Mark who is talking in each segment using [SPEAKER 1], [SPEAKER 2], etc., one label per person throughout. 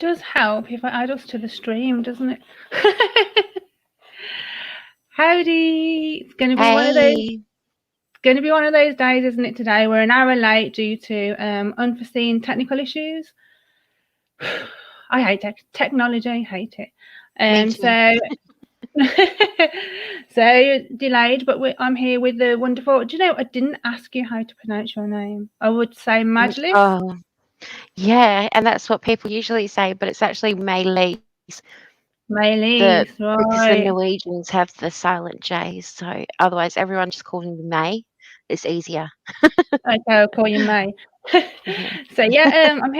[SPEAKER 1] does help if I add us to the stream, doesn't it? Howdy. It's going to be one of those.
[SPEAKER 2] Hey.
[SPEAKER 1] Going to be one of those days, isn't it? Today we're an hour late due to unforeseen technical issues. I hate technology. Hate it. So delayed, but I'm here with the wonderful. Do you know? I didn't ask you how to pronounce your name. I would say Majlis.
[SPEAKER 2] Oh, yeah, and that's what people usually say, but it's actually Majlis.
[SPEAKER 1] Majlis,
[SPEAKER 2] Because the
[SPEAKER 1] right?
[SPEAKER 2] Norwegians have the silent J's, so otherwise everyone just calls me May. It's easier.
[SPEAKER 1] Okay, I'll call you May.
[SPEAKER 2] Yeah.
[SPEAKER 1] So yeah, I'm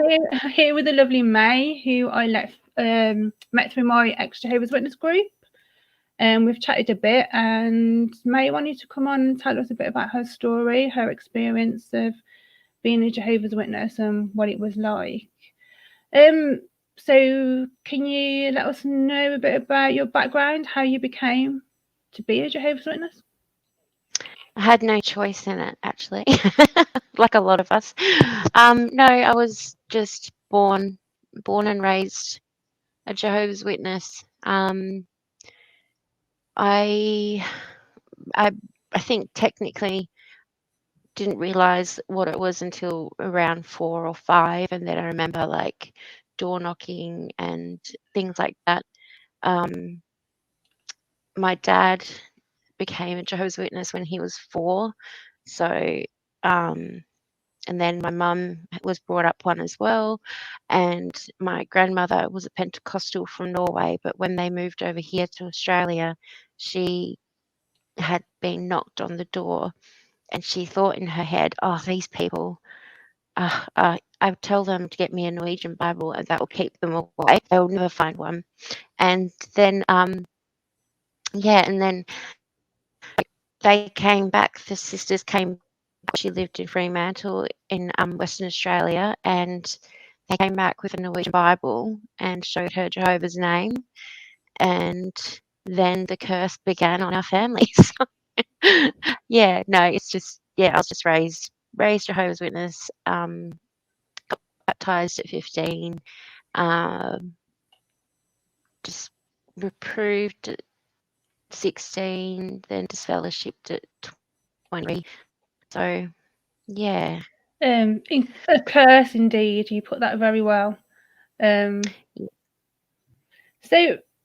[SPEAKER 1] here with the lovely May, who I met through my Ex Jehovah's Witness group. We've chatted a bit, and May wanted to come on and tell us a bit about her story, her experience of being a Jehovah's Witness, and what it was like. So can you let us know a bit about your background, how you became to be a Jehovah's Witness?
[SPEAKER 2] I had no choice in it, actually, like a lot of us. No, I was just born and raised a Jehovah's Witness. I think technically didn't realize what it was until around 4 or 5, and then I remember like door knocking and things like that. My dad became a Jehovah's Witness when he was 4, so and then my mum was brought up one as well, and my grandmother was a Pentecostal from Norway, but when they moved over here to Australia, she had been knocked on the door, and she thought in her head, oh, these people, I would tell them to get me a Norwegian Bible and that will keep them away. They'll never find one. And then, yeah, and then they came back, the sisters came back. She lived in Fremantle in Western Australia, and they came back with a Norwegian Bible and showed her Jehovah's name. And then the curse began on our families. Yeah, no, it's just, yeah, I was just raised Jehovah's Witness, got baptized at 15, just reproved at 16, then disfellowshipped at 20. So, yeah.
[SPEAKER 1] A curse indeed. You put that very well. So,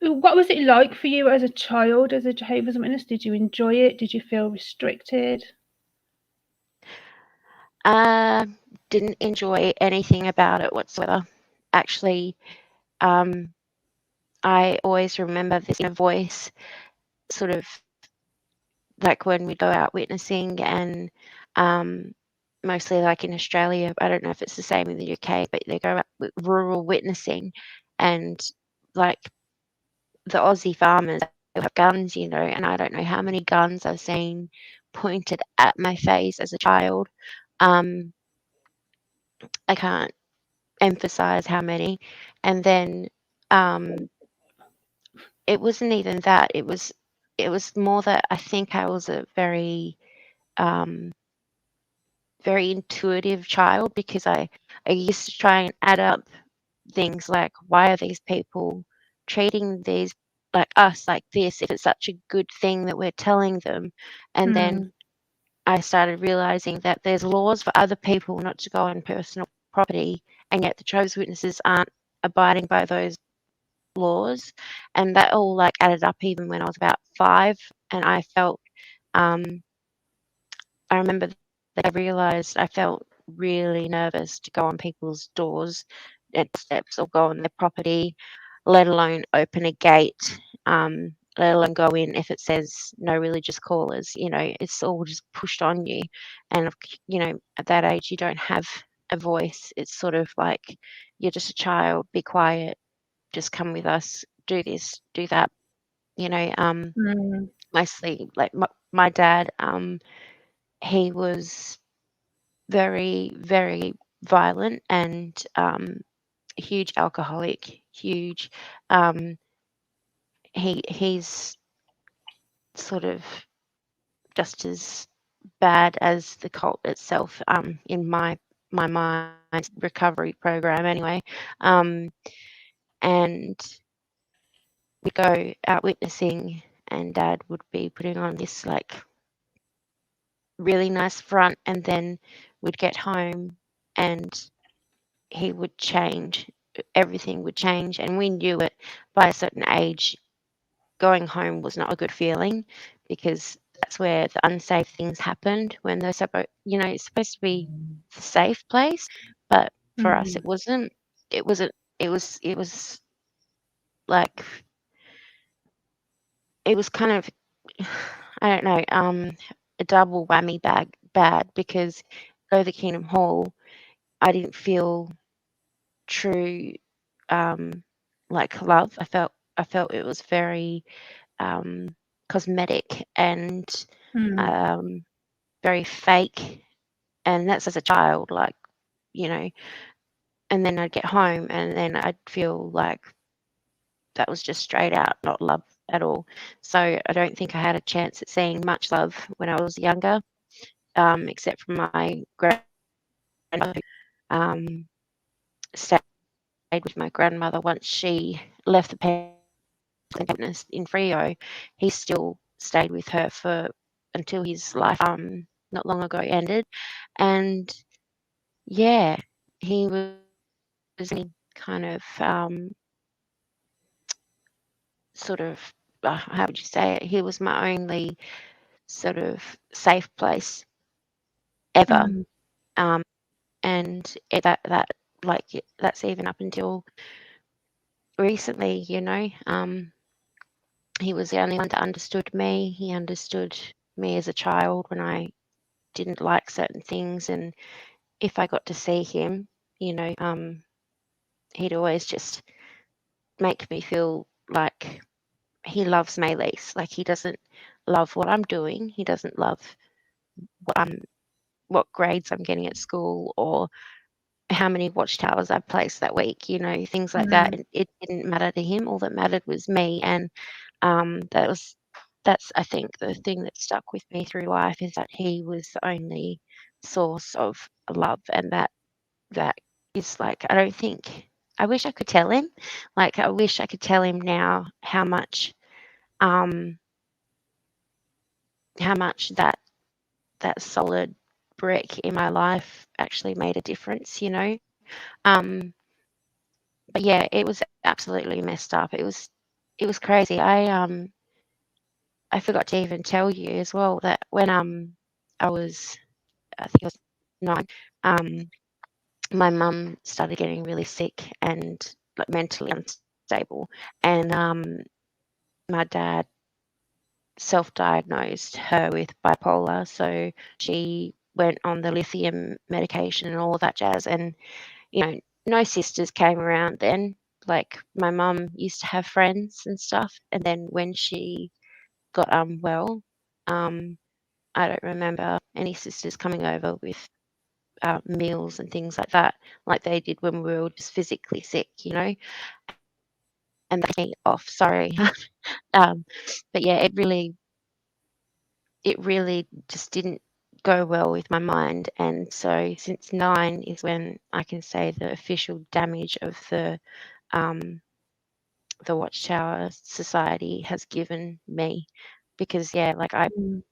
[SPEAKER 1] what was it like for you as a child, as a Jehovah's Witness? Did you enjoy it? Did you feel restricted?
[SPEAKER 2] Didn't enjoy anything about it whatsoever. Actually, I always remember this inner voice, sort of like when we go out witnessing, and mostly like in Australia, I don't know if it's the same in the UK, but they go out with rural witnessing, and like the Aussie farmers have guns, you know, and I don't know how many guns I've seen pointed at my face as a child. I can't emphasize how many. And then it wasn't even that. It was more that I think I was a very very intuitive child, because I used to try and add up things like, why are these people treating these like us like this if it's such a good thing that we're telling them? And then I started realizing that there's laws for other people not to go on personal property, and yet the Jehovah's Witnesses aren't abiding by those laws. And that all like added up even when I was about 5, and I felt I remember that I realized I felt really nervous to go on people's doors and steps or go on their property, let alone open a gate, let alone go in if it says no religious callers. You know, it's all just pushed on you. And, you know, at that age, you don't have a voice. It's sort of like you're just a child, be quiet, just come with us, do this, do that. You know, mostly like my dad, he was very, very violent and huge alcoholic, huge. He's sort of just as bad as the cult itself, in my mind recovery program anyway. and we'd go out witnessing, and Dad would be putting on this like really nice front, and then we'd get home and he would change. Everything would change, and we knew it by a certain age. Going home was not a good feeling because that's where the unsafe things happened when they're supposed, it's supposed to be the safe place, but for us
[SPEAKER 1] Mm.
[SPEAKER 2] it wasn't. It wasn't. It was like it was kind of I don't know, a double whammy bad because go to the Kingdom Hall, I didn't feel true like love. I felt it was very cosmetic and
[SPEAKER 1] Mm.
[SPEAKER 2] um, very fake, and that's as a child, like you know. And then I'd get home, and then I'd feel like that was just straight out not love at all. So I don't think I had a chance at seeing much love when I was younger, except from my grandmother, who stayed with my grandmother once she left the witness in Frio. He still stayed with her for until his life not long ago ended. And yeah, he was kind of sort of how would you say it? He was my only sort of safe place ever.
[SPEAKER 1] Mm.
[SPEAKER 2] Um, and that's even up until recently, he was the only one that understood me. He understood me as a child when I didn't like certain things, and if I got to see him, he'd always just make me feel like he loves me least. Like he doesn't love what I'm doing. He doesn't love what what grades I'm getting at school or how many watchtowers I placed that week. Things like that.
[SPEAKER 1] Mm.
[SPEAKER 2] It didn't matter to him. All that mattered was me, and that's I think the thing that stuck with me through life is that he was the only source of love, and that is like I don't think I wish I could tell him. Like I wish I could tell him now um how much that solid brick in my life actually made a difference, Um but yeah, it was absolutely messed up. It was crazy. I forgot to even tell you as well that when I was I think I was 9, um my mum started getting really sick and like mentally unstable, and my dad self-diagnosed her with bipolar, so she went on the lithium medication and all of that jazz. And no sisters came around then. Like my mum used to have friends and stuff, and then when she got unwell, um I don't remember any sisters coming over with meals and things like that, like they did when we were just physically sick, and that me off. Sorry, but yeah, it really just didn't go well with my mind. And so since 9 is when I can say the official damage of the Watchtower Society has given me, because yeah, like
[SPEAKER 1] Mm.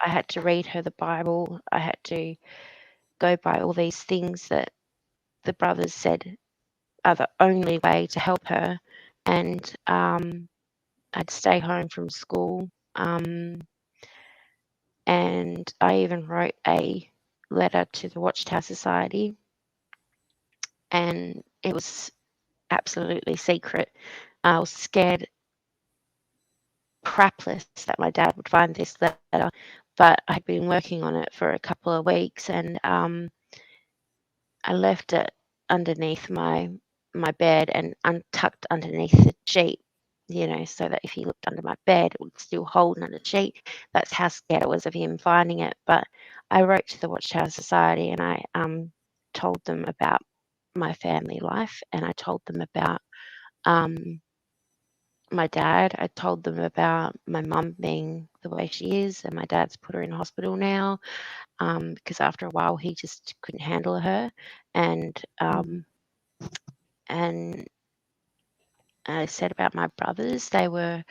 [SPEAKER 2] I had to read her the Bible. I had to go by all these things that the brothers said are the only way to help her. And I'd stay home from school. And I even wrote a letter to the Watchtower Society, and it was absolutely secret. I was scared crapless that my dad would find this letter, but I'd been working on it for a couple of weeks, and I left it underneath my bed and untucked underneath the sheet, so that if he looked under my bed, it would still hold under the sheet. That's how scared I was of him finding it. But I wrote to the Watchtower Society, and I told them about my family life, and I told them about um, my dad. I told them about my mum being the way she is, and my dad's put her in hospital now, because after a while he just couldn't handle her, and
[SPEAKER 1] Mm.
[SPEAKER 2] and said about my brothers. They're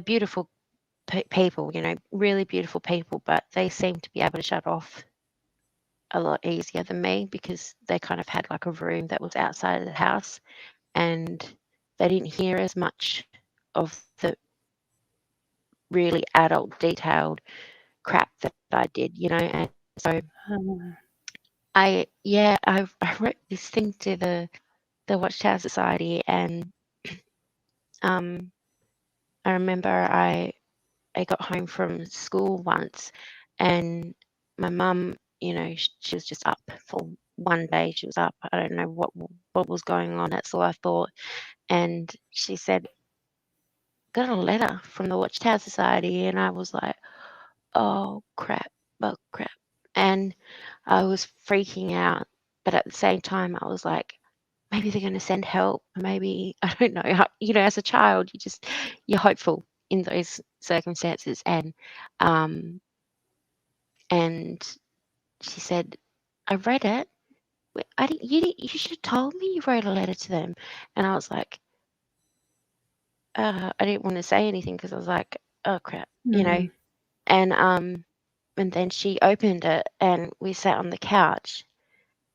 [SPEAKER 2] beautiful people, you know, really beautiful people, but they seem to be able to shut off a lot easier than me because they kind of had like a room that was outside of the house, and they didn't hear as much of the really adult, detailed crap that I did, you know. And so I wrote this thing to the Watchtower Society, and I remember I got home from school once, and my mum, you know, she was just up for one day. She was up. I don't know what was going on. That's all I thought. And she said, "Got a letter from the Watchtower Society," and I was like, "Oh crap! Oh crap!" And I was freaking out, but at the same time, I was like, maybe they're going to send help. Maybe I don't know. You know, as a child, you're hopeful in those circumstances, um, and she said, "I read it. You should have told me you wrote a letter to them." And I was like, I didn't want to say anything because I was like, "Oh crap," you know. And then she opened it, and we sat on the couch,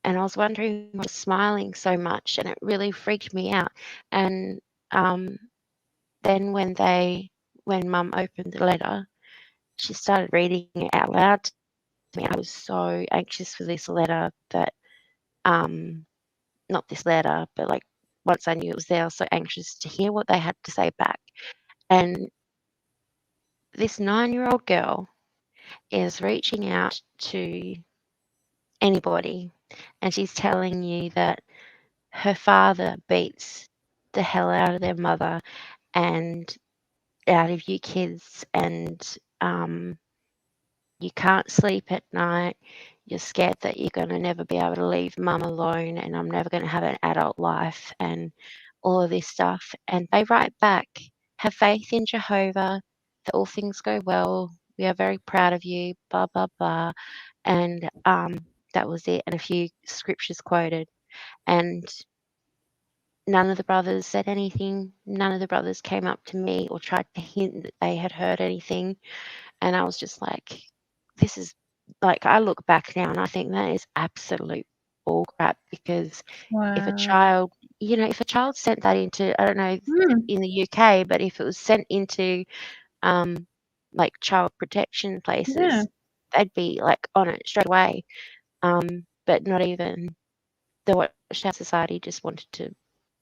[SPEAKER 2] and I was wondering why I was smiling so much, and it really freaked me out. And then when Mum opened the letter, she started reading it out loud to me. I was so anxious for this letter that not this letter, but like once I knew it was there, I was so anxious to hear what they had to say back. And this 9-year-old girl is reaching out to anybody, and she's telling you that her father beats the hell out of their mother and out of you kids, and you can't sleep at night. You're scared that you're going to never be able to leave mum alone, and I'm never going to have an adult life, and all of this stuff. And they write back, "Have faith in Jehovah, that all things go well. We are very proud of you, blah, blah, blah." And that was it. And a few scriptures quoted. And none of the brothers said anything. None of the brothers came up to me or tried to hint that they had heard anything. And I was just like, this is like, I look back now and I think that is absolute bull crap, because if a
[SPEAKER 1] Wow.
[SPEAKER 2] child, you know, if a child sent that into, I don't know, in the UK, but if it was sent into like child protection
[SPEAKER 1] Yeah.
[SPEAKER 2] places, they'd be like on it straight away. But not even the Watchtower Society just wanted to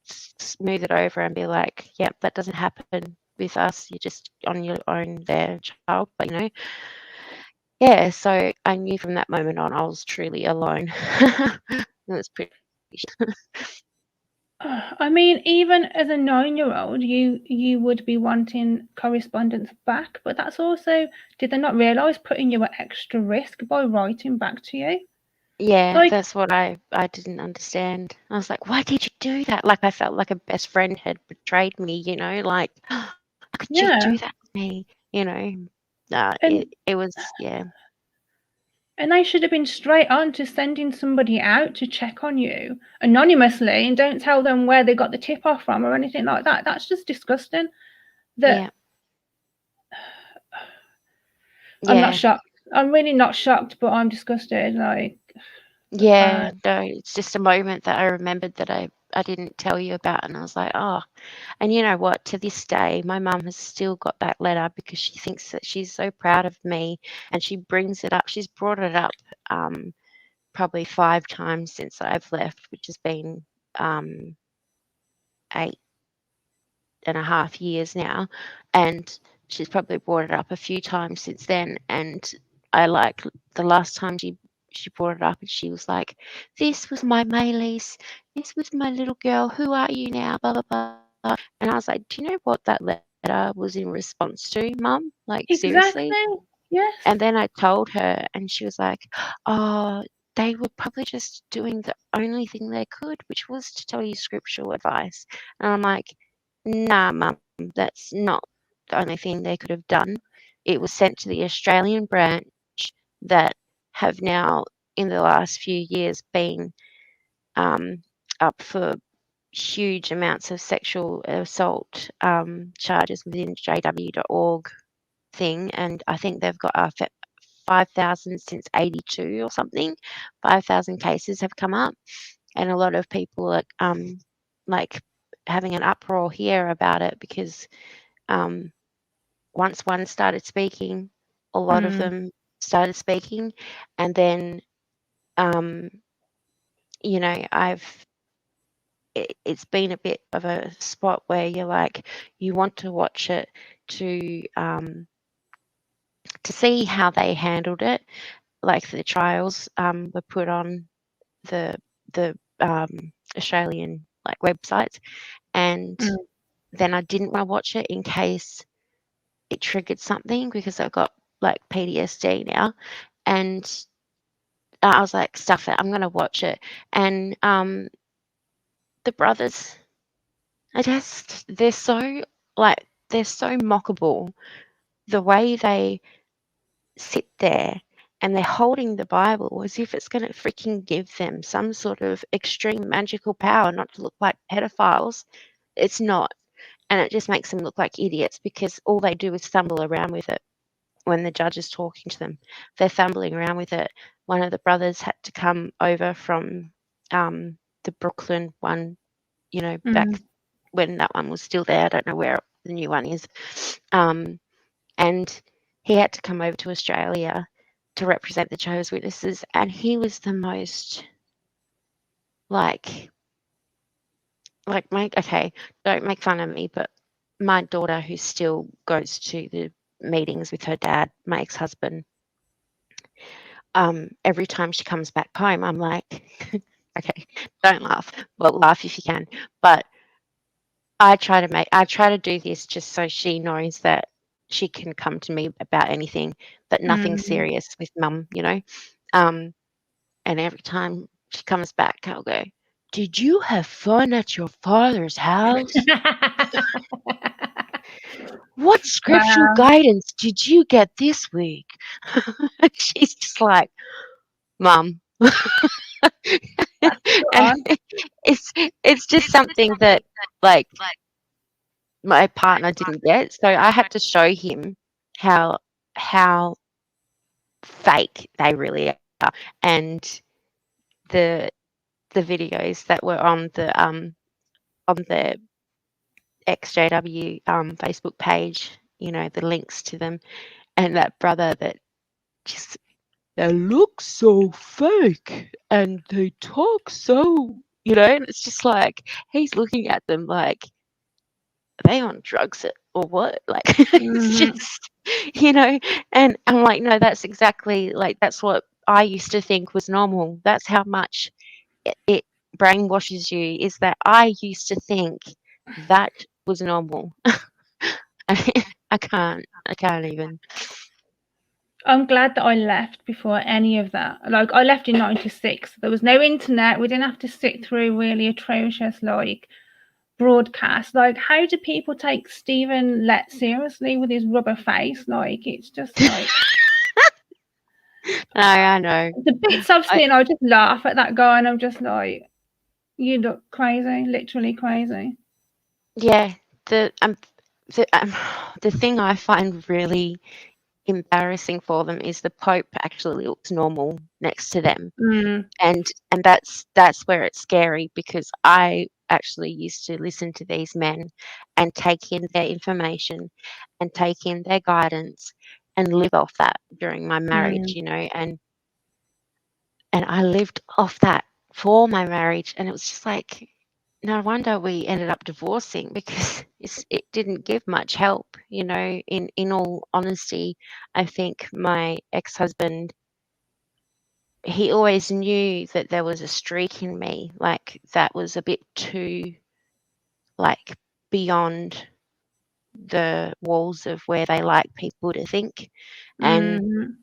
[SPEAKER 2] smooth it over and be like, yep, that doesn't happen with us. You're just on your own there, child. But, you know, yeah, so I knew from that moment on I was truly alone. It was pretty.
[SPEAKER 1] I mean, even as a 9-year-old, you would be wanting correspondence back, but that's also, did they not realise putting you at extra risk by writing back to you?
[SPEAKER 2] Yeah,
[SPEAKER 1] Like,
[SPEAKER 2] that's what I didn't understand. I was like, why did you do that? Like, I felt like a best friend had betrayed me, you know, like, how could you
[SPEAKER 1] yeah,
[SPEAKER 2] do that to me? You know,
[SPEAKER 1] and
[SPEAKER 2] it was, yeah.
[SPEAKER 1] and they should have been straight on to sending somebody out to check on you anonymously, and don't tell them where they got the tip off from or anything like that. That's just disgusting. That
[SPEAKER 2] Yeah.
[SPEAKER 1] I'm not
[SPEAKER 2] Yeah.
[SPEAKER 1] shocked. I'm really not shocked, but I'm disgusted. Like, that's
[SPEAKER 2] Yeah,
[SPEAKER 1] bad.
[SPEAKER 2] no, it's just a moment that I remembered that I didn't tell you about, and I was like, oh. And you know what? To this day, my mum has still got that letter because she thinks that she's so proud of me, and she brings it up. She's brought it up probably 5 times since I've left, which has been 8.5 years now, and she's probably brought it up a few times since then. And I like the last time she brought it up, and she was like, "This was my Maylis. This was my little girl. Who are you now?" Blah blah blah. And I was like, "Do you know what that letter was in response to, Mum? Like seriously?"
[SPEAKER 1] Exactly. Yes.
[SPEAKER 2] And then I told her, and she was like, "Oh, they were probably just doing the only thing they could, which was to tell you scriptural advice." And I'm like, "Nah, Mum, that's not the only thing they could have done. It was sent to the Australian branch that have now, in the last few years, been um, up for huge amounts of sexual assault charges within JW.org thing, and I think they've got 5,000 since 82 or something. 5,000 cases have come up, and a lot of people are like having an uproar here about it because once one started speaking, a lot of them started speaking, and then you know, it's been a bit of a spot where you're like, you want to watch it to see how they handled it. Like the trials were put on the Australian like websites, and then I didn't want to watch it in case it triggered something because I've got like PTSD now, and I was like, stuff it, I'm going to watch it. And the brothers, they're so mockable. The way they sit there and they're holding the Bible as if it's going to freaking give them some sort of extreme magical power not to look like pedophiles. It's not. And it just makes them look like idiots because all they do is fumble around with it when the judge is talking to them. They're fumbling around with it. One of the brothers had to come over from the Brooklyn one, you know, back when that one was still there. I don't know where the new one is. And he had to come over to Australia to represent the Jehovah's Witnesses, and he was the most okay, don't make fun of me, but my daughter who still goes to the meetings with her dad, my ex-husband, every time she comes back home, I'm like, okay, don't laugh. Well, laugh if you can, but I try to do this just so she knows that she can come to me about anything, but nothing serious with mum, you know. And every time she comes back, I'll go, "Did you have fun at your father's house? What scriptural
[SPEAKER 1] Wow.
[SPEAKER 2] guidance did you get this week?" She's just like, "Mum." And it's just something that like my partner didn't get, so I had to show him how fake they really are, and the videos that were on the XJW Facebook page, you know, the links to them, and that brother that just, they look so fake and they talk so, you know, and it's just like he's looking at them like, are they on drugs or what? Like it's just, you know, and I'm like, no, that's exactly like that's what I used to think was normal. That's how much it brainwashes you, is that I used to think that was normal. I can't even.
[SPEAKER 1] I'm glad that I left before any of that. Like, I left in 96. There was no internet. We didn't have to sit through really atrocious, like, broadcast. Like, how do people take Stephen Lett seriously with his rubber face? Like, it's just like
[SPEAKER 2] No, I know.
[SPEAKER 1] the bits I've seen, I just laugh at that guy and I'm just like, you look crazy, literally crazy.
[SPEAKER 2] Yeah, the the thing I find really embarrassing for them is the Pope actually looks normal next to them. And that's where it's scary, because I actually used to listen to these men and take in their information and take in their guidance and live off that during my marriage, you know, and I lived off that for my marriage, and it was just like, no wonder we ended up divorcing, because it didn't give much help, you know. In all honesty, I think my ex-husband, he always knew that there was a streak in me, like that was a bit too like beyond the walls of where they like people to think. And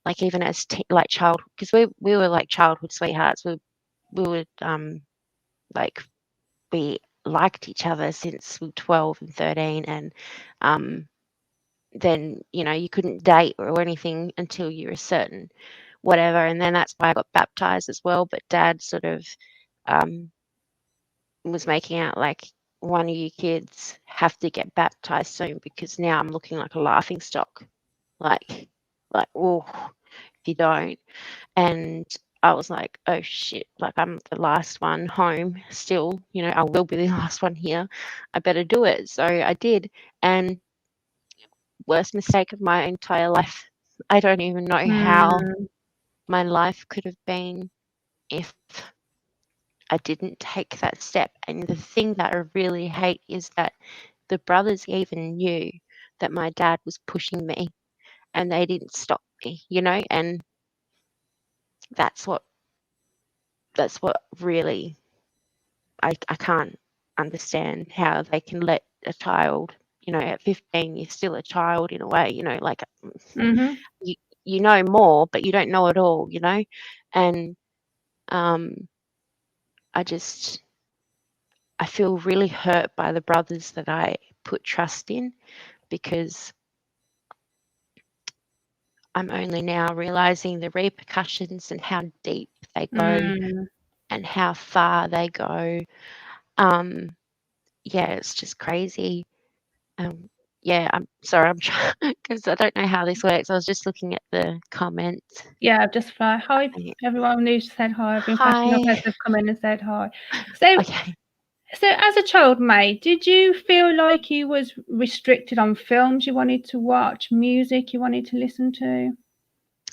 [SPEAKER 2] like even as like child, because we were like childhood sweethearts, we would like we liked each other since we were 12 and 13, and then, you know, you couldn't date or anything until you were certain whatever, and then that's why I got baptized as well. But dad sort of was making out like, one of you kids have to get baptized soon because now I'm looking like a laughing stock. Like, oh, if you don't. And I was like, oh shit, like I'm the last one home still, I will be the last one here. I better do it. So I did. And worst mistake of my entire life. I don't even know how
[SPEAKER 1] Mm.
[SPEAKER 2] my life could have been if I didn't take that step. And the thing that I really hate is that the brothers even knew that my dad was pushing me and they didn't stop me, and that's what really I can't understand how they can let a child, at 15 you're still a child in a way, like
[SPEAKER 1] Mm-hmm.
[SPEAKER 2] you know more, but you don't know it all, and I just I feel really hurt by the brothers that I put trust in because I'm only now realizing the repercussions and how deep they go
[SPEAKER 1] Mm.
[SPEAKER 2] and how far they go. Um, yeah, it's just crazy. Um, yeah, I'm sorry, I'm trying because I don't know how this works. I was just looking at the comments.
[SPEAKER 1] Yeah, I've just hi
[SPEAKER 2] Yeah.
[SPEAKER 1] everyone who said hi. I've been flashing up as
[SPEAKER 2] Hi.
[SPEAKER 1] they've come in and said hi. So
[SPEAKER 2] Okay.
[SPEAKER 1] as a child, May, did you feel like you was restricted on films you wanted to watch, music you wanted to listen to?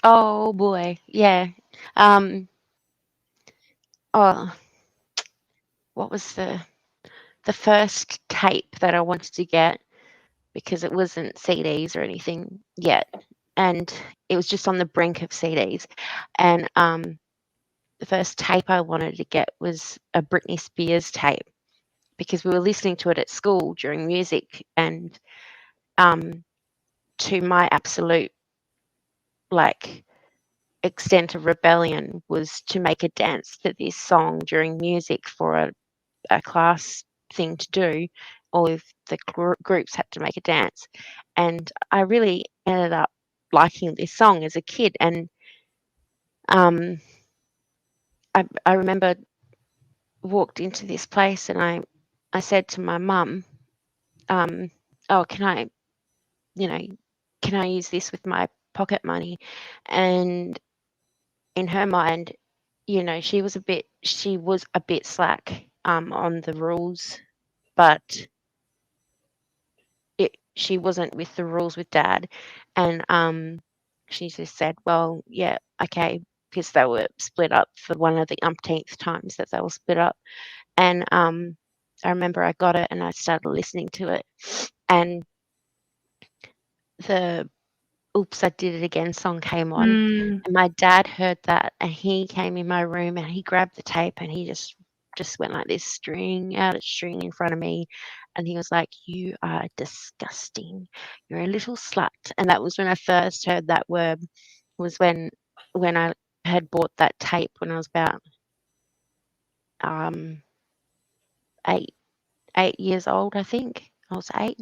[SPEAKER 2] Oh boy, yeah. Um, oh, what was the first tape that I wanted to get because it wasn't CDs or anything yet, and it was just on the brink of CDs. And the first tape I wanted to get was a Britney Spears tape because we were listening to it at school during music, and um, to my absolute like extent of rebellion was to make a dance to this song during music for a class thing to do. All of the groups had to make a dance, and I really ended up liking this song as a kid. And um, I remember walked into this place and I said to my mum, "Oh, you know, can I use this with my pocket money?" And in her mind, she was a bit slack on the rules, but she wasn't with the rules with dad. And she just said, well, yeah, okay, because they were split up for one of the umpteenth times that they were split up. And I remember I got it and I started listening to it, and the Oops, I Did It Again song came on,
[SPEAKER 1] Mm.
[SPEAKER 2] and my dad heard that, and he came in my room and he grabbed the tape and he just went like this, string out of string in front of me, and he was like, "You are disgusting. You're a little slut." And that was when I first heard that word. Was when I had bought that tape when I was about um 8 8 years old, I think. I was 8.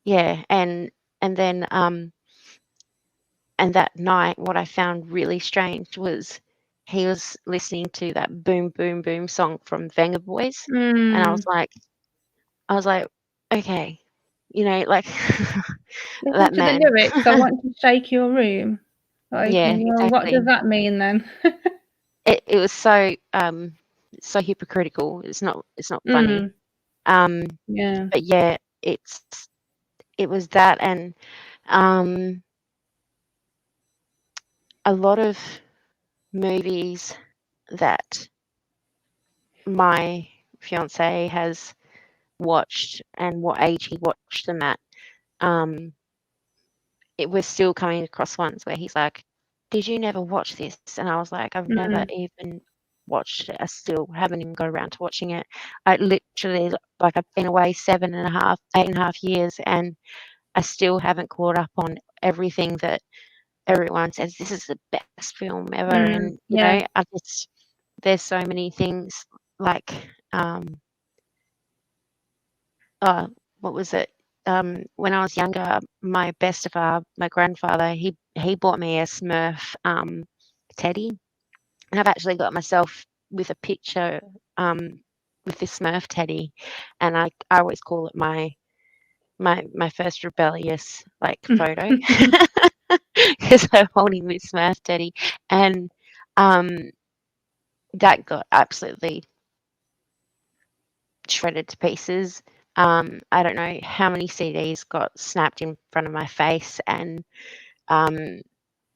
[SPEAKER 2] Yeah, and then and that night, what I found really strange was he was listening to that Boom Boom Boom song from Venga Boys, and
[SPEAKER 1] Mm.
[SPEAKER 2] I was like, okay, like
[SPEAKER 1] Listen
[SPEAKER 2] that
[SPEAKER 1] to the
[SPEAKER 2] man.
[SPEAKER 1] lyrics. I want to shake your room. Like,
[SPEAKER 2] Yeah,
[SPEAKER 1] well, what does
[SPEAKER 2] exactly.
[SPEAKER 1] that mean then?
[SPEAKER 2] It was so hypocritical. It's not funny.
[SPEAKER 1] Mm.
[SPEAKER 2] Um,
[SPEAKER 1] Yeah.
[SPEAKER 2] but yeah, it was that, and um, a lot of movies that my fiance has watched and what age he watched them at. Um, it was still coming across ones where he's like, "Did you never watch this?" And I was like, "I've never
[SPEAKER 1] Mm.
[SPEAKER 2] even watched it. I still haven't even got around to watching it. I literally, like, I've been away 8.5 years, and I still haven't caught up on everything that everyone says this is the best film ever."
[SPEAKER 1] Mm.
[SPEAKER 2] And
[SPEAKER 1] Yeah.
[SPEAKER 2] there's so many things like uh, what was it? When I was younger, my grandfather, he bought me a Smurf teddy, and I've actually got myself with a picture. with this Smurf teddy, and I always call it my first rebellious like photo because I'm holding this Smurf teddy, and that got absolutely shredded to pieces. I don't know how many CDs got snapped in front of my face and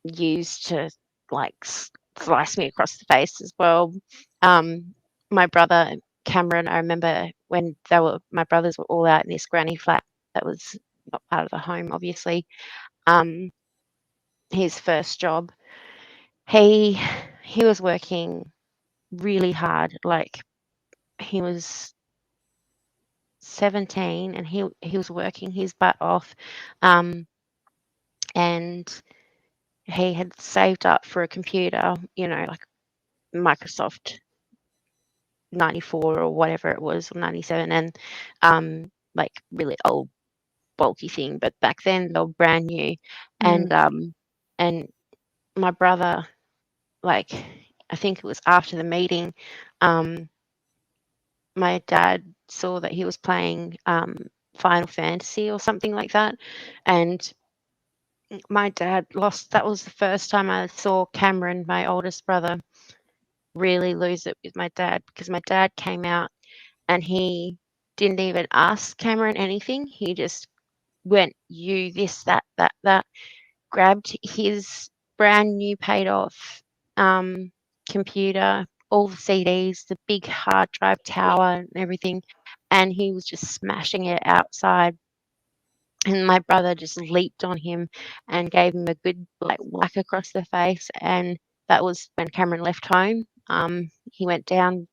[SPEAKER 2] used to like slice me across the face as well. My brother Cameron, I remember when my brothers were all out in this granny flat that was not part of the home, obviously. His first job, he was working really hard. Like he was 17 and he was working his butt off, and he had saved up for a computer, like Microsoft 94 or whatever it was, or 97, and like really old bulky thing, but back then they were brand new. And my brother, like, I think it was after the meeting, my dad saw that he was playing Final Fantasy or something like that, and my dad lost. That was the first time I saw Cameron, my oldest brother, really lose it with my dad, because my dad came out and he didn't even ask Cameron anything. He just went, you, this, that, grabbed his brand new paid off computer, all the CDs, the big hard drive tower and everything, and he was just smashing it outside. And my brother just leaped on him and gave him a good like whack across the face. And that was when Cameron left home. He went down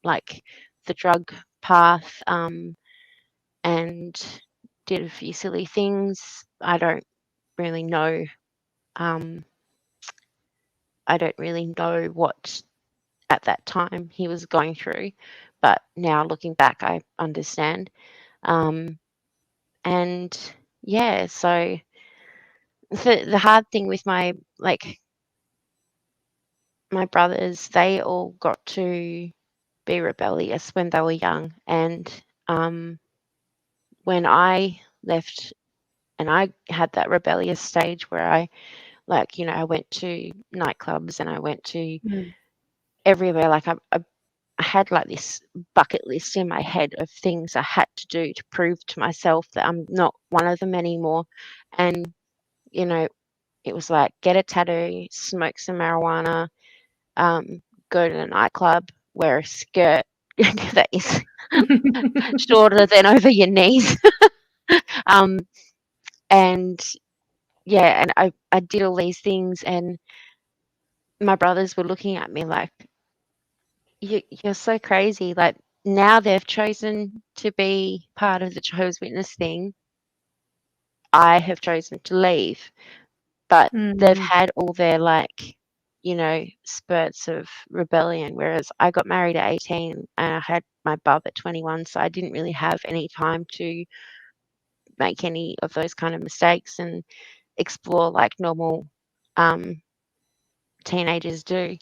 [SPEAKER 2] like the drug path, and did a few silly things. I don't really know. I don't really know what at that time he was going through, but now looking back, I understand. And yeah, so the hard thing with my brothers, they all got to be rebellious when they were young, and when I left and I had that rebellious stage where I I went to nightclubs and I went to everywhere. Like I had like this bucket list in my head of things I had to do to prove to myself that I'm not one of them anymore. And it was like, get a tattoo, smoke some marijuana, go to a nightclub, wear a skirt that is shorter than over your knees. And yeah, and I did all these things, and my brothers were looking at me like, you're so crazy. Like, now they've chosen to be part of the Jehovah's Witness thing. I have chosen to leave, but they've had all their spurts of rebellion, whereas I got married at 18 and I had my bub at 21, so I didn't really have any time to make any of those kind of mistakes and explore like normal teenagers do.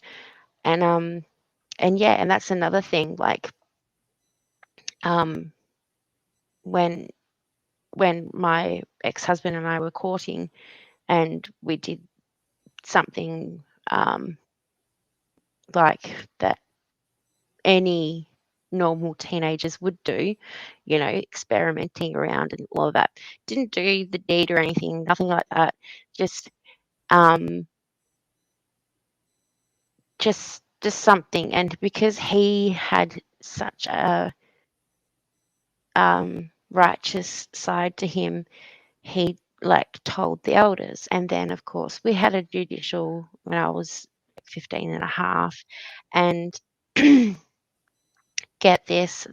[SPEAKER 2] And yeah, and that's another thing, like when my ex-husband and I were courting and we did something like that any normal teenagers would do, experimenting around and all of that. Didn't do the deed or anything, nothing like that. Just something. And because he had such a righteous side to him, he told the elders. And then of course we had a judicial when I was 15 and a half, and get this,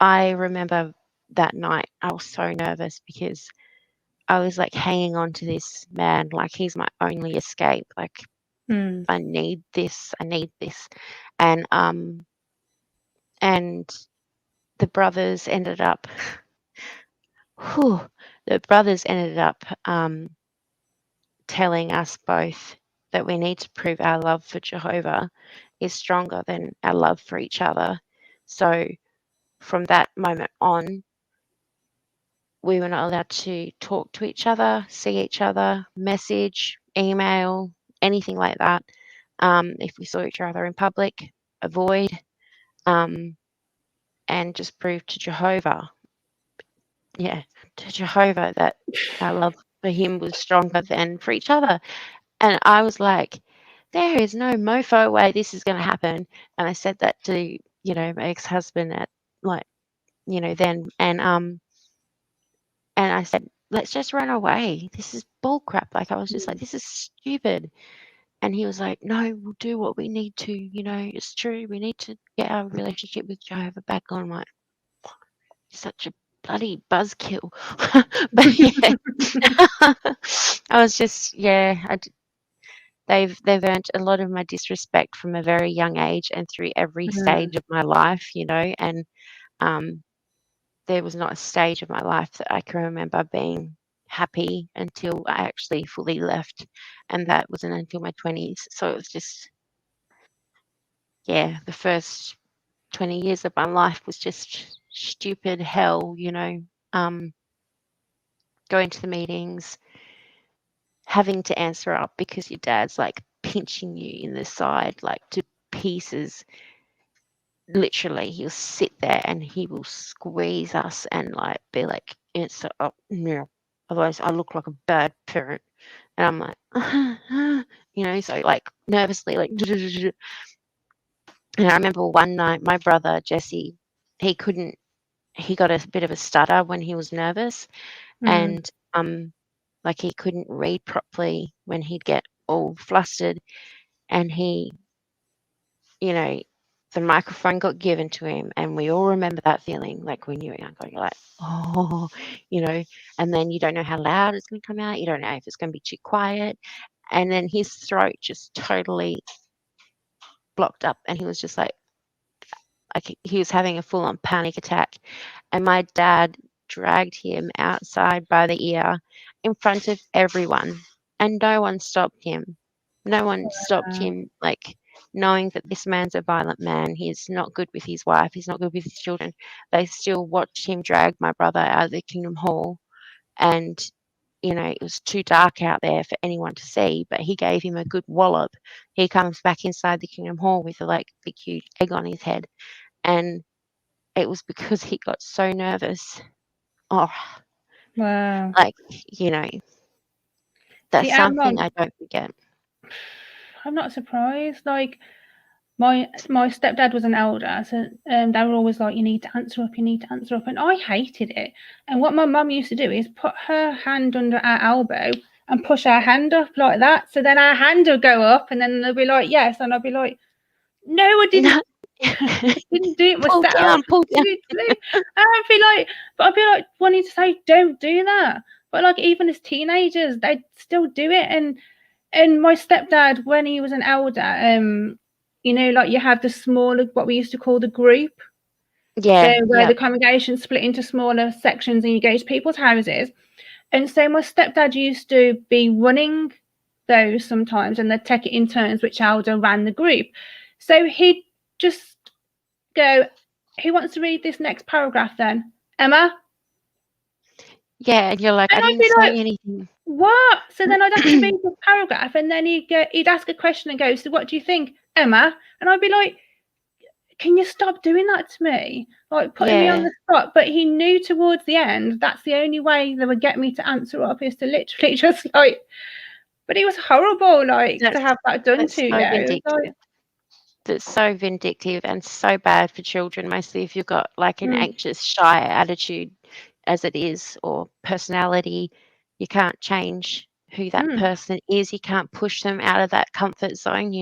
[SPEAKER 2] I remember that night I was so nervous because I was hanging on to this man like he's my only escape. I need this, and the brothers ended up telling us both that we need to prove our love for Jehovah is stronger than our love for each other. So from that moment on, we were not allowed to talk to each other, see each other, message, email, anything like that. If we saw each other in public, avoid, and just prove to Jehovah, that our love for him was stronger than for each other. And I was like, there is no mofo way this is going to happen. And I said that to, my ex-husband at then, and I said, let's just run away. This is bull crap. Like, I was just like, this is stupid. And he was like, no, we'll do what we need to. It's true. We need to get our relationship with Jehovah back on. I'm like, such a bloody buzzkill. But yeah, I was just, they've earned a lot of my disrespect from a very young age and through every stage of my life, and there was not a stage of my life that I can remember being happy until I actually fully left, and that wasn't until my 20s. So it was just, the first 20 years of my life was just stupid hell, going to the meetings, having to answer up because your dad's like pinching you in the side, like to pieces. Literally, he'll sit there and he will squeeze us and like be like, answer up, no. Otherwise, I look like a bad parent. And I'm like, so like nervously, like. And I remember one night, my brother Jesse, he got a bit of a stutter when he was nervous, and like he couldn't read properly when he'd get all flustered, and he, the microphone got given to him, and we all remember that feeling, like when you were young, you're like, oh, and then you don't know how loud it's going to come out, you don't know if it's going to be too quiet, and then his throat just totally blocked up, and he was just like he was having a full-on panic attack, and my dad dragged him outside by the ear in front of everyone, and no one stopped him. No one stopped him, like, knowing that this man's a violent man. He's not good with his wife. He's not good with his children. They still watched him drag my brother out of the Kingdom Hall, and it was too dark out there for anyone to see, but he gave him a good wallop. He comes back inside the Kingdom Hall with a big huge egg on his head, and it was because he got so nervous. Oh,
[SPEAKER 1] Wow.
[SPEAKER 2] like, that's
[SPEAKER 1] See,
[SPEAKER 2] something I don't forget.
[SPEAKER 1] I'm not surprised. Like, my stepdad was an elder, so they were always like, you need to answer up, and I hated it. And what my mum used to do is put her hand under our elbow and push our hand up like that, so then our hand would go up, and then they'll be like, yes, and I'll be like, no, I didn't. I didn't do it myself.
[SPEAKER 2] Pull down.
[SPEAKER 1] I'd be like wanting to say, don't do that. But like, even as teenagers, they'd still do it. And my stepdad, when he was an elder, like you have the smaller, what we used to call the group.
[SPEAKER 2] Yeah.
[SPEAKER 1] So where the congregation split into smaller sections and you go to people's houses. And so my stepdad used to be running those sometimes, and they'd take it in turns which elder ran the group. So he'd just go, who wants to read this next paragraph then? Emma?
[SPEAKER 2] Yeah, and you're like,
[SPEAKER 1] and
[SPEAKER 2] I didn't say anything.
[SPEAKER 1] What? So then I'd have to read the paragraph, and then he'd ask a question and go, so what do you think, Emma? And I'd be like, can you stop doing that to me? Like, putting me on the spot. But he knew towards the end that's the only way they would get me to answer up, is to literally just like, but it was horrible, like, to have that done to you.
[SPEAKER 2] That's so vindictive and so bad for children, mostly if you've got like an anxious, shy attitude as it is, or personality. You can't change who that person is. You can't push them out of that comfort zone,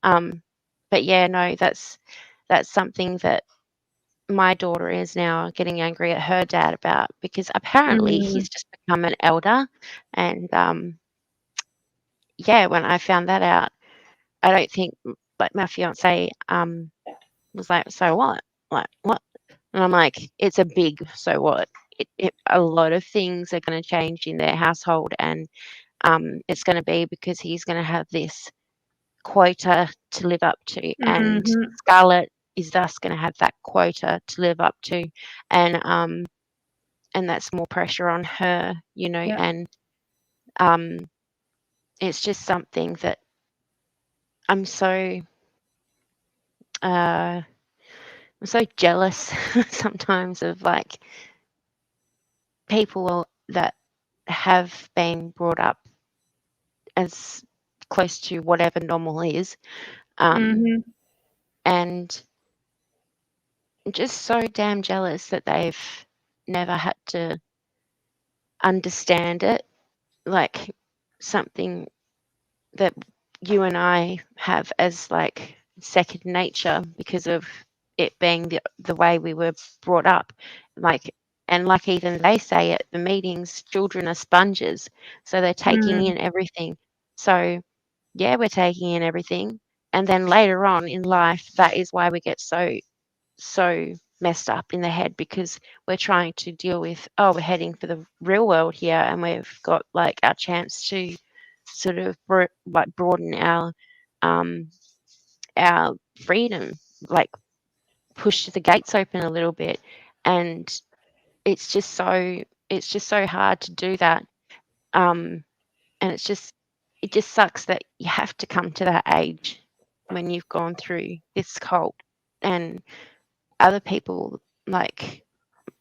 [SPEAKER 2] But yeah, no, that's something that my daughter is now getting angry at her dad about, because apparently he's just become an elder. And when I found that out, I don't think, like, my fiance was like, so what? Like, what? And I'm like, it's a big so what. A lot of things are going to change in their household, and it's going to be because he's going to have this quota to live up to, and
[SPEAKER 1] Mm-hmm.
[SPEAKER 2] Scarlett is thus going to have that quota to live up to, and that's more pressure on her, you know,
[SPEAKER 1] Yeah.
[SPEAKER 2] and it's just something that I'm so I'm so jealous sometimes of, like, people that have been brought up as close to whatever normal is,
[SPEAKER 1] Mm-hmm.
[SPEAKER 2] and just so damn jealous that they've never had to understand it, like something that you and I have as like second nature because of it being the way we were brought up. Like, and like even they say at the meetings, children are sponges, so they're taking
[SPEAKER 1] Mm.
[SPEAKER 2] in everything. So yeah, we're taking in everything, and then later on in life, that is why we get so messed up in the head, because we're trying to deal with, oh, we're heading for the real world here, and we've got like our chance to sort of like broaden um our freedom, like push the gates open a little bit, and it's just so hard to do that, and it just sucks that you have to come to that age when you've gone through this cult, and other people like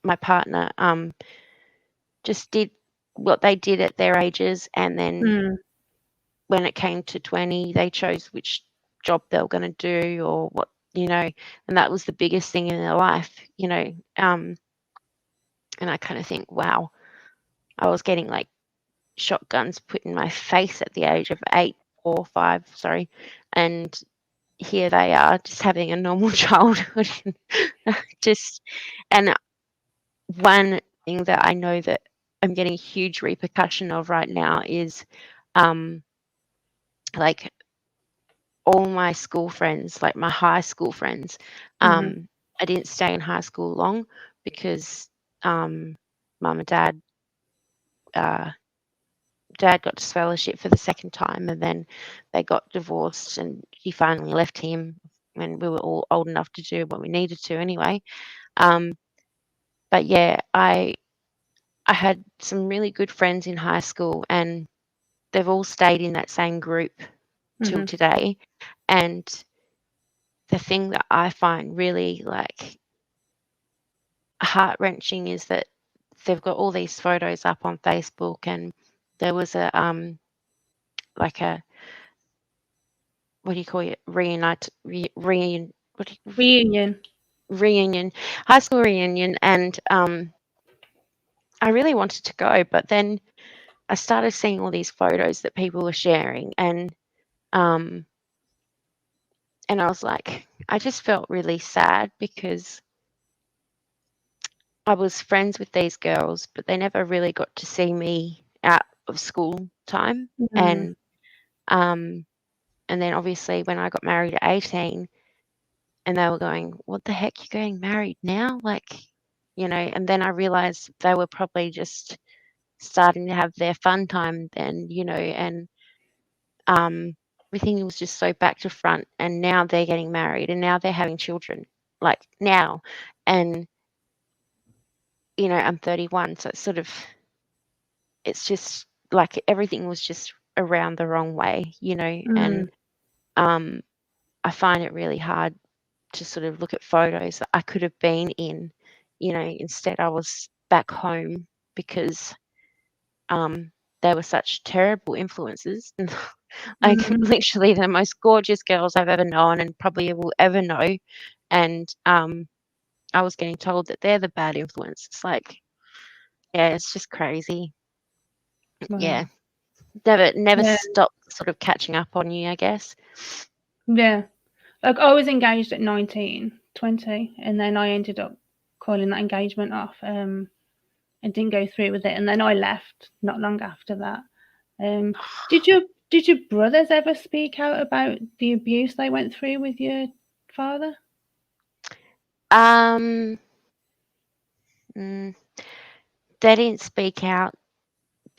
[SPEAKER 2] my partner just did what they did at their ages, and then
[SPEAKER 1] Mm.
[SPEAKER 2] when it came to 20, they chose which job they were going to do, or what, you know, and that was the biggest thing in their life, you know. And I kind of think, wow, I was getting like shotguns put in my face at the age of 8 or 5, sorry, and here they are just having a normal childhood. Just, and one thing that I know that I'm getting a huge repercussion of right now is um like all my school friends, like my high school friends.
[SPEAKER 1] Mm-hmm.
[SPEAKER 2] I didn't stay in high school long because mum and uh, dad got scholarship for the second time, and then they got divorced, and he finally left him when we were all old enough to do what we needed to anyway. Um, but yeah, I had some really good friends in high school, and they've all stayed in that same group till
[SPEAKER 1] Mm-hmm.
[SPEAKER 2] today. And the thing that I find really like heart wrenching is that they've got all these photos up on Facebook, and there was a like a, what do you call it, what do
[SPEAKER 1] Reunion.
[SPEAKER 2] reunion, high school reunion, and I really wanted to go, but then I started seeing all these photos that people were sharing, um and I was like, I just felt really sad because I was friends with these girls, but they never really got to see me out of school time.
[SPEAKER 1] Mm.
[SPEAKER 2] And then obviously when I got married at 18, and they were going, "What the heck, you're getting married now?" Like, you know, and then I realized they were probably just starting to have their fun time then, you know, and everything was just so back to front, and now they're getting married, and now they're having children, like now. And, you know, I'm 31, so it's just like everything was just around the wrong way, you know,
[SPEAKER 1] Mm.
[SPEAKER 2] and um, I find it really hard to sort of look at photos that I could have been in, you know, instead I was back home because they were such terrible influences. Like
[SPEAKER 1] Mm.
[SPEAKER 2] literally the most gorgeous girls I've ever known and probably will ever know. And I was getting told that they're the bad influence. It's like, yeah, it's just crazy. Yeah.
[SPEAKER 1] Wow.
[SPEAKER 2] Never
[SPEAKER 1] Yeah.
[SPEAKER 2] stop sort of catching up on you, I guess.
[SPEAKER 1] Yeah. Like I was engaged at 19, 20, and then I ended up calling that engagement off. And didn't go through with it, and then I left not long after that. Did your brothers ever speak out about the abuse they went through with your father?
[SPEAKER 2] Um, mm, they didn't speak out.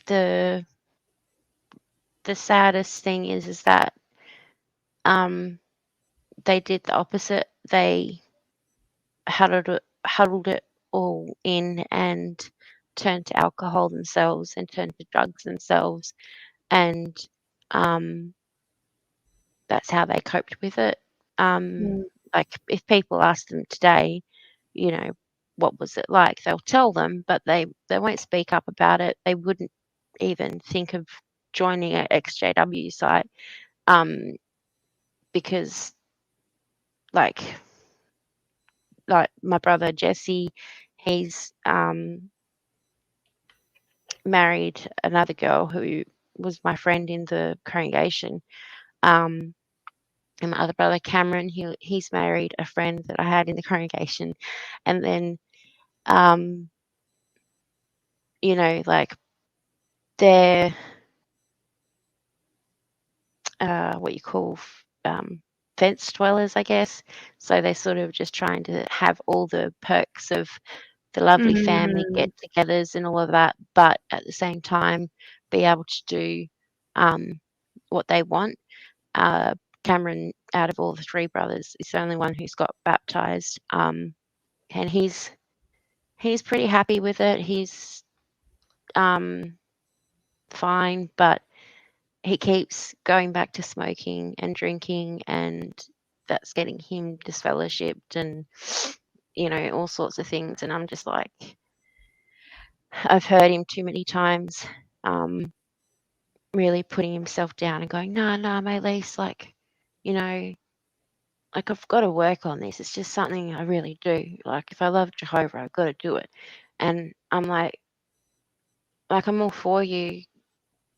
[SPEAKER 2] The the saddest thing is that they did the opposite. They huddled it all in and turned to alcohol themselves and turned to drugs themselves, and that's how they coped with it.
[SPEAKER 1] Mm.
[SPEAKER 2] Like if people ask them today, you know, what was it like, they'll tell them, but they won't speak up about it. They wouldn't even think of joining an XJW site, because like my brother Jesse, he's married another girl who was my friend in the congregation. And my other brother Cameron, he's married a friend that I had in the congregation. And then you know, like they're what you call fence dwellers, I guess. So they're sort of just trying to have all the perks of the lovely family
[SPEAKER 1] Mm.
[SPEAKER 2] get-togethers and all of that, but at the same time be able to do what they want. Cameron, out of all the three brothers, is the only one who's got baptized, and he's pretty happy with it. He's fine, but he keeps going back to smoking and drinking, and that's getting him disfellowshipped and, you know, all sorts of things. And I'm just like, I've heard him too many times really putting himself down and going, no, no, Maylise, like, you know, like I've got to work on this. It's just something I really do. Like if I love Jehovah, I've got to do it. And I'm like I'm all for you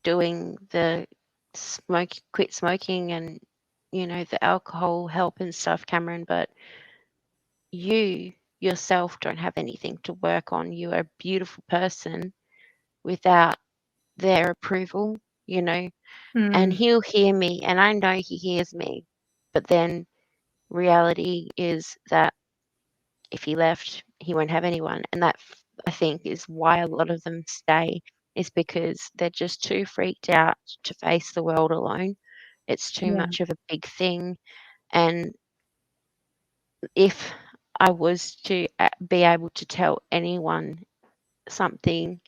[SPEAKER 2] doing the quit smoking and, you know, the alcohol help and stuff, Cameron, but you yourself don't have anything to work on. You are a beautiful person without their approval, you know, and
[SPEAKER 1] Mm.
[SPEAKER 2] he'll hear me, and I know he hears me. But then reality is that if he left, he won't have anyone. And that, I think, is why a lot of them stay, is because they're just too freaked out to face the world alone. It's too
[SPEAKER 1] Yeah.
[SPEAKER 2] much of a big thing. And if I was to be able to tell anyone something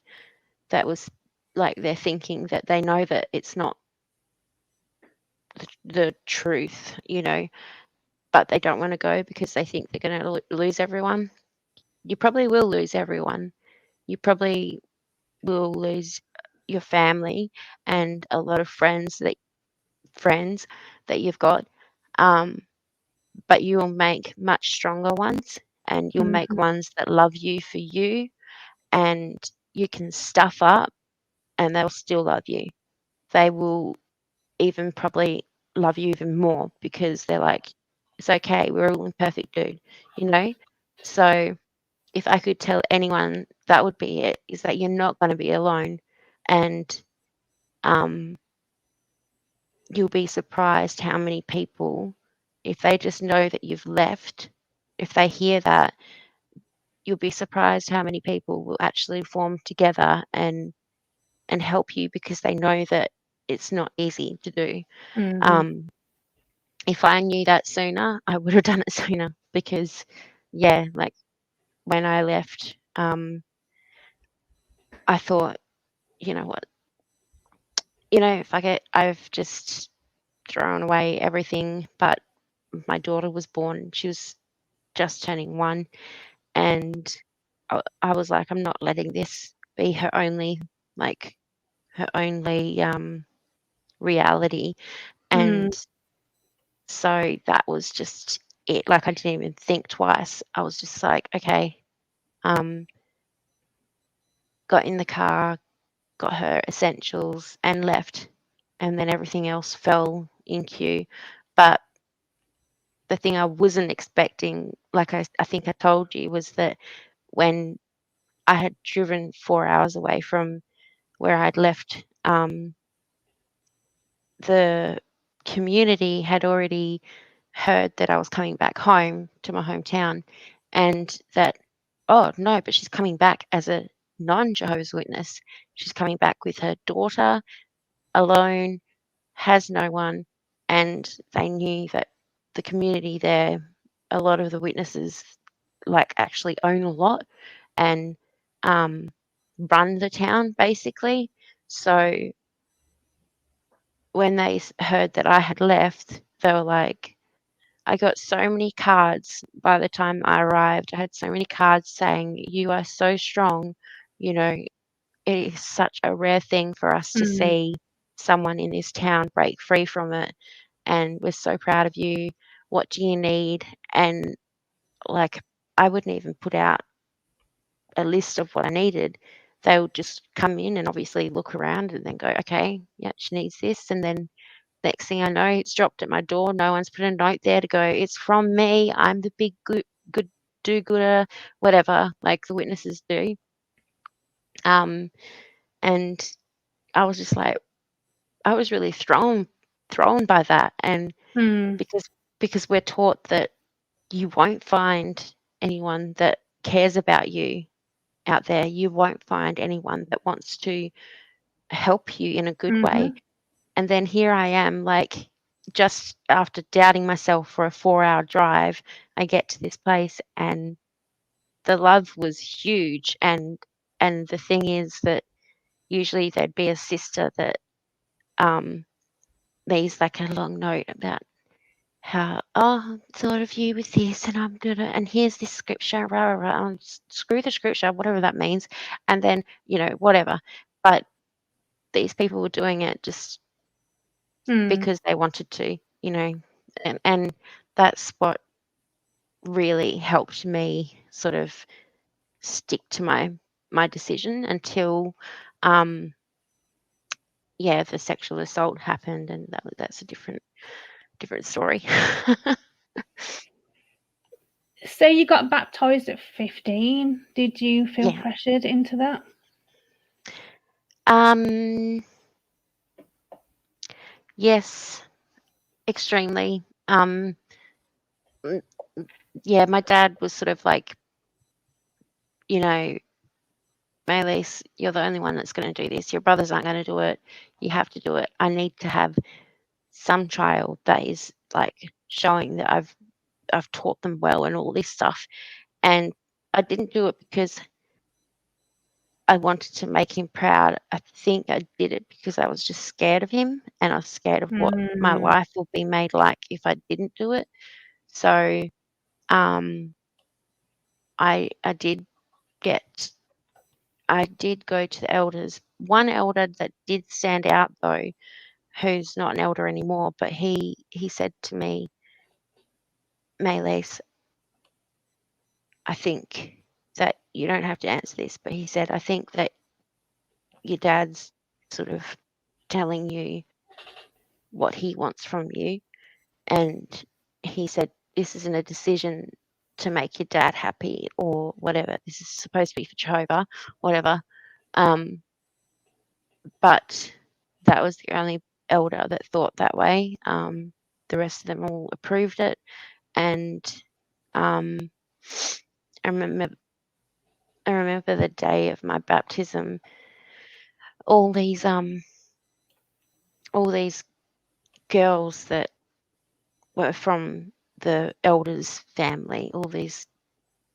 [SPEAKER 2] that was like they're thinking that they know that it's not the truth, you know, but they don't want to go because they think they're going to lose everyone, you probably will lose everyone. You probably will lose your family and a lot of friends that you've got. Um, but you'll make much stronger ones, and you'll make
[SPEAKER 1] Mhm.
[SPEAKER 2] ones that love you for you, and you can stuff up and they'll still love you. They will even probably love you even more because they're like, it's okay, we're all imperfect, dude, you know? So if I could tell anyone, that would be it, is that you're not going to be alone. And um, you'll be surprised how many people, if they just know that you've left, if they hear that, you'll be surprised how many people will actually form together and help you because they know that it's not easy to do.
[SPEAKER 1] Mhm.
[SPEAKER 2] Um, if I knew that sooner, I would have done it sooner because, yeah, like when I left, I thought, you know what, fuck it, I've just thrown away everything. But my daughter was born, she was just turning 1, and I was like, I'm not letting this be like, her only reality.
[SPEAKER 1] Mm.
[SPEAKER 2] And so that was just it. Like, I didn't even think twice. I was just like, okay, um, got in the car, got her essentials, and left. And then everything else fell in queue. But the thing I wasn't expecting, like I think I told you, was that when I had driven 4 hours away from where I'd left, the community had already heard that I was coming back home to my hometown, and that, oh no, but she's coming back as a non Jehovah's Witness. She's coming back with her daughter alone. has no one, and they knew that the community there, a lot of the witnesses like actually own a lot and run the town basically. So when they heard that I had left, they were like, I got so many cards by the time I arrived. I had so many cards saying, "You are so strong. You know, it is such a rare thing for us to
[SPEAKER 1] Mm.
[SPEAKER 2] see someone in this town break free from it. And we're so proud of you. What do you need?" And like, I wouldn't even put out a list of what I needed. They would just come in and obviously look around and then go, okay, yeah, she needs this. And then next thing I know, it's dropped at my door. No one's put a note there to go, it's from me. I'm the big good do-gooder, whatever, like the witnesses do. And I was just like, I was really thrown by that. And
[SPEAKER 1] Mm.
[SPEAKER 2] because we're taught that you won't find anyone that cares about you out there. You won't find anyone that wants to help you in a good way.
[SPEAKER 1] Mhm.
[SPEAKER 2] And then here I am, like, just after doubting myself for a 4-hour drive, I get to this place and the love was huge. And the thing is that usually there'd be a sister that um leaves like a long note about how, oh, thought of you with this, and I'm gonna, and here's this scripture, rah, rah, rah, and screw the scripture, whatever that means, and then, whatever. But these people were doing it just
[SPEAKER 1] Mm.
[SPEAKER 2] because they wanted to, and that's what really helped me sort of stick to my decision until, um, yeah, the sexual assault happened, and that's a different story.
[SPEAKER 1] So you got baptized at 15. Did you feel
[SPEAKER 2] Yeah.
[SPEAKER 1] pressured into that?
[SPEAKER 2] Yes, extremely. Mm, yeah, my dad was sort of like, you know, Maylis, you're the only one that's going to do this. Your brothers aren't going to do it. You have to do it. I need to have some child that is like showing that I've taught them well and all this stuff. And I didn't do it because I wanted to make him proud. I think I did it because I was just scared of him, and I was scared of what my
[SPEAKER 1] Mm.
[SPEAKER 2] life would be made like if I didn't do it. So um, I did get I did go to the elders. One elder that did stand out though, who's not an elder anymore, but he said to me, Maylis, I think that you don't have to answer this, but he said, I think that your dad's sort of telling you what he wants from you. And he said, this isn't a decision to make your dad happy or whatever. This is supposed to be for Jehovah, whatever. Um, but that was the only elder that thought that way. The rest of them all approved it. And um, I remember the day of my baptism, all these girls that were from the elders' family, all these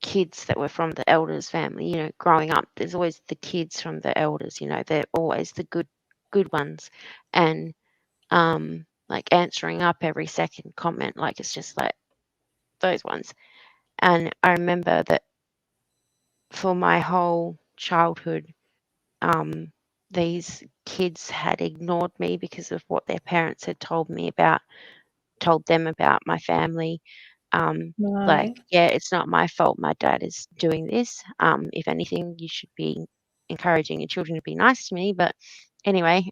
[SPEAKER 2] kids that were from the elders' family, growing up, there's always the kids from the elders, they're always the good ones. And like answering up every second comment, like it's just like those ones. And I remember that for my whole childhood, these kids had ignored me because of what their parents had told them about my family. Like,
[SPEAKER 1] Right.
[SPEAKER 2] yeah, it's not my fault my dad is doing this. If anything, you should be encouraging your children to be nice to me. But anyway,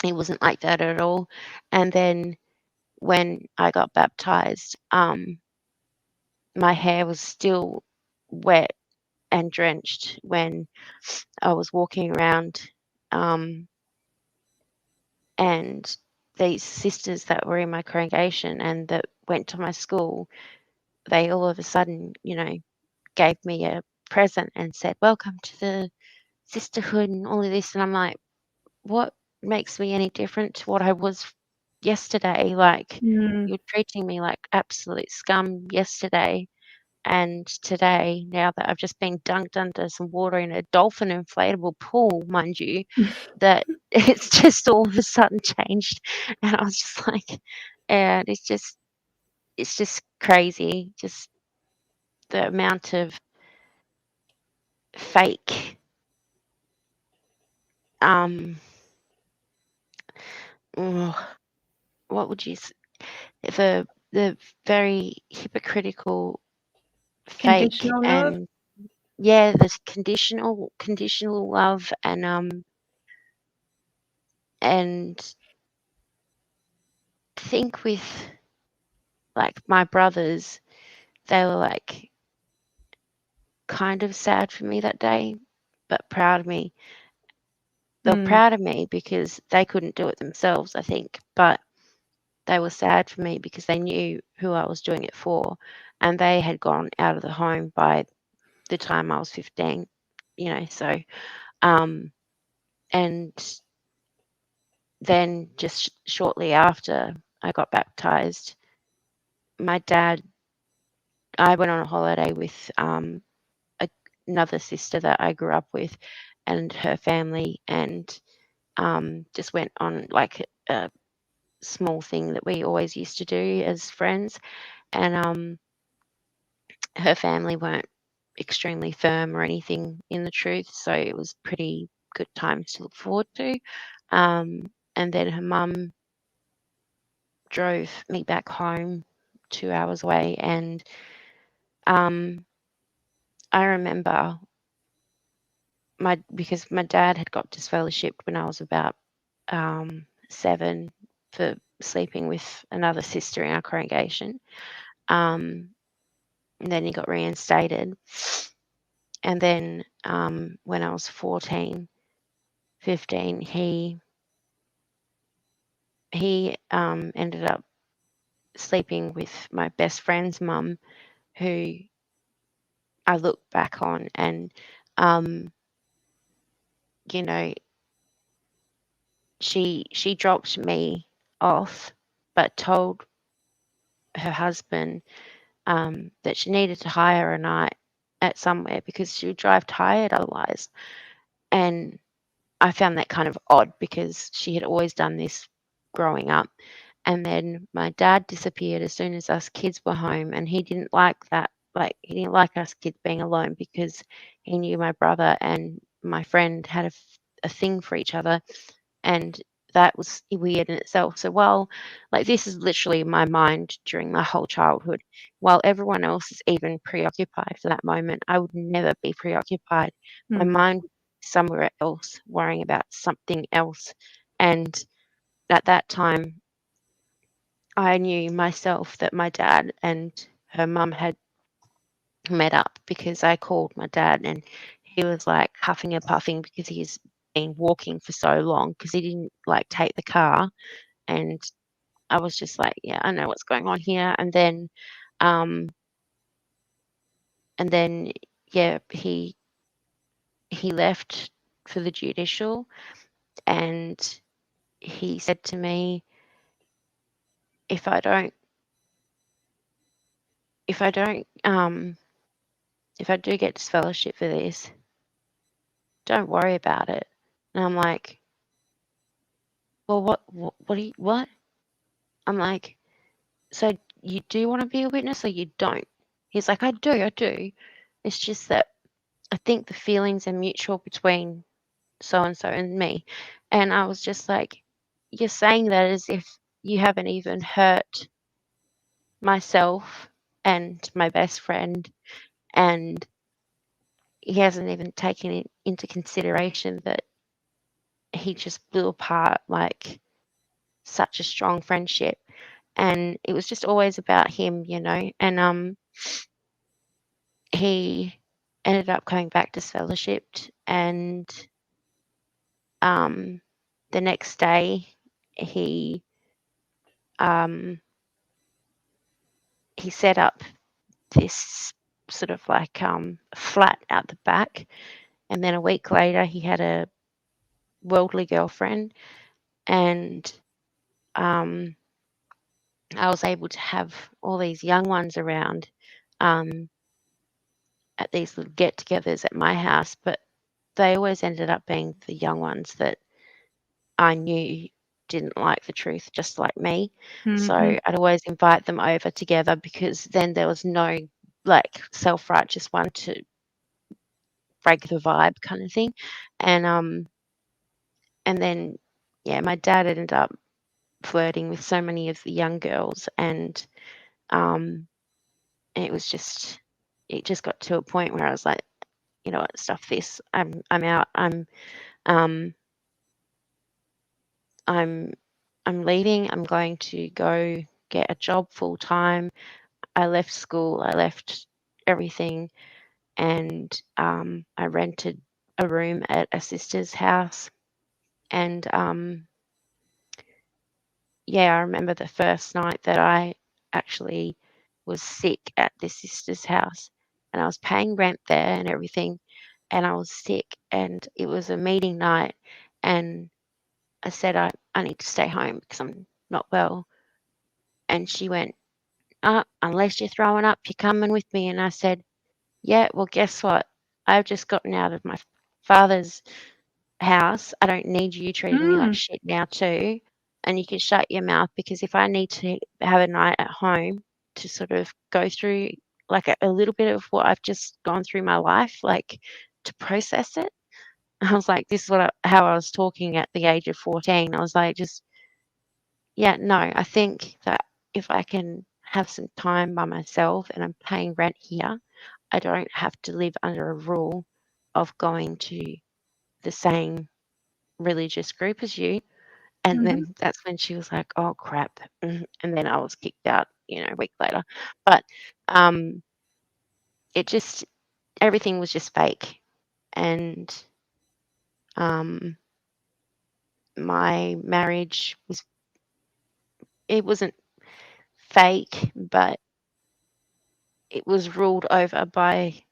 [SPEAKER 2] it wasn't like that at all. And then when I got baptized, my hair was still wet and drenched when I was walking around. Um, and these sisters that were in my congregation and that went to my school, they all of a sudden, gave me a present and said, "Welcome to the sisterhood," and all of this. And I'm like, what? makes me any different to what I was yesterday. Like,
[SPEAKER 1] Mm.
[SPEAKER 2] you're treating me like absolute scum yesterday, and today, now that I've just been dunked under some water in a dolphin inflatable pool, mind you, that it's just all of a sudden changed. And I was just like, and it's just crazy, just the amount of fake, um, oh, what would you, the very hypocritical, fake,
[SPEAKER 1] Conditional love.
[SPEAKER 2] and yeah, the conditional love, and think with like my brothers, they were like kind of sad for me that day, but proud of me. They were
[SPEAKER 1] Mm.
[SPEAKER 2] proud of me because they couldn't do it themselves, I think, but they were sad for me because they knew who I was doing it for, and they had gone out of the home by the time I was 15, so, um, and then just shortly after I got baptized, my dad, I went on a holiday with a, another sister that I grew up with and her family, and just went on like a small thing that we always used to do as friends. And her family weren't extremely firm or anything in the truth, so it was pretty good times to look forward to. And then her mum drove me back home 2 hours away, and um, I remember because my dad had got disfellowshipped when I was about 7 for sleeping with another sister in our congregation. And then he got reinstated. And then when I was 14, 15, he ended up sleeping with my best friend's mum, who I look back on, and um, you know, she dropped me off, but told her husband that she needed to hire a night at somewhere because she would drive tired otherwise. And I found that kind of odd because she had always done this growing up. And then my dad disappeared as soon as us kids were home, and he didn't like that. Like, he didn't like us kids being alone because he knew my brother and my friend had a thing for each other, and that was weird in itself. So while, like, this is literally my mind during my whole childhood, while everyone else is even preoccupied for that moment, I would never be preoccupied. My
[SPEAKER 1] Mm.
[SPEAKER 2] mind would be somewhere else, worrying about something else. And at that time, I knew myself that my dad and her mum had met up because I called my dad, and he was like huffing and puffing because he's been walking for so long because he didn't like take the car. And I was just like, yeah, I know what's going on here. Um, and then, yeah, he left for the judicial, and he said to me, if I don't, if I don't, if I do get disfellowship for this, don't worry about it. And I'm like, well, what do you, what? I'm like, so you do want to be a witness or you don't? He's like, I do. It's just that I think the feelings are mutual between so and so and me. And I was just like, you're saying that as if you haven't even hurt myself and my best friend, and he hasn't even taken it into consideration that he just blew apart like such a strong friendship. And it was just always about him, and he ended up coming back disfellowshipped, and um the next day he um he set up this sort of like flat out the back, and then a week later he had a worldly girlfriend, and I was able to have all these young ones around at these little get-togethers at my house, but they always ended up being the young ones that I knew didn't like the truth just like me. So I'd always invite them over together, because then there was no like self-righteous one to break the vibe kind of thing. And then yeah, my dad ended up flirting with so many of the young girls, and it was just it just got to a point where I was like, you know what, stuff this. I'm out. Um I'm leaving. I'm going to go get a job full time. I left school. I left everything, and I rented a room at a sister's house. And yeah, I remember the first night that I actually was sick at this sister's house, and I was paying rent there and everything, and I was sick, and it was a meeting night, and I said I need to stay home because I'm not well. And she went, unless you're throwing up, you're coming with me. And I said, yeah, well, guess what? I've just gotten out of my father's house. I don't need you treating me like shit now, too. And you can shut your mouth, because if I need to have a night at home to sort of go through like a little bit of what I've just gone through my life, like to process it, I was like, this is how I was talking at the age of 14. I was like, just, yeah, no, I think that if I can have some time by myself and I'm paying rent here, I don't have to live under a rule of going to the same religious group as you. And then that's when she was like, oh, crap. And then I was kicked out, a week later. But it just, everything was just fake. And my marriage it wasn't fake, but it was ruled over by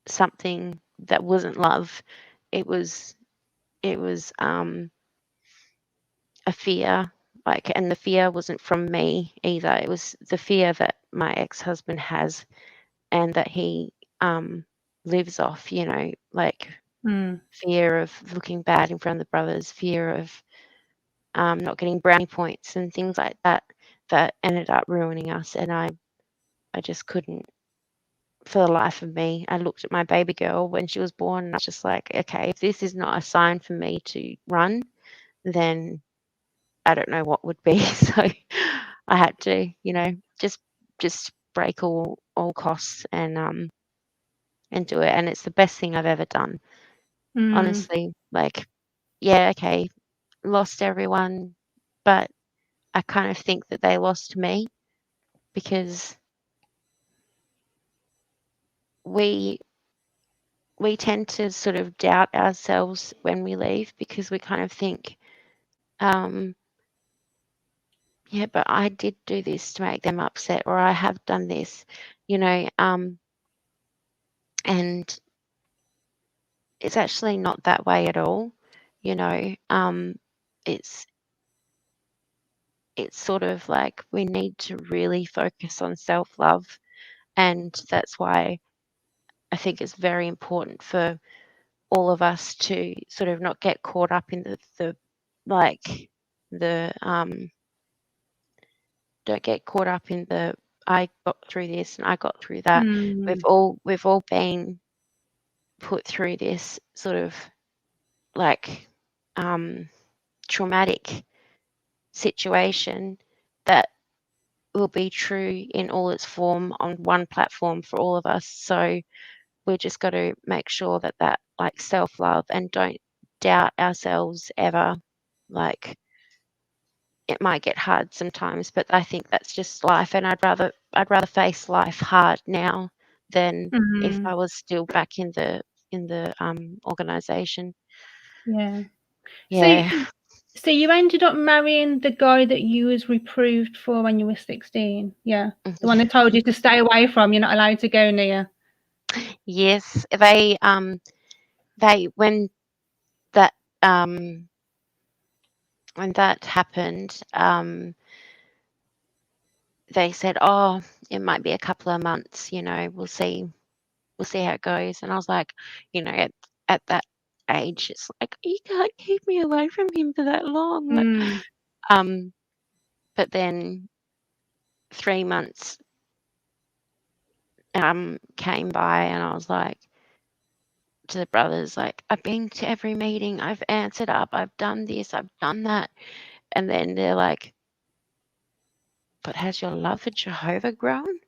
[SPEAKER 2] something that wasn't love. It was a fear, like, and the fear wasn't from me either. It was the fear that my ex-husband has, and that he lives off, like fear of looking bad in front of the brothers, fear of not getting brownie points and things like that, that ended up ruining us. And I just couldn't, for the life of me. I looked at my baby girl when she was born, and I was just like, okay, if this is not a sign for me to run, then I don't know what would be. So I had to, just break all costs and do it. And it's the best thing I've ever done. Honestly, like, yeah, okay, lost everyone, but I kind of think that they lost me, because we tend to sort of doubt ourselves when we leave, because we kind of think, yeah, but I did do this to make them upset, or I have done this, and it's actually not that way at all. It's sort of like we need to really focus on self-love, and that's why I think it's very important for all of us to sort of not get caught up in the like the don't get caught up in the I got through this and I got through that. We've all been put through this sort of like traumatic situation that will be true in all its form on one platform for all of us. So we just got to make sure that like self-love, and don't doubt ourselves ever. Like, it might get hard sometimes, but I think that's just life, and I'd rather face life hard now than if I was still back in the organization.
[SPEAKER 1] Yeah.
[SPEAKER 2] Yeah.
[SPEAKER 1] So you ended up marrying the guy that you was reproved for when you were 16. Yeah. The one that told you to stay away from, you're not allowed to go near.
[SPEAKER 2] Yes. They when that when that happened, they said, "Oh, it might be a couple of months. We'll see how it goes." And I was like, at that age, it's like you can't keep me away from him for that long. But then 3 months came by, and I was like to the brothers, like, I've been to every meeting, I've answered up, I've done this, I've done that. And then they're like, "But has your love for Jehovah grown?"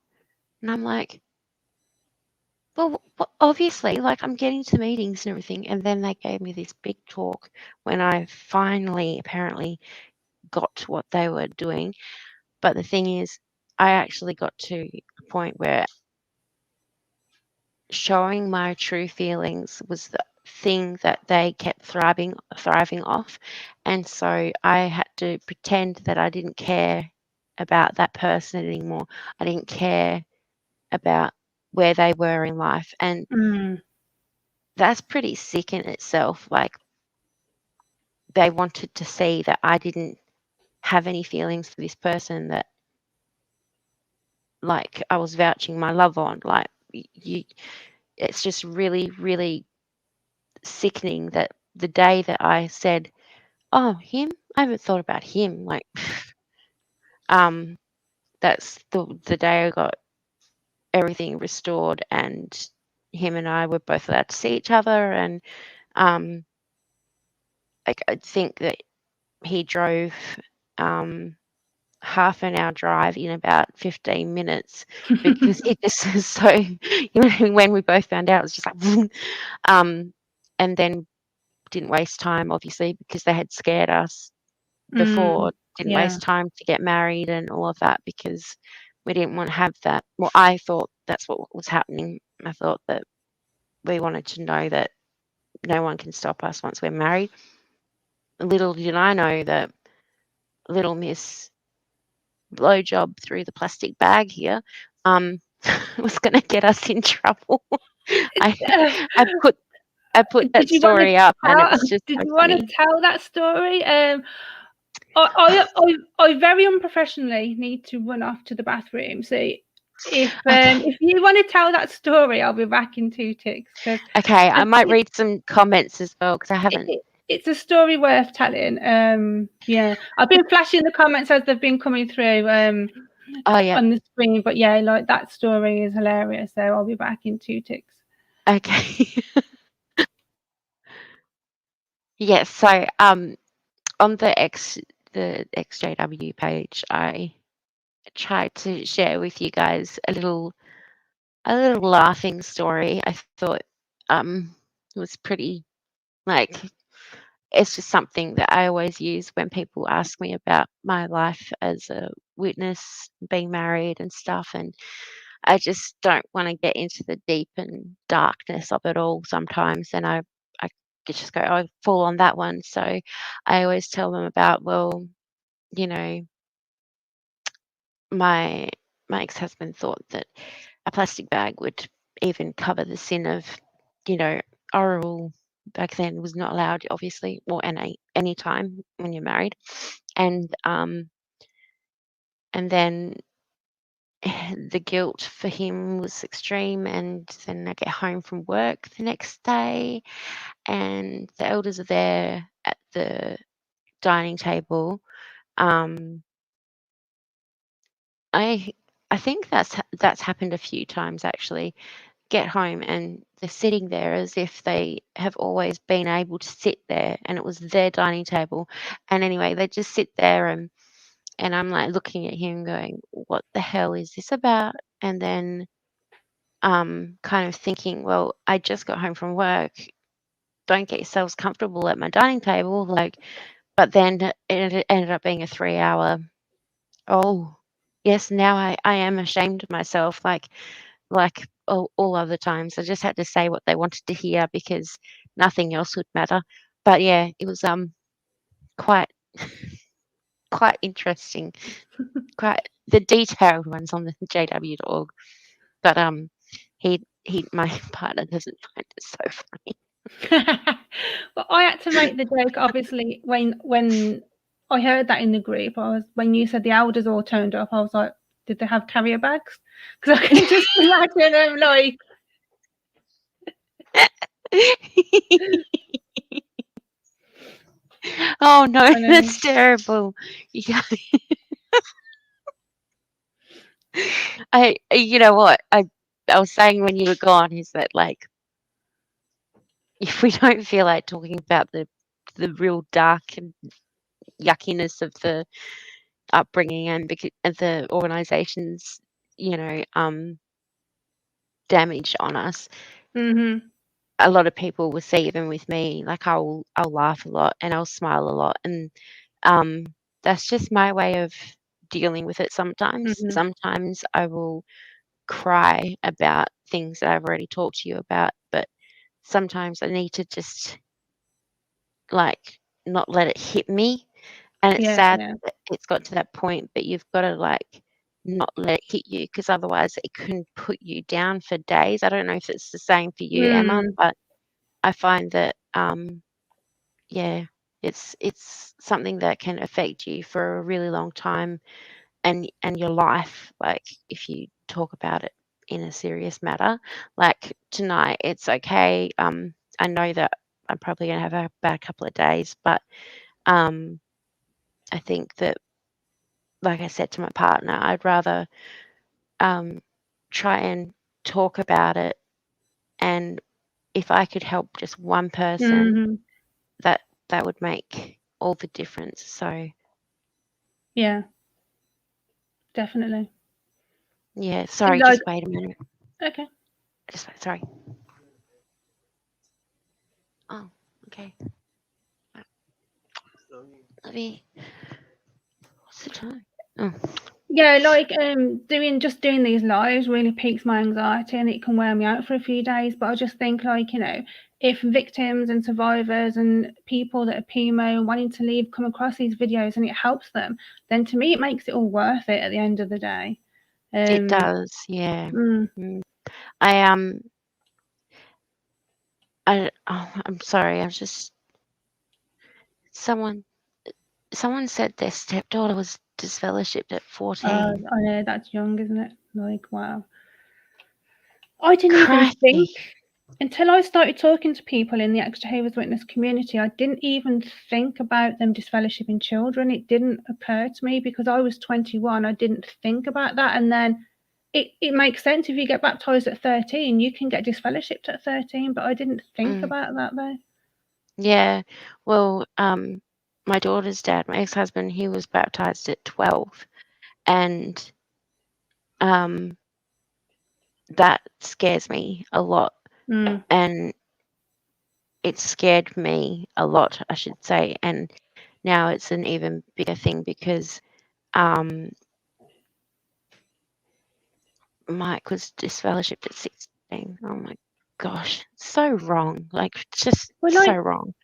[SPEAKER 2] And I'm like, well, obviously, like, I'm getting to meetings and everything. And then they gave me this big talk when I finally apparently got what they were doing. But the thing is, I actually got to a point where showing my true feelings was the thing that they kept thriving off. And so I had to pretend that I didn't care about that person anymore. I didn't care about where they were in life. And that's pretty sick in itself. Like, they wanted to see that I didn't have any feelings for this person that, like, I was vouching my love on. Like, it's just really, really sickening that the day that I said, "Oh, him? I haven't thought about him." Like, that's the day I got everything restored, and him and I were both allowed to see each other. And like, I think that he drove half an hour drive in about 15 minutes because he just is so, when we both found out, it was just like, and then didn't waste time, obviously, because they had scared us before. Didn't
[SPEAKER 1] Yeah.
[SPEAKER 2] waste time to get married and all of that because we didn't want to have that. Well, I thought that's what was happening. I thought that we wanted to know that no one can stop us once we're married. Little did I know that little Miss Blowjob through the plastic bag here was going to get us in trouble. I put that
[SPEAKER 1] Did you want to
[SPEAKER 2] story up, and
[SPEAKER 1] tell?
[SPEAKER 2] it's just
[SPEAKER 1] Did
[SPEAKER 2] so
[SPEAKER 1] you want to
[SPEAKER 2] funny.
[SPEAKER 1] tell that story? I very unprofessionally need to run off to the bathroom. So if
[SPEAKER 2] Okay.
[SPEAKER 1] if you want to tell that story, I'll be back in 2 ticks. Because
[SPEAKER 2] Okay, I might read some comments as well because I haven't.
[SPEAKER 1] it's a story worth telling. Yeah, I've been flashing the comments as they've been coming through.
[SPEAKER 2] Oh yeah.
[SPEAKER 1] On the screen, but yeah, like, that story is hilarious. So I'll be back in 2 ticks.
[SPEAKER 2] Okay. Yes. So on the XJW page, I tried to share with you guys a little laughing story. I thought was pretty, like, it's just something that I always use when people ask me about my life as a witness, being married and stuff. And I just don't want to get into the deep and darkness of it all sometimes. And I just go, I fall on that one. So I always tell them about, well, you know, my ex-husband thought that a plastic bag would even cover the sin of, oral. Back then was not allowed, obviously, or any time when you're married. And then the guilt for him was extreme. And then I get home from work the next day, and the elders are there at the dining table. I think that's happened a few times actually. Get home and they're sitting there as if they have always been able to sit there, and it was their dining table. And anyway, they just sit there, and I'm like looking at him going, what the hell is this about? And then kind of thinking, well, I just got home from work. Don't get yourselves comfortable at my dining table. Like, but then it ended up being a 3 hour. Oh, yes, now I am ashamed of myself. Like all other times, I just had to say what they wanted to hear because nothing else would matter. But yeah, it was quite quite interesting. Quite the detailed ones on the JW.org. But my partner doesn't find it so funny.
[SPEAKER 1] Well, I had to make the joke, obviously, when I heard that in the group. When you said the elders all turned up, I was like, did they have carrier bags? Because I can just imagine them like.
[SPEAKER 2] Oh no,
[SPEAKER 1] I know.
[SPEAKER 2] that's terrible. You know what? I was saying when you were gone is that like if we don't feel like talking about the real dark and yuckiness of the upbringing and the organisation's damage on us,
[SPEAKER 1] Mm-hmm.
[SPEAKER 2] a lot of people will see, even with me, like I'll laugh a lot and I'll smile a lot, and that's just my way of dealing with it. Sometimes
[SPEAKER 1] Mm-hmm.
[SPEAKER 2] sometimes I will cry about things that I've already talked to you about, but sometimes I need to just like not let it hit me. And it's
[SPEAKER 1] Yeah,
[SPEAKER 2] sad
[SPEAKER 1] yeah.
[SPEAKER 2] that it's got to that point, but you've got to like not let it hit you, because otherwise it can put you down for days. I don't know if it's the same for you, Emma,
[SPEAKER 1] Mm.
[SPEAKER 2] but I find that yeah, it's something that can affect you for a really long time, and your life, like if you talk about it in a serious matter. Like tonight, it's okay. I know that I'm probably gonna have a bad couple of days, but um, I think that, like I said to my partner, I'd rather um, try and talk about it, and if I could help just one person,
[SPEAKER 1] Mm-hmm.
[SPEAKER 2] that that would make all the difference. So
[SPEAKER 1] Yeah, definitely.
[SPEAKER 2] yeah, sorry,
[SPEAKER 1] Like,
[SPEAKER 2] just wait a minute.
[SPEAKER 1] okay.
[SPEAKER 2] Sorry. Oh, okay. Let me. What's the time? Oh,
[SPEAKER 1] Yeah, like doing these lives really piques my anxiety and it can wear me out for a few days. But I just think like, if victims and survivors and people that are PMO and wanting to leave come across these videos and it helps them, then to me it makes it all worth it at the end of the day.
[SPEAKER 2] it
[SPEAKER 1] Um
[SPEAKER 2] does. Yeah.
[SPEAKER 1] mm,
[SPEAKER 2] Mm. I I'm sorry. I was just someone. Someone said their stepdaughter was disfellowshipped at 14.
[SPEAKER 1] I know that's young, isn't it? Like, wow. I didn't even
[SPEAKER 2] Crikey.
[SPEAKER 1] think until I started talking to people in the Ex Jehovah's Witness community, I didn't even think about them disfellowshipping children. It didn't occur to me because I was 21. I didn't think about that. And then it makes sense if you get baptized at 13, you can get disfellowshipped at 13, but I didn't think
[SPEAKER 2] Mm.
[SPEAKER 1] about that though.
[SPEAKER 2] Yeah. Well, my daughter's dad, my ex-husband, he was baptized at 12, and um, that scares me a lot,
[SPEAKER 1] Mm,
[SPEAKER 2] and it scared me a lot, I should say, and now it's an even bigger thing because um, Mike was disfellowshipped at 16. Oh my gosh, so wrong. Like, just
[SPEAKER 1] but
[SPEAKER 2] so
[SPEAKER 1] like
[SPEAKER 2] wrong.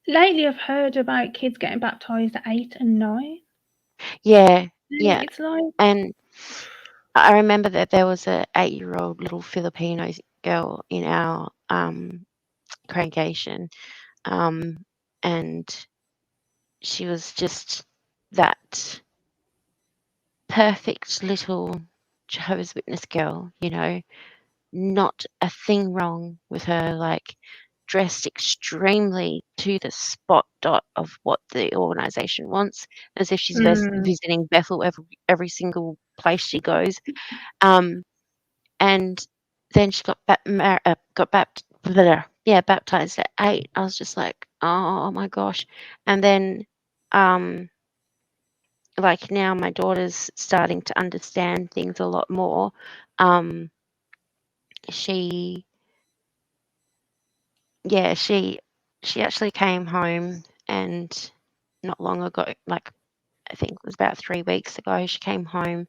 [SPEAKER 1] lately, I've heard about kids getting baptized at 8 and 9.
[SPEAKER 2] Yeah, yeah.
[SPEAKER 1] It's like,
[SPEAKER 2] And I remember that there was a 8-year-old little Filipino girl in our congregation, and she was just that perfect little Jehovah's Witness girl, not a thing wrong with her, like dressed extremely to the spot dot of what the organisation wants, as if she's
[SPEAKER 1] mm,
[SPEAKER 2] visiting Bethel every single place she goes. Um, and then she baptized at 8. I was just like, oh my gosh. And then, um, like now my daughter's starting to understand things a lot more. Um, she Yeah, she actually came home, and not long ago, like I think it was about 3 weeks ago, she came home.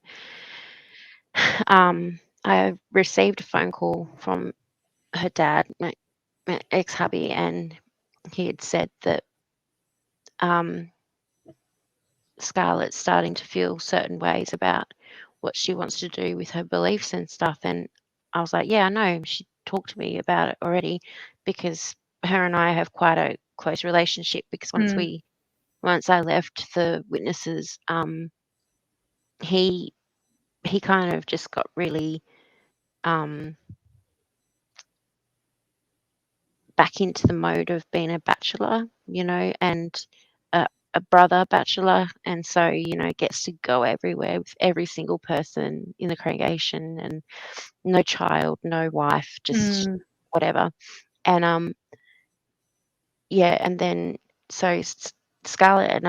[SPEAKER 2] I received a phone call from her dad, my ex-hubby, and he had said that um, Scarlett's starting to feel certain ways about what she wants to do with her beliefs and stuff. And I was like, yeah, I know. She talked to me about it already, because her and I have quite a close relationship, because once
[SPEAKER 1] mm,
[SPEAKER 2] we once I left the witnesses, he kind of just got really back into the mode of being a bachelor, and a brother bachelor, and so gets to go everywhere with every single person in the congregation, and no child, no wife, just whatever. And yeah, and then so Scarlett and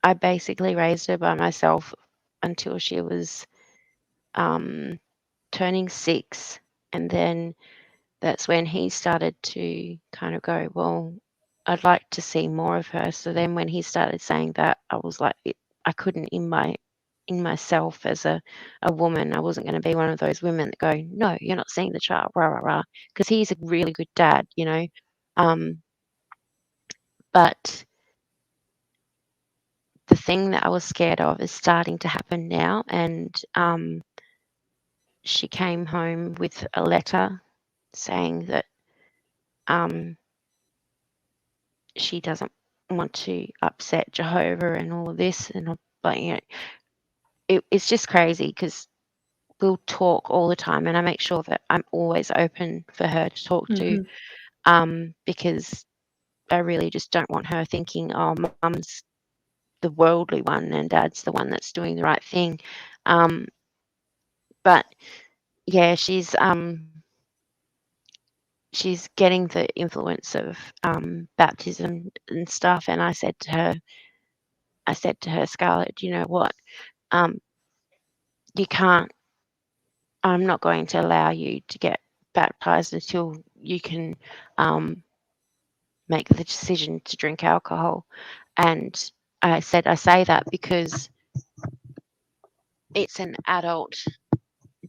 [SPEAKER 2] I basically raised her by myself until she was turning 6, and then that's when he started to kind of go, well, I'd like to see more of her. So then when he started saying that, I was like, I couldn't in myself as a woman, I wasn't going to be one of those women that go, no, you're not seeing the child, rah, rah, rah, because he's a really good dad, but the thing that I was scared of is starting to happen now. And she came home with a letter saying that she doesn't want to upset Jehovah and all of this. And but it's just crazy because we'll talk all the time, and I make sure that I'm always open for her to talk to, because I really just don't want her thinking, oh, mum's the worldly one and dad's the one that's doing the right thing. But yeah, she's getting the influence of baptism and stuff. And I said to her, Scarlett, you know what? You can't. I'm not going to allow you to get baptized until you can make the decision to drink alcohol. And I say that because it's an adult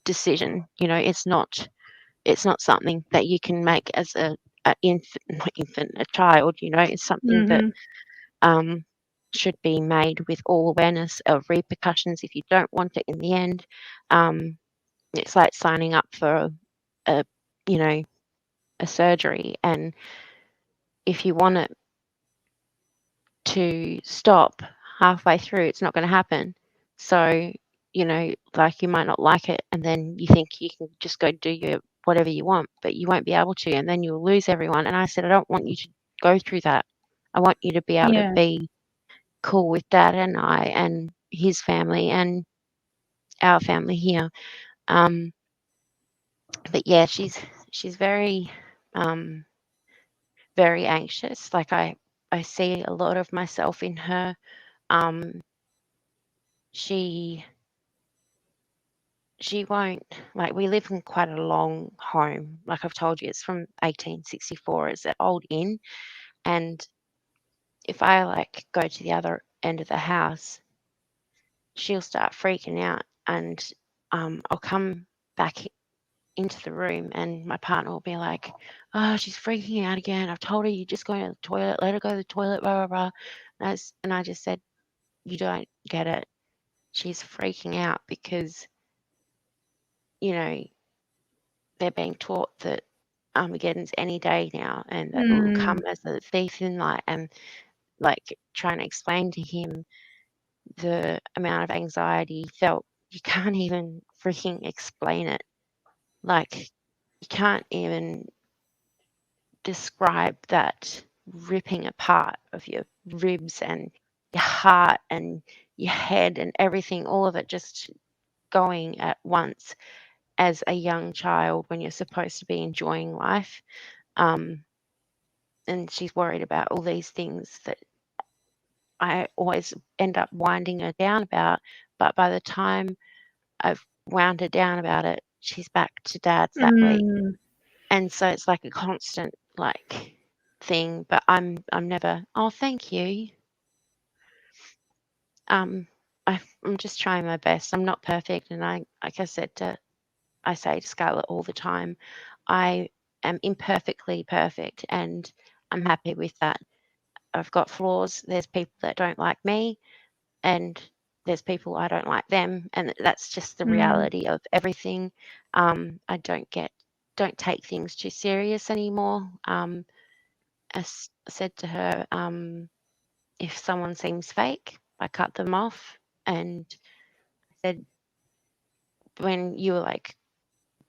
[SPEAKER 2] decision. It's not something that you can make as a child. It's something that should be made with all awareness of repercussions if you don't want it in the end. It's like signing up for a surgery, and if you want it to stop halfway through, it's not going to happen. So like, you might not like it, and then you think you can just go do your whatever you want, but you won't be able to, and then you'll lose everyone. And I said, I don't want you to go through that. I want you to be able to be cool with Dad and I and his family and our family here. But yeah, she's very very anxious. Like, I see a lot of myself in her. She won't, like, we live in quite a long home. Like I've told you, it's from 1864. It's an old inn, and if I like go to the other end of the house, she'll start freaking out, and I'll come back into the room, and my partner will be like, oh, she's freaking out again. I've told her, you just go to the toilet, let her go to the toilet, blah, blah, blah. And I just said, you don't get it. She's freaking out because, they're being taught that Armageddon's any day now, and that it will come as a thief in night. And like, trying to explain to him the amount of anxiety he felt, you can't even freaking explain it. Like, you can't even describe that ripping apart of your ribs and your heart and your head and everything, all of it just going at once as a young child when you're supposed to be enjoying life. And she's worried about all these things that I always end up winding her down about. But by the time I've wound her down about it, she's back to Dad's that week. And so it's like a constant like thing. But I'm never, oh, thank you. I'm just trying my best. I'm not perfect, and like I said I say to Scarlett all the time, I am imperfectly perfect, and I'm happy with that. I've got flaws. There's people that don't like me, and there's people I don't like them, and that's just the reality of everything. I don't take things too serious anymore. said to her, if someone seems fake, I cut them off. And I said, when you were like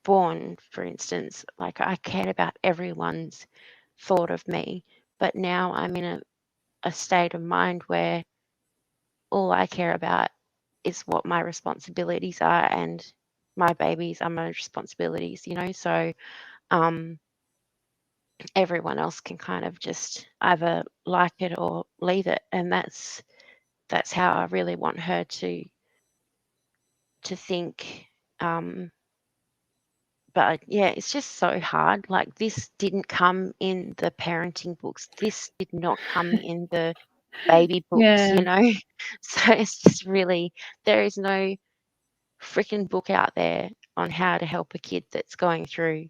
[SPEAKER 2] born, for instance, like I cared about everyone's thought of me, but now I'm in a state of mind where all I care about is what my responsibilities are, and my babies are my responsibilities, you know. So everyone else can kind of just either like it or leave it, and that's how I really want her to think. But yeah, it's just so hard. Like, this didn't come in the parenting books. This did not come in the baby books,
[SPEAKER 1] Yeah,
[SPEAKER 2] you know. So it's just really, there is no freaking book out there on how to help a kid that's going through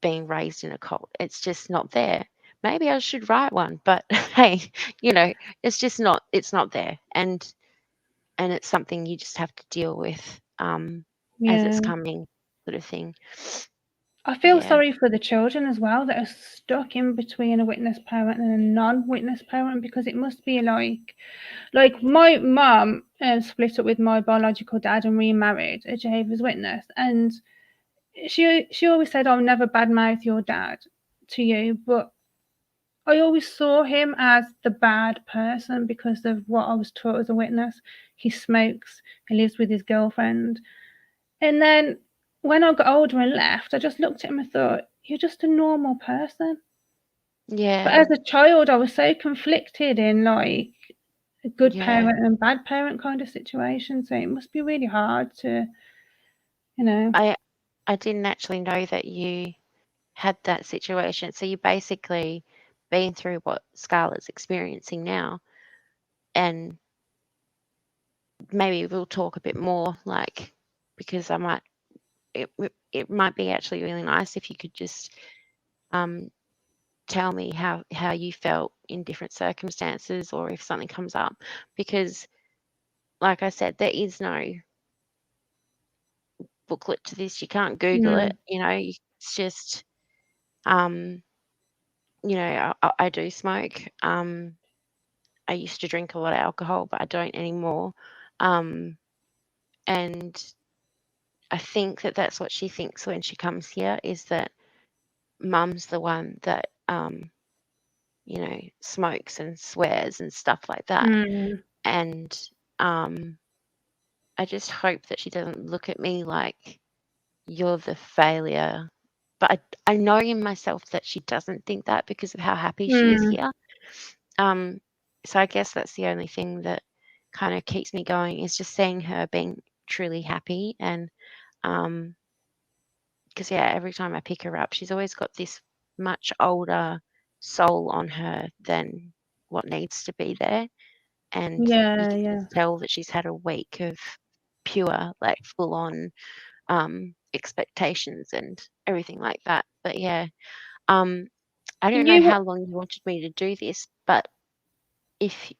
[SPEAKER 2] being raised in a cult. It's just not there. Maybe I should write one, but hey, you know, it's just not, it's not there. And it's something you just have to deal with as
[SPEAKER 1] yeah.
[SPEAKER 2] it's coming, sort of thing.
[SPEAKER 1] I feel
[SPEAKER 2] Yeah.
[SPEAKER 1] sorry for the children as well that are stuck in between a witness parent and a non-witness parent, because it must be like my mum split up with my biological dad and remarried a Jehovah's Witness, and she always said, "I'll never badmouth your dad to you," but I always saw him as the bad person because of what I was taught as a witness. He smokes, he lives with his girlfriend. And then when I got older and left, I just looked at him and thought, you're just a normal person. But
[SPEAKER 2] Yeah.
[SPEAKER 1] as a child, I was so conflicted in like a good
[SPEAKER 2] Yeah.
[SPEAKER 1] parent and bad parent kind of situation. So it must be really hard to, you know.
[SPEAKER 2] I didn't actually know that you had that situation. So you basically been through what Scarlett's experiencing now, and maybe we'll talk a bit more, like, because I might, it might be actually really nice if you could just tell me how you felt in different circumstances, or if something comes up, because like I said, there is no booklet to this. You can't Google it,
[SPEAKER 1] Mm,
[SPEAKER 2] you know. It's just you know, I do smoke. I used to drink a lot of alcohol, but I don't anymore. And I think that that's what she thinks when she comes here, is that mum's the one that you know, smokes and swears and stuff like that.
[SPEAKER 1] mm,
[SPEAKER 2] And I just hope that she doesn't look at me like you're the failure. But I know in myself that she doesn't think that, because of how happy she is
[SPEAKER 1] mm.
[SPEAKER 2] here. So I guess that's the only thing that kind of keeps me going, is just seeing her being truly happy. And because yeah, every time I pick her up, she's always got this much older soul on her than what needs to be there. And you
[SPEAKER 1] Yeah,
[SPEAKER 2] can
[SPEAKER 1] yeah.
[SPEAKER 2] just tell that she's had a week of pure, like, full on expectations and everything like that. But yeah, um, I
[SPEAKER 1] Do
[SPEAKER 2] don't know
[SPEAKER 1] you,
[SPEAKER 2] how long you wanted me to do this, but if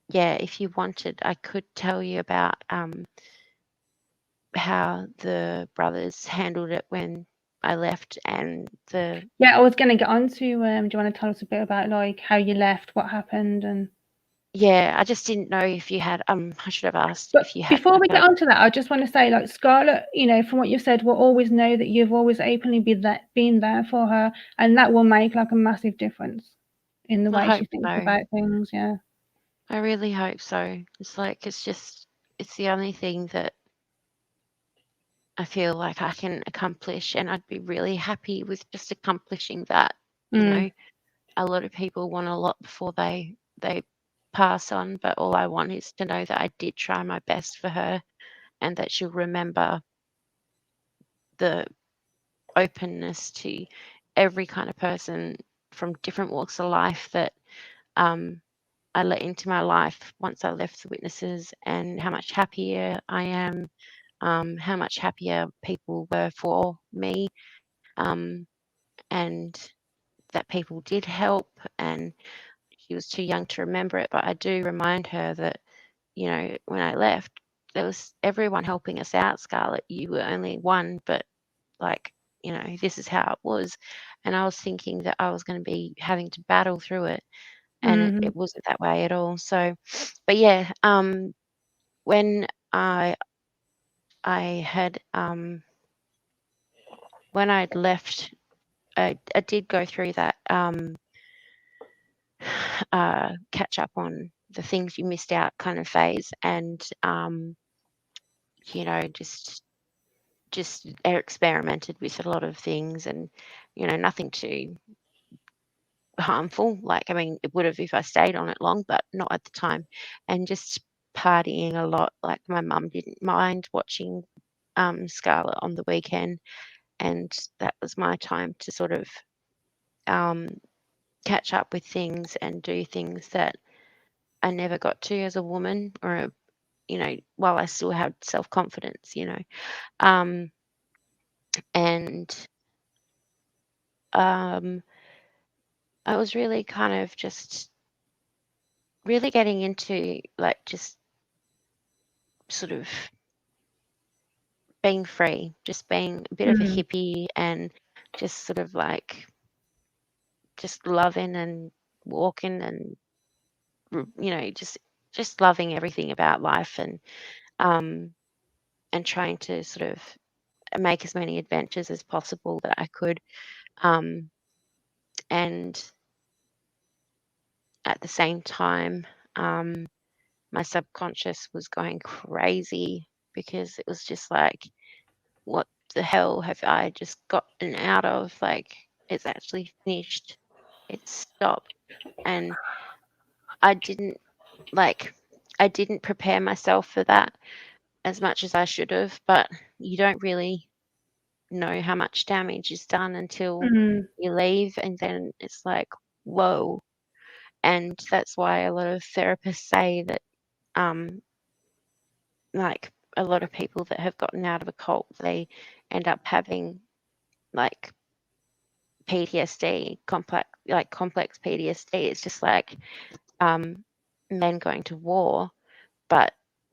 [SPEAKER 2] yeah, if you wanted, I could tell you about how the brothers handled it when I left, and the
[SPEAKER 1] yeah, I was going to get on to, do you want to tell us a bit about like how you left, what happened, and
[SPEAKER 2] yeah, I just didn't know if you had I should have asked
[SPEAKER 1] but
[SPEAKER 2] if you had
[SPEAKER 1] before
[SPEAKER 2] like
[SPEAKER 1] we get
[SPEAKER 2] a,
[SPEAKER 1] onto that, I just want to say, like Scarlett, you know, from what you've said, we'll always know that you've always openly been there for her, and that will make like a massive difference in the
[SPEAKER 2] I
[SPEAKER 1] way she
[SPEAKER 2] hope
[SPEAKER 1] thinks
[SPEAKER 2] so.
[SPEAKER 1] about things. Yeah.
[SPEAKER 2] I really hope so. It's like, it's just, it's the only thing that I feel like I can accomplish, and I'd be really happy with just accomplishing that. You
[SPEAKER 1] Mm,
[SPEAKER 2] know, a lot of people want a lot before they pass on, but all I want is to know that I did try my best for her, and that she'll remember the openness to every kind of person from different walks of life that um, I let into my life once I left the witnesses, and how much happier I am, how much happier people were for me, um, and that people did help. And she was too young to remember it, but I do remind her that, you know, when I left, there was everyone helping us out, Scarlett. You were only one, but like, you know, this is how it was. and I was thinking that I was going to be having to battle through it, and
[SPEAKER 1] Mhm.
[SPEAKER 2] it wasn't that way at all. So, but yeah, when I had when I'd left, I did go through that catch up on the things you missed out kind of phase, and you know, just experimented with a lot of things, and you know, nothing too harmful. Like, I mean, it would have if I stayed on it long, but not at the time. And just partying a lot. Like, my mum didn't mind watching Scarlet on the weekend, and that was my time to sort of um, catch up with things and do things that I never got to as a woman, or you know, while I still had self confidence, you know. Um, and um, I was really kind of just really getting into like just sort of being free, just being a bit of a
[SPEAKER 1] Mm.
[SPEAKER 2] hippie, and just sort of like just loving and walking and you know, just loving everything about life, um and trying to sort of make as many adventures as possible that I could, um and at the same time, um my subconscious was going crazy, because it was just like, what the hell have I just gotten out of? Like, it's actually finished. It's stopped. And I didn't like I didn't prepare myself for that as much as I should have, but you don't really know how much damage is done until
[SPEAKER 1] Mm.
[SPEAKER 2] you leave, and then it's like, whoa. And that's why a lot of therapists say that um like a lot of people that have gotten out of a cult, they end up having like PTSD, complex PTSD. It's just like um, men going to war, but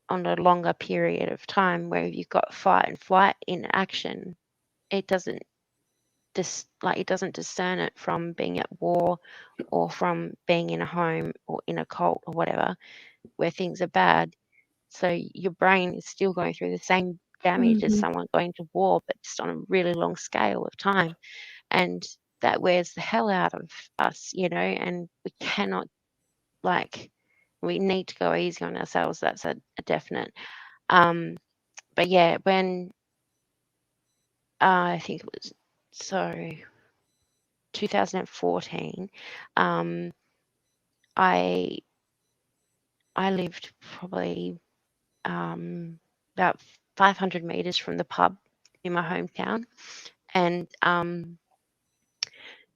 [SPEAKER 2] on a longer period of time, where you've got fight and flight in action. It doesn't it doesn't discern it from being at war, or from being in a home or in a cult or whatever, where things are bad. So your brain is still going through the same damage as
[SPEAKER 1] Mhm.
[SPEAKER 2] someone going to war, but just on a really long scale of time. And that wears the hell out of us, you know, and we cannot, like, we need to go easy on ourselves. That's a definite. Um, but yeah, when I think it was so 2014, um, I I lived probably about 500 meters from the pub in my hometown, and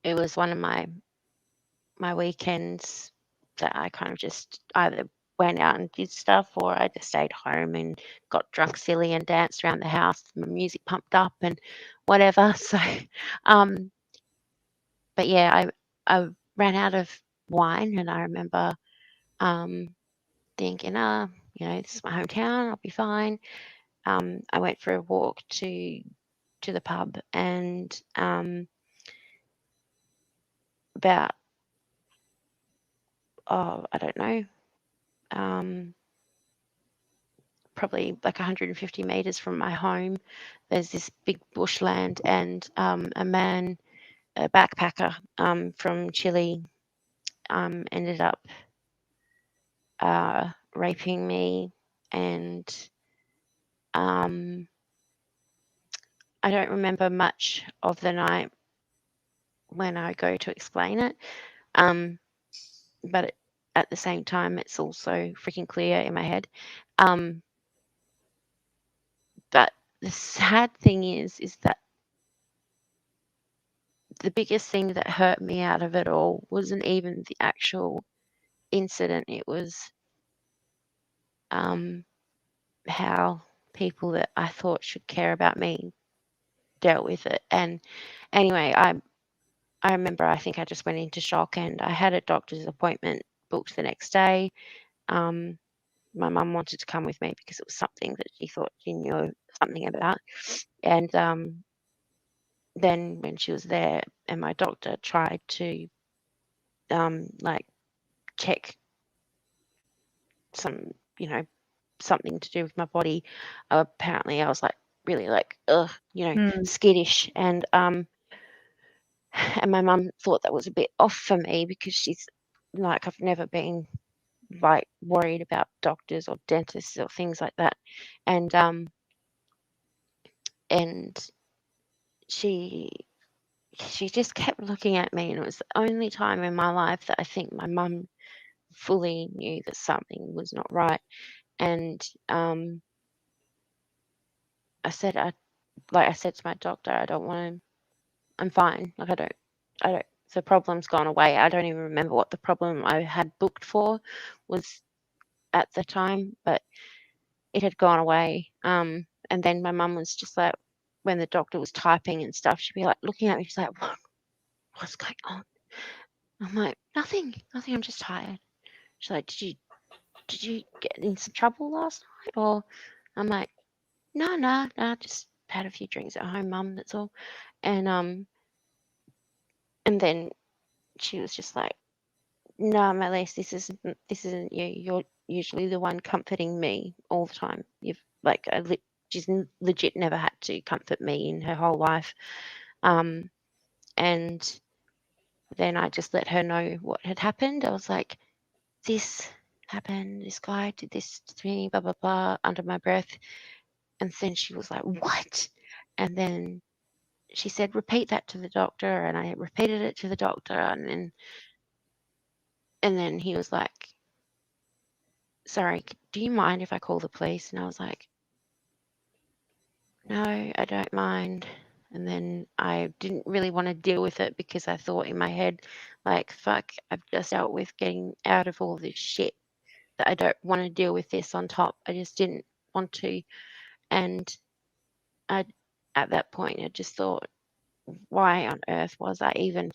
[SPEAKER 2] it was one of my weekends that I kind of just either went out and did stuff, or I just stayed home and got drunk silly and danced around the house, my music pumped up and whatever. So, um, but yeah, I ran out of wine, and I remember um, thinking, you know, this is my hometown, I'll be fine. I went for a walk to the pub, and about, I don't know, um, probably like 150 meters from my home, there's this big bushland, and a man, a backpacker from Chile, ended up raping me, and um, I don't remember much of the night when I go to explain it, um, but at the same time, it's also freaking clear in my head. Um, but the sad thing is that the biggest thing that hurt me out of it all wasn't even the actual incident. It was um, how people that I thought should care about me dealt with it. And anyway, I remember, I think I just went into shock, and I had a doctor's appointment booked the next day. Um, my mum wanted to come with me because it was something that she thought she knew something about. And then when she was there, and my doctor tried to like check some, you know, something to do with my body. Apparently I was like really like skittish, and my mum thought that was a bit off for me because she's like, I've never been like worried about doctors or dentists or things like that, and she just kept looking at me, and it was the only time in my life that I think my mum fully knew that something was not right. And I said to my doctor, I don't want to, I'm fine. Like I don't, the problem's gone away. I don't even remember what the problem I had booked for was at the time, but it had gone away. And then my mum was just like, when the doctor was typing and stuff, she'd be like looking at me, she's like, what's going on? I'm like, nothing, I'm just tired. She's like, did you get in some trouble last night? Or I'm like, no, just had a few drinks at home, mum, that's all. And then she was just like, no, Melise, this isn't you. You're usually the one comforting me all the time. You've like she's legit never had to comfort me in her whole life. And then I just let her know what had happened. I was like, this happened. This guy did this to me, blah blah blah, under my breath. And then she was like, what? And then she said, repeat that to the doctor. And I repeated it to the doctor. And then he was like, sorry, do you mind if I call the police? And I was like, no, I don't mind. And then I didn't really want to deal with it because I thought in my head, like, fuck, I've just dealt with getting out of all this shit, that I don't want to deal with this on top. I just didn't want to. And at that point, I just thought, why on earth was I even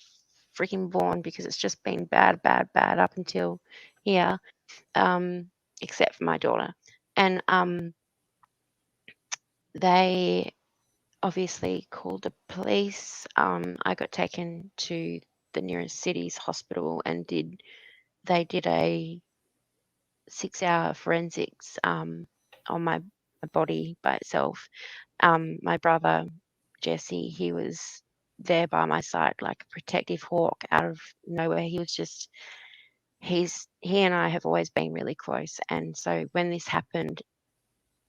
[SPEAKER 2] freaking born? Because it's just been bad up until here, except for my daughter. And they obviously called the police. I got taken to the nearest city's hospital and they did a 6-hour forensics on my body by itself. My brother Jesse, he was there by my side like a protective hawk out of nowhere. He was just he and I have always been really close, and so when this happened,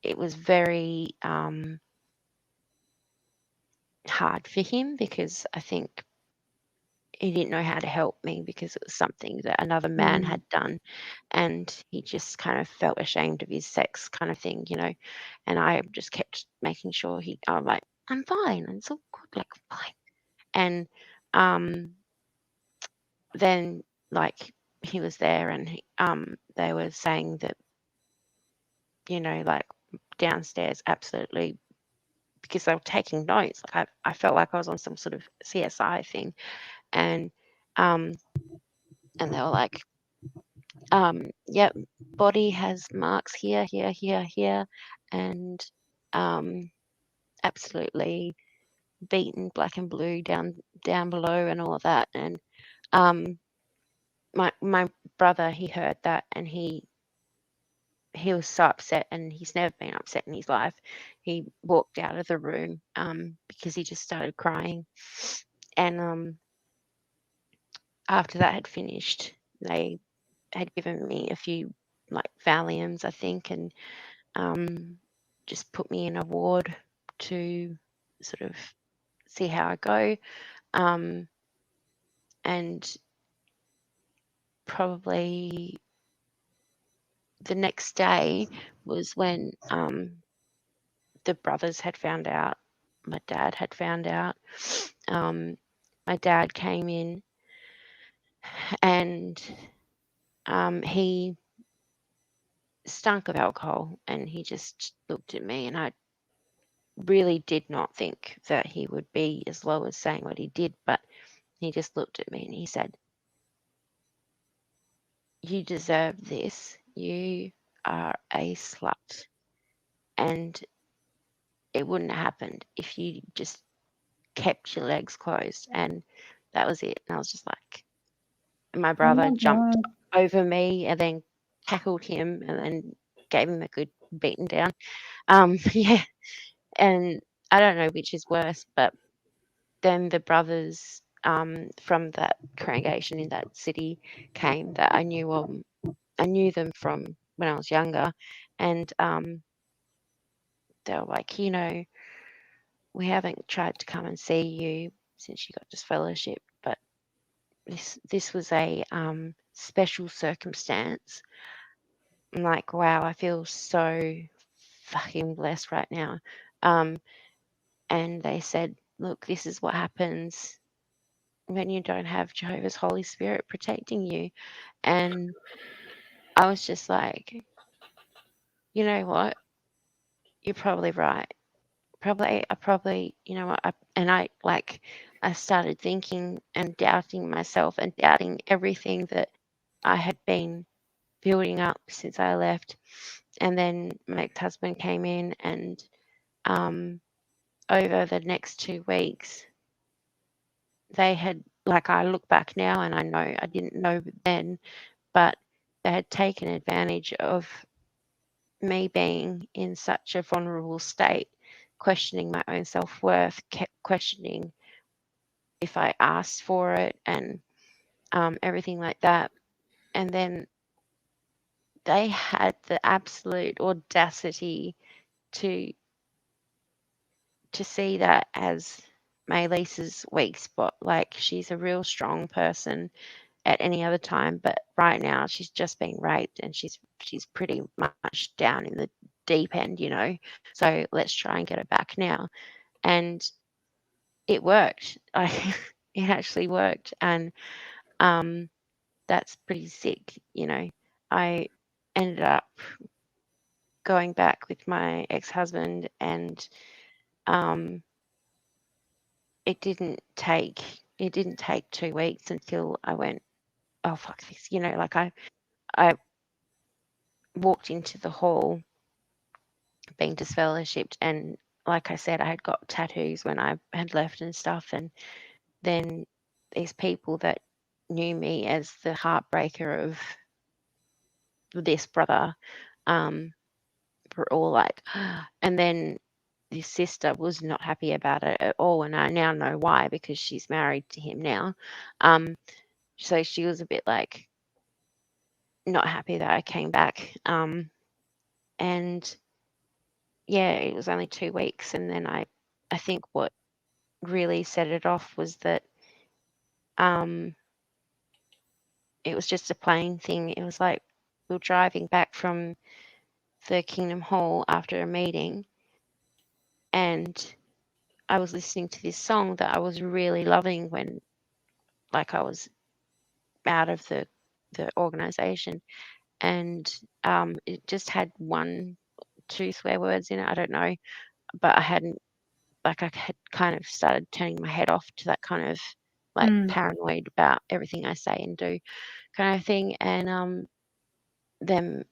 [SPEAKER 2] it was very hard for him because I think he didn't know how to help me because it was something that another man had done, and he just kind of felt ashamed of his sex kind of thing, you know. And I just kept making sure I'm like, I'm fine, it's all good, like fine. And then like he was there, and they were saying that, you know, like downstairs, absolutely, because they were taking notes. Like I felt like I was on some sort of CSI thing, and they were like, yep, body has marks here, and absolutely beaten black and blue down below and all of that. And my brother, he heard that, and he was so upset, and he's never been upset in his life. He walked out of the room because he just started crying. And after that had finished, they had given me a few like Valiums, I think, and just put me in a ward to sort of see how I go. And probably the next day was when the brothers had found out, my dad had found out. My dad came in, and he stunk of alcohol, and he just looked at me, and I really did not think that he would be as low as saying what he did, but he just looked at me and he said, you deserve this. You are a slut. And it wouldn't have happened if you just kept your legs closed, and that was it. And I was just like, my
[SPEAKER 1] Oh
[SPEAKER 2] brother
[SPEAKER 1] my
[SPEAKER 2] jumped
[SPEAKER 1] God.
[SPEAKER 2] over me and then tackled him and then gave him a good beating down. Yeah, and I don't know which is worse, but then the brothers from that congregation in that city came that I knew them from when I was younger, and they were like, we haven't tried to come and see you since you got disfellowshipped, but this was a special circumstance. I'm like, wow, I feel so fucking blessed right now. And they said, look, this is what happens when you don't have Jehovah's Holy Spirit protecting you. And I was just like, you know what? You're probably right. I probably, you know what? I started thinking and doubting myself and doubting everything that I had been building up since I left. And then my ex-husband came in, and over the next 2 weeks, they had, like, I look back now and I know I didn't know then, but they had taken advantage of me being in such a vulnerable state, questioning my own self-worth, kept questioning if I asked for it, and everything like that. And then they had the absolute audacity to see that as Maylisa's weak spot. Like, she's a real strong person at any other time, but right now she's just been raped and she's pretty much down in the deep end. So let's try and get her back now. And it worked. It actually worked, and that's pretty sick. I ended up going back with my ex-husband, and um, it didn't take 2 weeks until I went, oh fuck this. Like, I walked into the hall being disfellowshipped, and like I said, I had got tattoos when I had left and stuff, and then these people that knew me as the heartbreaker of this brother were all like, and then this sister was not happy about it at all, and I now know why, because she's married to him now. So she was a bit like not happy that I came back. And yeah, it was only 2 weeks, and then I think what really set it off was that um, it was just a playing thing. It was like we were driving back from the Kingdom Hall after a meeting, and I was listening to this song that I was really loving when, like, I was out of the organization, and it just had 1, 2 swear words in it. I don't know, but I had kind of started turning my head off to that kind of like paranoid about everything I say and do kind of thing. And then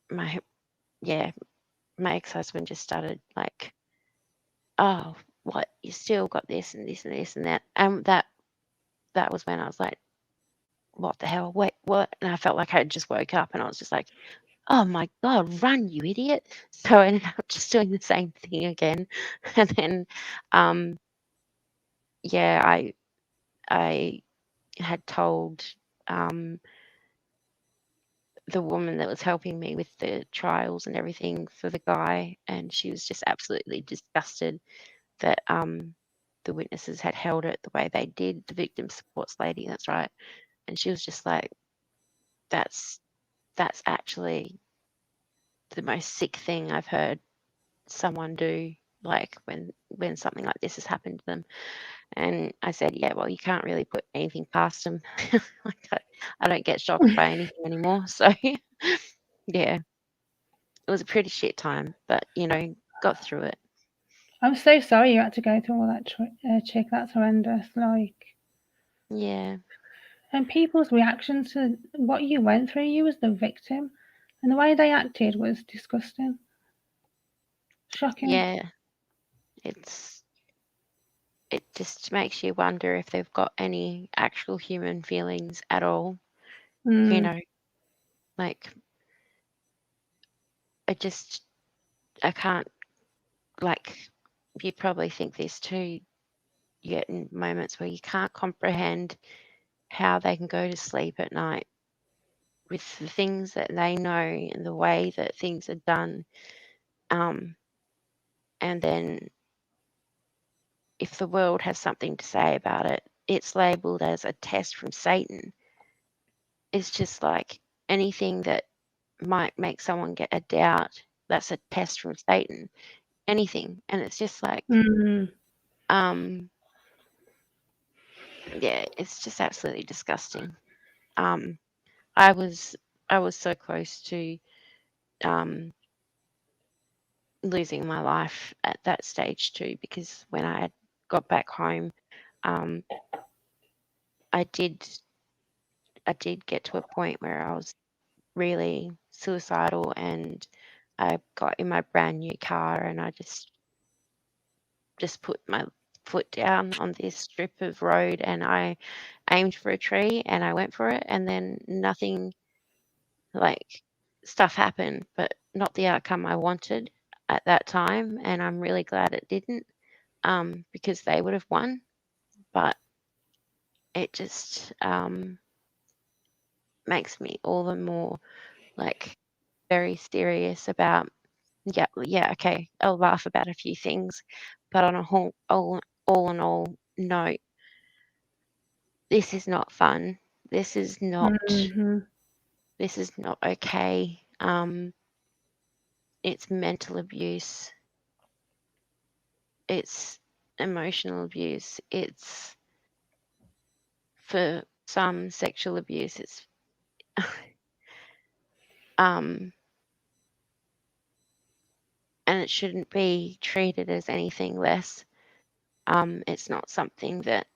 [SPEAKER 2] my my ex-husband just started like, oh, what, you still got this and this and this and that. And that was when I was like, what the hell? Wait, what? And I felt like I had just woke up, and I was just like, oh my God, run, you idiot. So I ended up just doing the same thing again. And then yeah, I had told the woman that was helping me with the trials and everything for the guy, and she was just absolutely disgusted that the witnesses had held it the way they did, the victim supports lady, that's right. And she was just like, that's actually the most sick thing I've heard someone do, like when something like this has happened to them. And I said, yeah, well, you can't really put anything past them. Like, I don't get shocked by anything anymore. So yeah, it was a pretty shit time, but got through it.
[SPEAKER 1] I'm so sorry you had to go through all that, chick. That's horrendous. Like,
[SPEAKER 2] Yeah.
[SPEAKER 1] and people's reaction to what you went through, you as the victim, and the way they acted was disgusting. Shocking.
[SPEAKER 2] Yeah. It's it just makes you wonder if they've got any actual human feelings at all. You know, like I can't, like, you probably think this too, you get in moments where you can't comprehend how they can go to sleep at night with the things that they know and the way that things are done. And then if the world has something to say about it, it's labeled as a test from Satan. It's just like anything that might make someone get a doubt, that's a test from Satan. Anything. And it's just like, yeah, it's just absolutely disgusting. I was so close to losing my life at that stage too, because when I had got back home, um, I did get to a point where I was really suicidal, and I got in my brand new car and I just put my foot down on this strip of road and I aimed for a tree and I went for it, and then nothing, like, stuff happened, but not the outcome I wanted at that time, and I'm really glad it didn't, because they would have won. But it just makes me all the more, like, very serious about, yeah, okay, I'll laugh about a few things, but on a whole, all in all, no, this is not fun. This is not okay. It's mental abuse. It's emotional abuse. It's, for some, sexual abuse. It's and it shouldn't be treated as anything less. It's not something that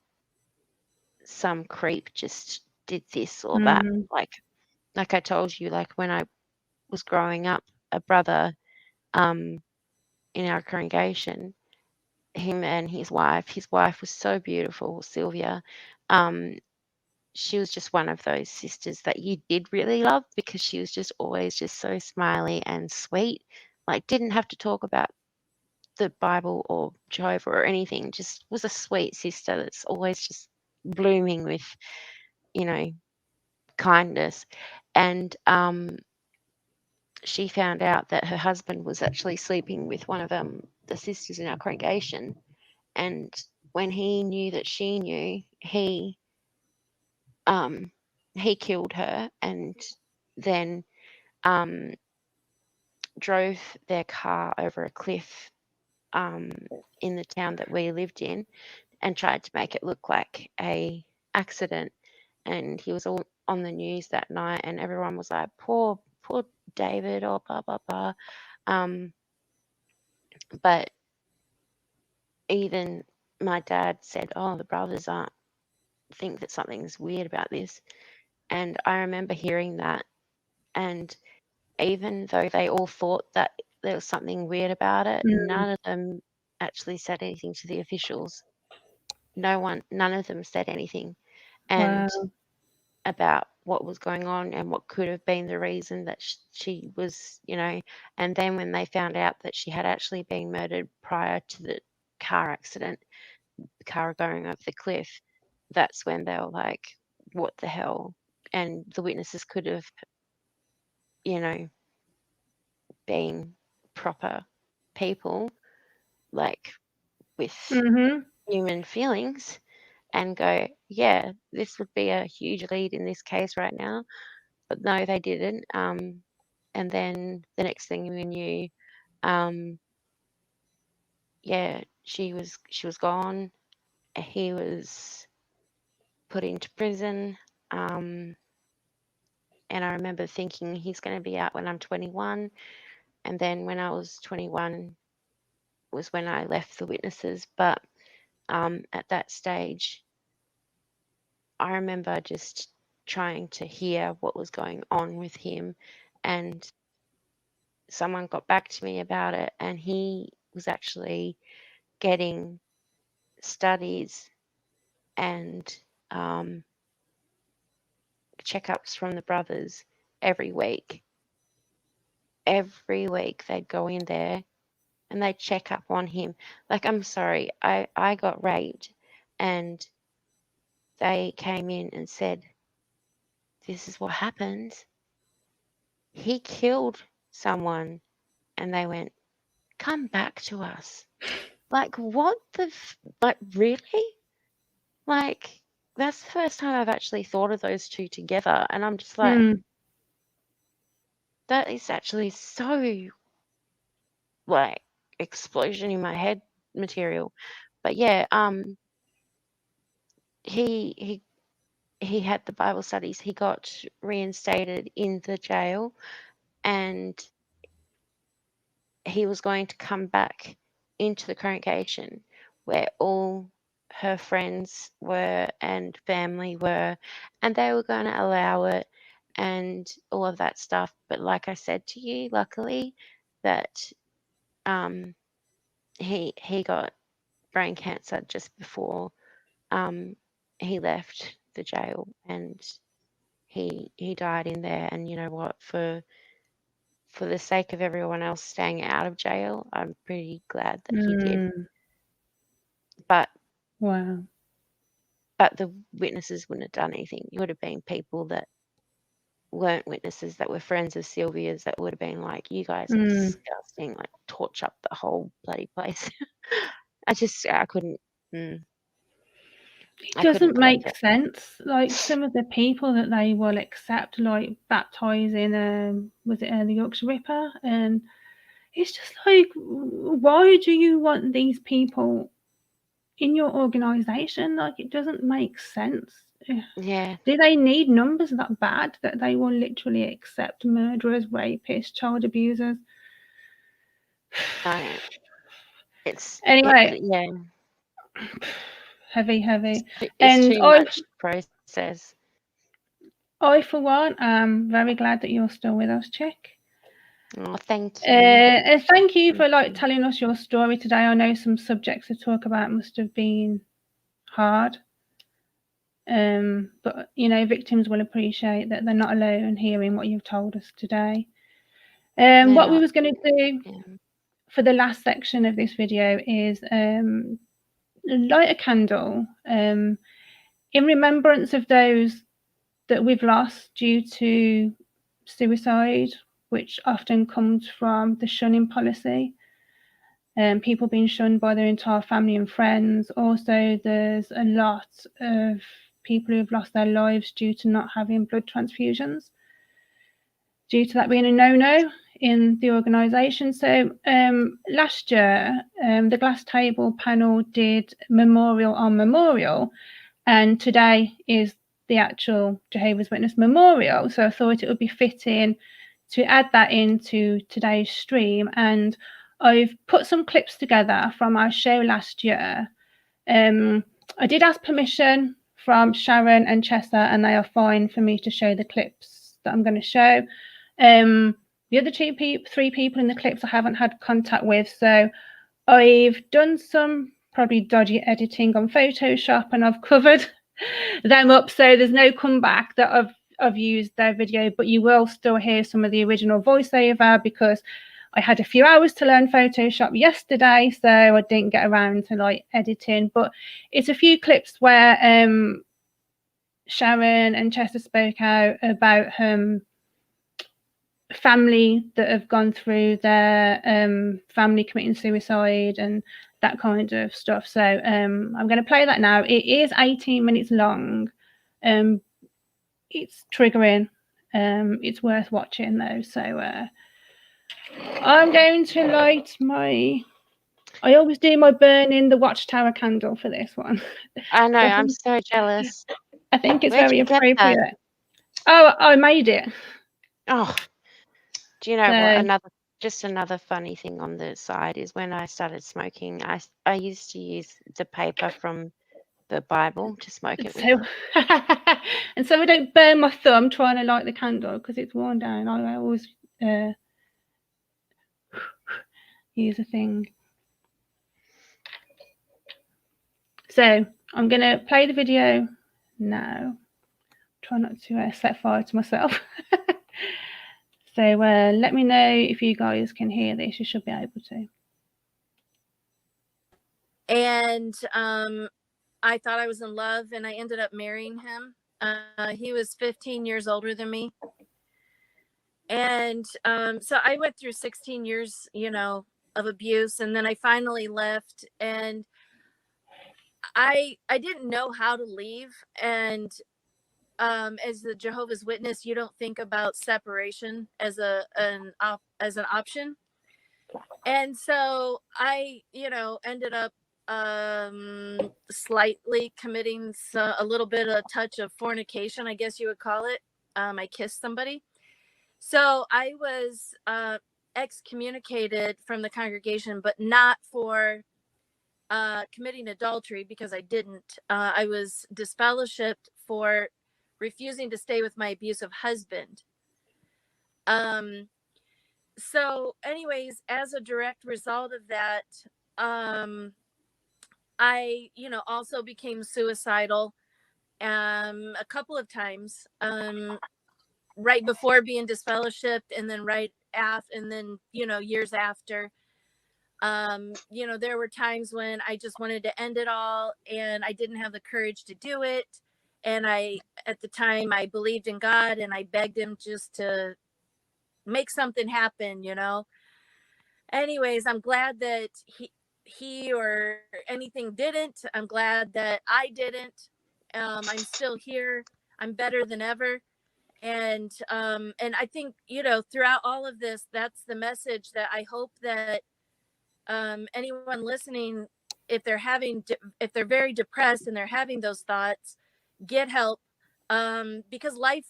[SPEAKER 2] some creep just did this or that. Like I told you, like when I was growing up, a brother in our congregation, him and his wife was so beautiful, Sylvia. She was just one of those sisters that you did really love because she was just always just so smiley and sweet. Like, didn't have to talk about the Bible or Jehovah or anything, just was a sweet sister that's always just blooming with, you know, kindness. And she found out that her husband was actually sleeping with one of the sisters in our congregation. And when he knew that she knew, he killed her, and then drove their car over a cliff in the town that we lived in, and tried to make it look like a accident. And he was all on the news that night, and everyone was like, poor David, or blah blah blah. But even my dad said, oh, the brothers aren't think that something's weird about this. And I remember hearing that, and even though they all thought that there was something weird about it, none of them actually said anything to the officials. None of them said anything. And about what was going on and what could have been the reason that she was, and then when they found out that she had actually been murdered prior to the car accident, the car going over the cliff, that's when they were like, what the hell? And the witnesses could have, been proper people, like, with human feelings, and go, yeah, this would be a huge lead in this case right now. But no, they didn't. And then the next thing we knew, yeah, she was gone. He was put into prison. And I remember thinking he's going to be out when I'm 21. And then when I was 21 was when I left the witnesses. But at that stage, I remember just trying to hear what was going on with him, and someone got back to me about it, and he was actually getting studies and checkups from the brothers every week. Every week they'd go in there and they'd check up on him. Like, I'm sorry, I got raped, and they came in and said, this is what happened. He killed someone. And they went, come back to us. Like, what the, like, really? Like, that's the first time I've actually thought of those two together. And I'm just like, that is actually so, like, explosion in my head material. But yeah, he had the Bible studies. He got reinstated in the jail, and he was going to come back into the congregation where all her friends were and family were, and they were going to allow it and all of that stuff. But like I said to you, luckily that he got brain cancer just before he left the jail, and he died in there. And you know what, for the sake of everyone else staying out of jail, I'm pretty glad that he did. But
[SPEAKER 1] Wow.
[SPEAKER 2] But the witnesses wouldn't have done anything. It would have been people that weren't witnesses, that were friends of Sylvia's, that would have been like, you guys are disgusting, like torch up the whole bloody place. I couldn't.
[SPEAKER 1] It doesn't make sense. Like, some of the people that they will accept, like baptizing, was it the Yorkshire Ripper? And it's just like, why do you want these people in your organisation? Like, it doesn't make sense.
[SPEAKER 2] Yeah.
[SPEAKER 1] Do they need numbers that bad that they will literally accept murderers, rapists, child abusers?
[SPEAKER 2] No. It's
[SPEAKER 1] anyway.
[SPEAKER 2] Yeah.
[SPEAKER 1] Heavy.
[SPEAKER 2] It's too much process.
[SPEAKER 1] I, for one, am very glad that you're still with us, Chick.
[SPEAKER 2] Oh, thank you.
[SPEAKER 1] And thank you for telling us your story today. I know some subjects to talk about must have been hard. But victims will appreciate that they're not alone hearing what you've told us today. What we was going to do for the last section of this video is light a candle in remembrance of those that we've lost due to suicide, which often comes from the shunning policy. People being shunned by their entire family and friends. Also, there's a lot of people who've lost their lives due to not having blood transfusions, due to that being a no-no in the organisation. So last year, the Glass Table panel did Memorial on Memorial, and today is the actual Jehovah's Witness Memorial. So I thought it would be fitting to add that into today's stream. And I've put some clips together from our show last year. I did ask permission from Sharon and Chessa, and they are fine for me to show the clips that I'm going to show. The other three people in the clips I haven't had contact with, so I've done some probably dodgy editing on Photoshop, and I've covered them up, so there's no comeback that I've used their video, but you will still hear some of the original voiceover because I had a few hours to learn Photoshop yesterday, so I didn't get around to editing. But it's a few clips where Sharon and Chester spoke out about family that have gone through their family committing suicide and that kind of stuff. So I'm going to play that now. It is 18 minutes long. It's triggering. It's worth watching though. So I'm going to light my... I always do my burning the Watchtower candle for this one.
[SPEAKER 2] I know, I'm so jealous.
[SPEAKER 1] I think it's very appropriate. Oh, I made it.
[SPEAKER 2] Oh, do you know what? Another funny thing on the side is when I started smoking, I used to use the paper from the Bible to smoke it with.
[SPEAKER 1] And so I don't burn my thumb trying to light the candle because it's worn down. I always use a thing. So I'm going to play the video now. Try not to set fire to myself. So let me know if you guys can hear this. You should be able to.
[SPEAKER 3] And I thought I was in love, and I ended up marrying him. He was 15 years older than me. And so I went through 16 years, you know, of abuse. And then I finally left, and I didn't know how to leave. And as the Jehovah's Witness, you don't think about separation as an option. And so I, you know, ended up slightly committing a little bit of touch of fornication, I guess you would call it. I kissed somebody. So I was excommunicated from the congregation, but not for committing adultery, because I didn't. I was disfellowshipped for refusing to stay with my abusive husband. So anyways, as a direct result of that, I, you know, also became suicidal a couple of times, right before being disfellowshipped, and then right after, and then, you know, years after. You know, there were times when I just wanted to end it all, and I didn't have the courage to do it. And at the time, I believed in God, and I begged him just to make something happen, you know. Anyways, I'm glad that he or anything didn't. I'm glad that I didn't. I'm still here. I'm better than ever. And I think, you know, throughout all of this, that's the message that I hope that anyone listening, if they're very depressed and they're having those thoughts, get help, because life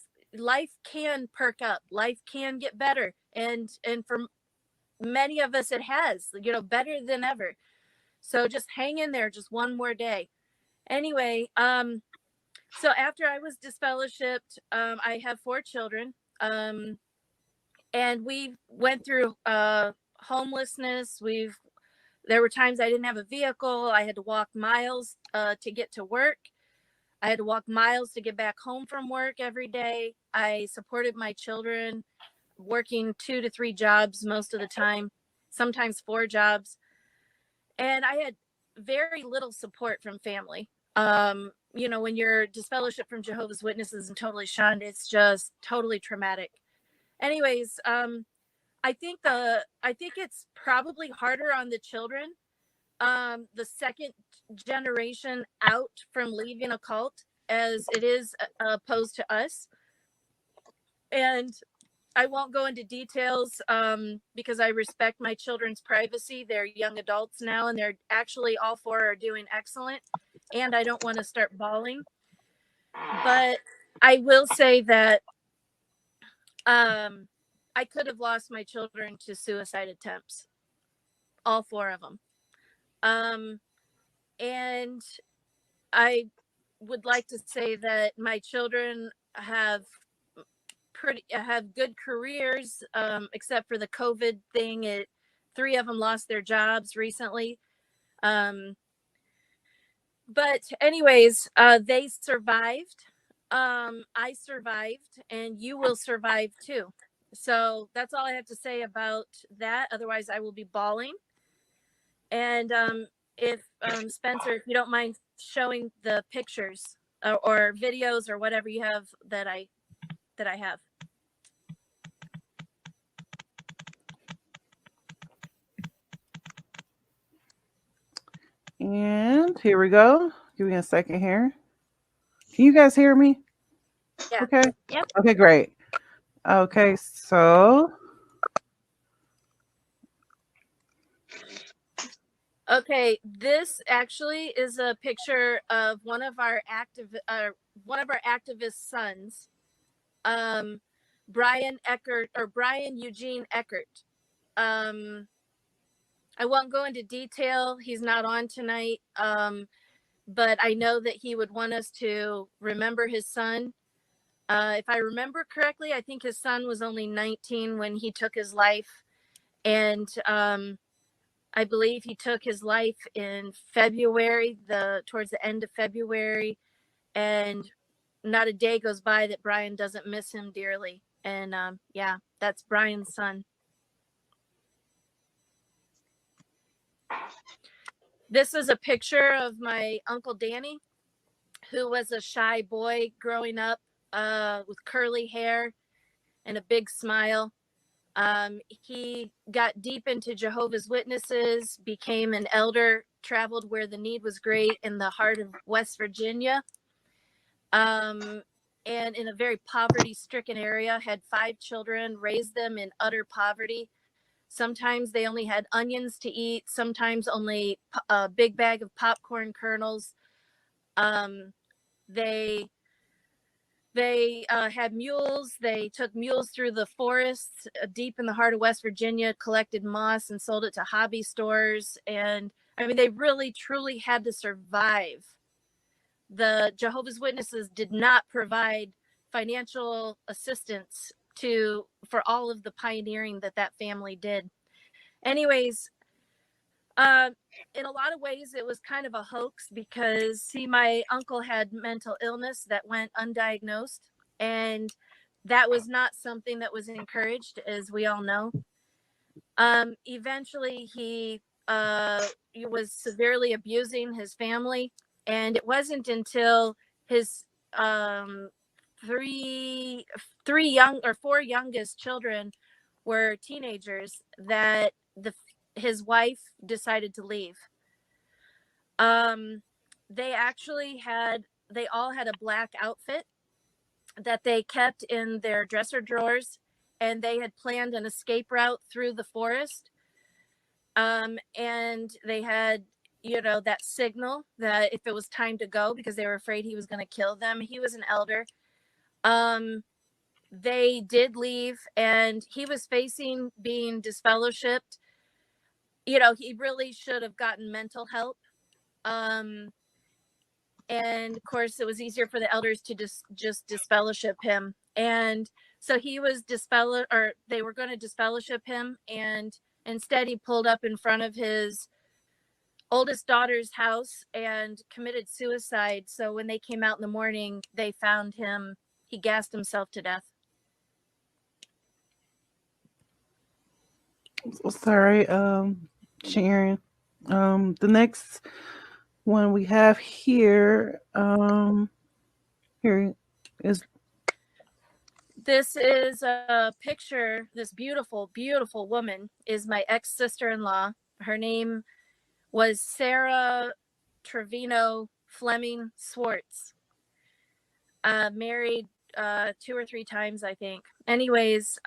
[SPEAKER 3] can perk up, life can get better, and for many of us it has, you know, better than ever. So just hang in there, just one more day. Anyway, so after I was disfellowshipped, I have 4 children, and we went through homelessness. There were times I didn't have a vehicle. I had to walk miles to get to work. I had to walk miles to get back home from work every day. I supported my children, working 2 to 3 jobs most of the time, sometimes 4 jobs. And I had very little support from family. You know, when you're disfellowshipped from Jehovah's Witnesses and totally shunned, it's just totally traumatic. Anyways, I think it's probably harder on the children, the second generation out from leaving a cult, as it is opposed to us. And I won't go into details because I respect my children's privacy. They're young adults now, and they're actually all 4 are doing excellent. And I don't want to start bawling. But I will say that I could have lost my children to suicide attempts, all 4 of them. And I would like to say that my children have good careers, except for the COVID thing. 3 of them lost their jobs recently. But anyways, they survived. I survived, and you will survive too. So that's all I have to say about that. Otherwise, I will be bawling. And if Spencer, if you don't mind showing the pictures or videos or whatever you have that I have.
[SPEAKER 4] And here we go. Give me a second here. Can you guys hear me?
[SPEAKER 3] Yeah.
[SPEAKER 4] Okay.
[SPEAKER 2] Yep.
[SPEAKER 4] Okay, great. Okay, so.
[SPEAKER 3] Okay, this actually is a picture of one of our activist sons, Brian Eugene Eckert. I won't go into detail. He's not on tonight. But I know that he would want us to remember his son. If I remember correctly, I think his son was only 19 when he took his life. And I believe he took his life in February, towards the end of February, and not a day goes by that Brian doesn't miss him dearly. And yeah, that's Brian's son. This is a picture of my Uncle Danny, who was a shy boy growing up with curly hair and a big smile. He got deep into Jehovah's Witnesses, became an elder, traveled where the need was great in the heart of West Virginia, and in a very poverty-stricken area, had 5 children, raised them in utter poverty. Sometimes they only had onions to eat, sometimes only a big bag of popcorn kernels. They had mules. They took mules through the forests deep in the heart of West Virginia, collected moss and sold it to hobby stores. And I mean, they really, truly had to survive. The Jehovah's Witnesses did not provide financial assistance for all of the pioneering that family did. Anyways, in a lot of ways, it was kind of a hoax because, see, my uncle had mental illness that went undiagnosed, and that was not something that was encouraged, as we all know. Eventually, he was severely abusing his family, and it wasn't until his 4 youngest children were teenagers that his wife decided to leave. They all had a black outfit that they kept in their dresser drawers, and they had planned an escape route through the forest. And they had, that signal that if it was time to go, because they were afraid he was going to kill them. He was an elder. They did leave, and he was facing being disfellowshipped. He really should have gotten mental help. And of course, it was easier for the elders to just disfellowship him. And so he was they were going to disfellowship him. And instead, he pulled up in front of his oldest daughter's house and committed suicide. So when they came out in the morning, they found him. He gassed himself to death.
[SPEAKER 4] Sorry, Sharon. The next one we have here is.
[SPEAKER 3] This is a picture. This beautiful, beautiful woman is my ex-sister-in-law. Her name was Sarah Trevino Fleming Swartz. Married 2 or 3 times, I think. Anyways,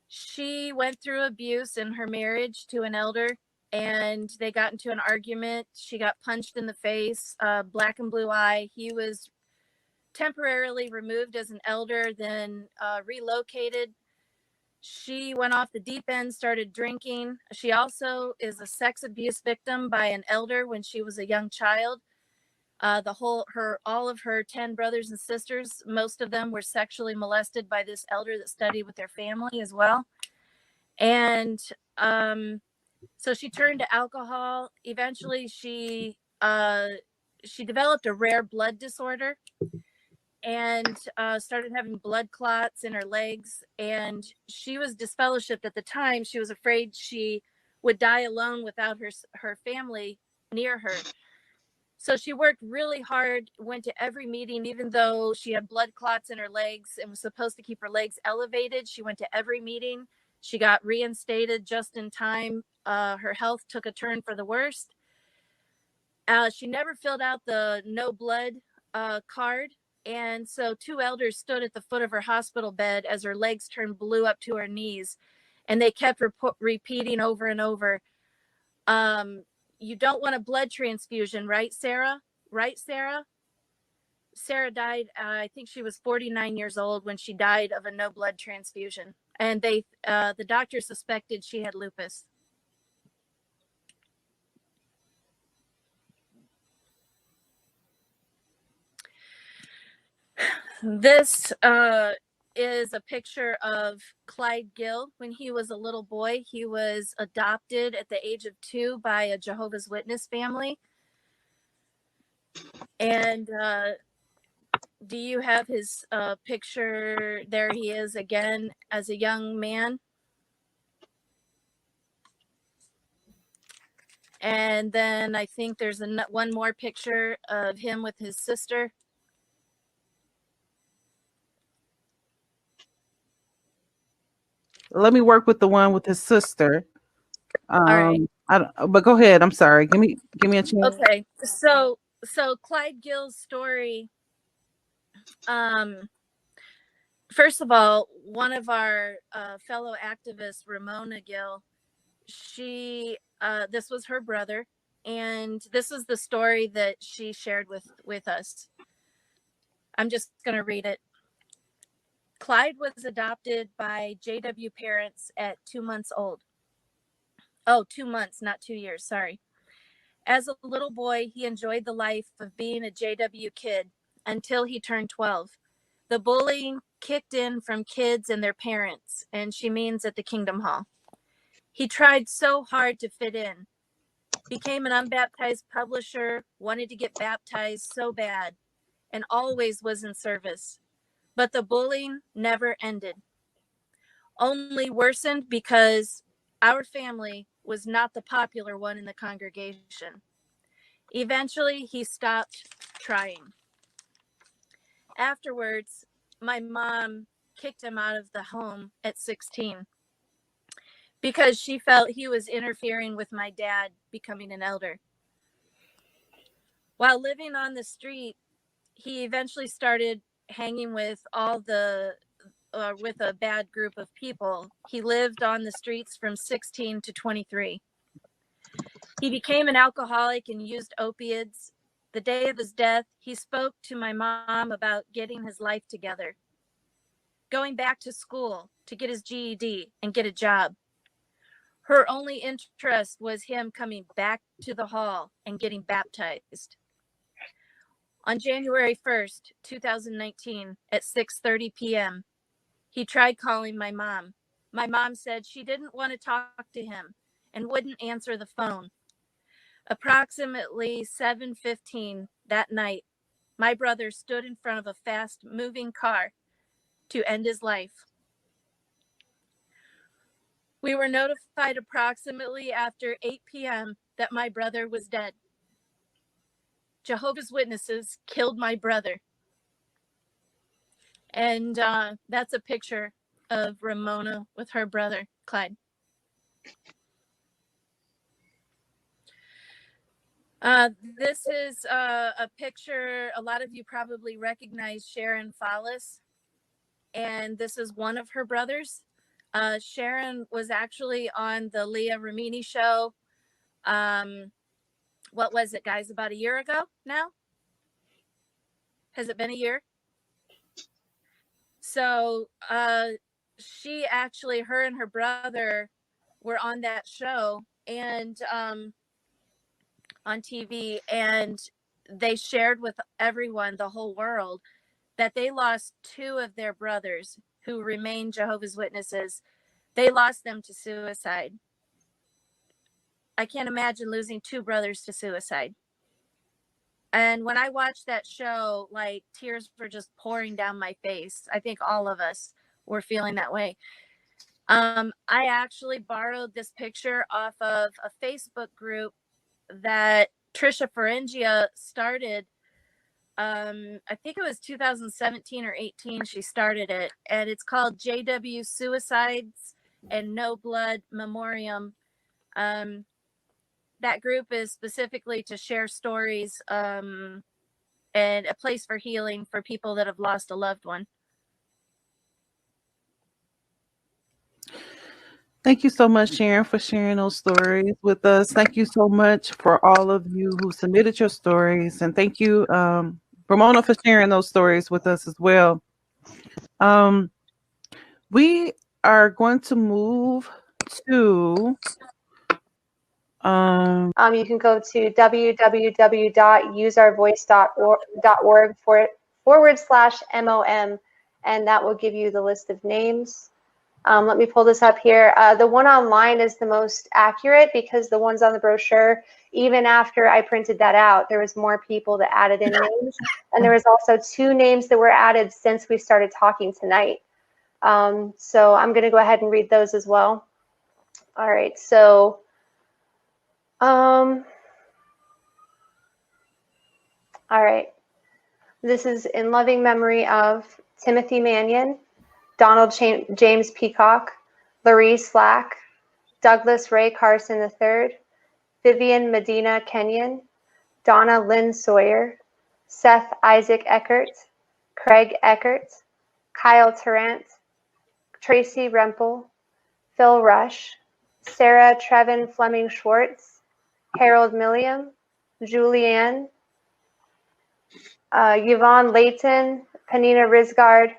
[SPEAKER 3] she went through abuse in her marriage to an elder, and they got into an argument. She got punched in the face, black and blue eye. He was temporarily removed as an elder, then relocated. She went off the deep end, started drinking. She also is a sex abuse victim by an elder when she was a young child. All of her 10 brothers and sisters, most of them were sexually molested by this elder that studied with their family as well. And so she turned to alcohol. Eventually, she developed a rare blood disorder and started having blood clots in her legs. And she was disfellowshipped at the time. She was afraid she would die alone without her family near her. So she worked really hard, went to every meeting, even though she had blood clots in her legs and was supposed to keep her legs elevated. She went to every meeting. She got reinstated just in time. Her health took a turn for the worst. She never filled out the no blood card. And so 2 elders stood at the foot of her hospital bed as her legs turned blue up to her knees. And they kept repeating over and over, you don't want a blood transfusion, right, Sarah? Right, Sarah? Sarah died, I think she was 49 years old when she died of a no blood transfusion. And the doctor suspected she had lupus. This is a picture of Clyde Gill when he was a little boy. He was adopted at the age of 2 by a Jehovah's Witness family. And do you have his picture? There he is again as a young man. And then I think there's one more picture of him with his sister.
[SPEAKER 4] Let me work with the one with his sister.
[SPEAKER 3] All right.
[SPEAKER 4] But go ahead. I'm sorry. Give me a chance.
[SPEAKER 3] Okay. So Clyde Gill's story. First of all, one of our fellow activists, Ramona Gill, this was her brother, and this is the story that she shared with us. I'm just going to read it. Clyde was adopted by JW parents at 2 months old. Oh, 2 months, not 2 years. Sorry. As a little boy, he enjoyed the life of being a JW kid until he turned 12. The bullying kicked in from kids and their parents, and she means at the Kingdom Hall. He tried so hard to fit in, became an unbaptized publisher, wanted to get baptized so bad, and always was in service. But the bullying never ended, only worsened because our family was not the popular one in the congregation. Eventually, he stopped trying. Afterwards, my mom kicked him out of the home at 16 because she felt he was interfering with my dad becoming an elder. While living on the street, he eventually started hanging with with a bad group of people. He lived on the streets from 16 to 23. He became an alcoholic and used opiates. The day of his death, he spoke to my mom about getting his life together, going back to school to get his GED and get a job. Her only interest was him coming back to the hall and getting baptized. On January 1st, 2019, at 6:30 p.m., he tried calling my mom. My mom said she didn't want to talk to him and wouldn't answer the phone. Approximately 7:15 that night, my brother stood in front of a fast-moving car to end his life. We were notified approximately after 8 p.m. that my brother was dead. Jehovah's Witnesses killed my brother. And that's a picture of Ramona with her brother, Clyde. This is a picture, a lot of you probably recognize Sharon Fallis, and this is one of her brothers. Sharon was actually on the Leah Remini show. What was it, guys? About a year ago now? Has it been a year? So she actually, her and her brother were on that show and on TV, and they shared with everyone, the whole world, that they lost 2 of their brothers who remain Jehovah's Witnesses. They lost them to suicide. I can't imagine losing 2 brothers to suicide. And when I watched that show, like, tears were just pouring down my face. I think all of us were feeling that way. I actually borrowed this picture off of a Facebook group that Trisha Ferengia started. I think it was 2017 or 18 she started it, and it's called JW Suicides and No Blood Memoriam. That group is specifically to share stories and a place for healing for people that have lost a loved one.
[SPEAKER 4] Thank you so much, Sharon, for sharing those stories with us. Thank you so much for all of you who submitted your stories. And thank you, Ramona, for sharing those stories with us as well. We are going to move to...
[SPEAKER 5] you can go to www.useourvoice.org /MOM and that will give you the list of names. Let me pull this up here. The one online is the most accurate because the ones on the brochure, even after I printed that out, there was more people that added in names. And there was also 2 names that were added since we started talking tonight. So I'm going to go ahead and read those as well. All right, so all right. This is in loving memory of Timothy Mannion, Donald James Peacock, Laree Slack, Douglas Ray Carson III, Vivian Medina Kenyon, Donna Lynn Sawyer, Seth Isaac Eckert, Craig Eckert, Kyle Tarrant, Tracy Rempel, Phil Rush, Sarah Trevin Fleming Schwartz, Harold Milliam, Julianne, Yvonne Layton, Panina Risgard,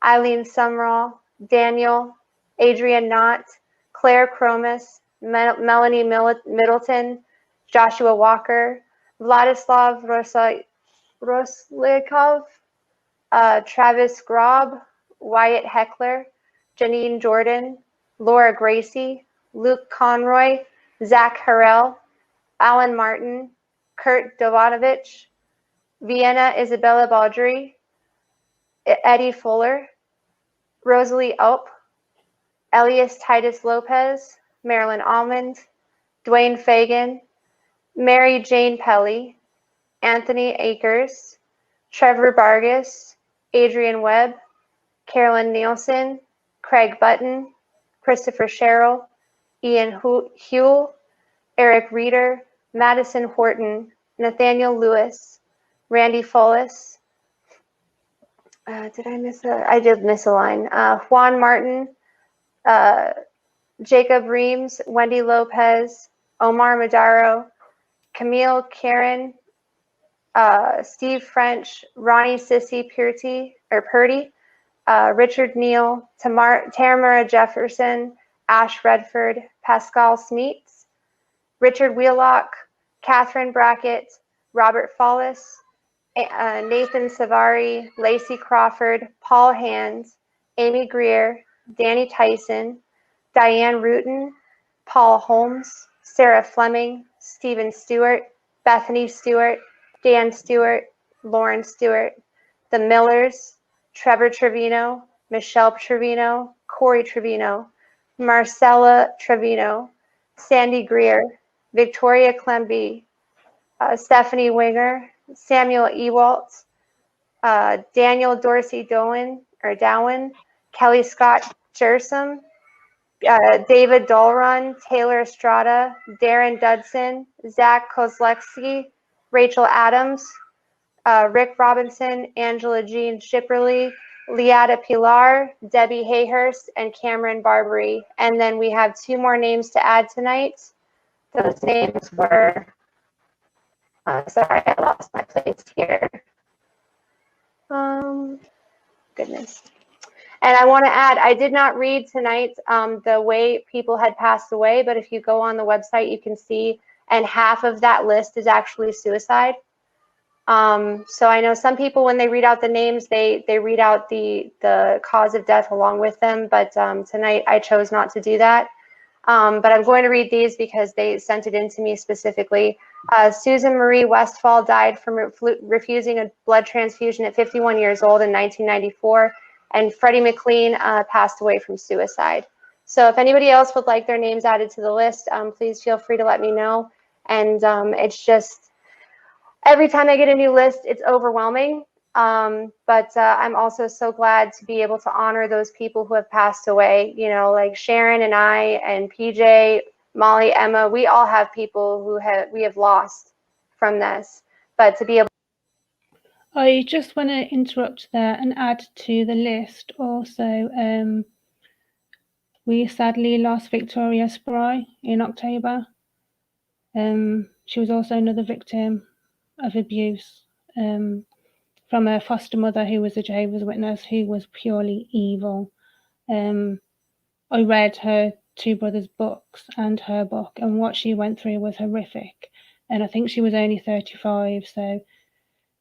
[SPEAKER 5] Eileen Sumrall, Daniel, Adrian Knott, Claire Cromus, Melanie Middleton, Joshua Walker, Vladislav Roslikov, Travis Grob, Wyatt Heckler, Janine Jordan, Laura Gracie, Luke Conroy, Zach Harrell, Alan Martin, Kurt Dovanovich, Vienna Isabella Baudry, Eddie Fuller, Rosalie Ope, Elias Titus Lopez, Marilyn Almond, Dwayne Fagan, Mary Jane Pelly, Anthony Akers, Trevor Vargas, Adrian Webb, Carolyn Nielsen, Craig Button, Christopher Sherrill, Ian Huell, Eric Reeder, Madison Horton, Nathaniel Lewis, Randy Follis. Did I miss I did miss a line. Juan Martin, Jacob Reams, Wendy Lopez, Omar Madaro, Camille Karen, Steve French, Ronnie Sissy Purdy, Richard Neal, Tamara Jefferson, Ash Redford, Pascal Smeets, Richard Wheelock, Catherine Brackett, Robert Follis, Nathan Savari, Lacey Crawford, Paul Hands, Amy Greer, Danny Tyson, Diane Rutan, Paul Holmes, Sarah Fleming, Stephen Stewart, Bethany Stewart, Dan Stewart, Lauren Stewart, the Millers, Trevor Trevino, Michelle Trevino, Corey Trevino, Marcella Trevino, Sandy Greer, Victoria Clemby, Stephanie Winger, Samuel Ewalt, Daniel Dorsey Dowen, Kelly Scott Jersom, David Dolrun, Taylor Estrada, Darren Dudson, Zach Kozlewski, Rachel Adams, Rick Robinson, Angela Jean Shipperly, Liata Pilar, Debbie Hayhurst, and Cameron Barbary. And then we have 2 more names to add tonight. Those names were, sorry, I lost my place here. Goodness. And I want to add, I did not read tonight the way people had passed away, but if you go on the website, you can see, and half of that list is actually suicide. So I know some people, when they read out the names, they read out the cause of death along with them, but tonight I chose not to do that. But I'm going to read these because they sent it in to me specifically. Susan Marie Westfall died from refusing a blood transfusion at 51 years old in 1994. And Freddie McLean passed away from suicide. So if anybody else would like their names added to the list, please feel free to let me know. And it's just, every time I get a new list, it's overwhelming. But I'm also so glad to be able to honor those people who have passed away. You know, like Sharon and I and PJ, Molly, Emma, we all have people who we have lost from this. But to be able,
[SPEAKER 1] I just want to interrupt there and add to the list also, we sadly lost Victoria Spry in October. She was also another victim of abuse from a foster mother who was a Jehovah's Witness, who was purely evil. I read her 2 brothers' books and her book, and what she went through was horrific. And I think she was only 35, so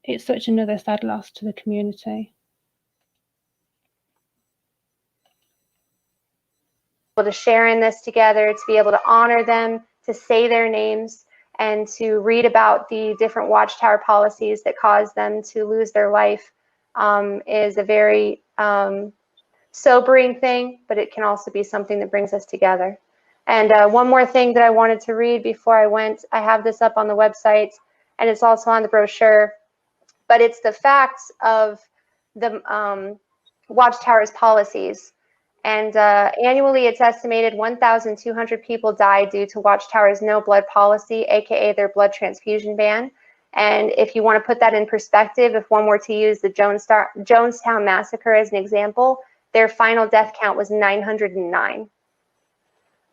[SPEAKER 1] it's such another sad loss to the community.
[SPEAKER 5] to share in this together, to be able to honor them, to say their names, and to read about the different watchtower policies that cause them to lose their life is a very sobering thing, but it can also be something that brings us together. And one more thing that I wanted to read before I went, I have this up on the website, and it's also on the brochure, but it's the facts of the Watchtower's policies. And annually, it's estimated 1,200 people die due to Watchtower's no blood policy, aka their blood transfusion ban. And if you want to put that in perspective, if one were to use the Jonestown Massacre as an example, their final death count was 909.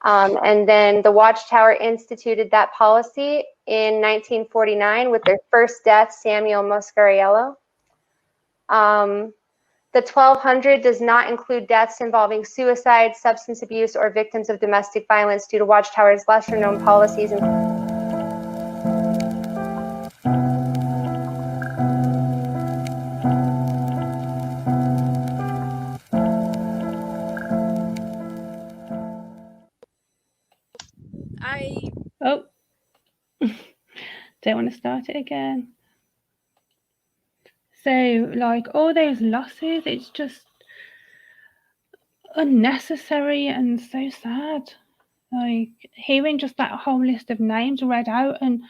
[SPEAKER 5] And then the Watchtower instituted that policy in 1949 with their first death, Samuel Moscariello. The 1,200 does not include deaths involving suicide, substance abuse, or victims of domestic violence due to Watchtower's lesser-known policies.
[SPEAKER 1] Oh, don't want to start it again. So, like, all those losses, it's just unnecessary and so sad. Like, hearing just that whole list of names read out, and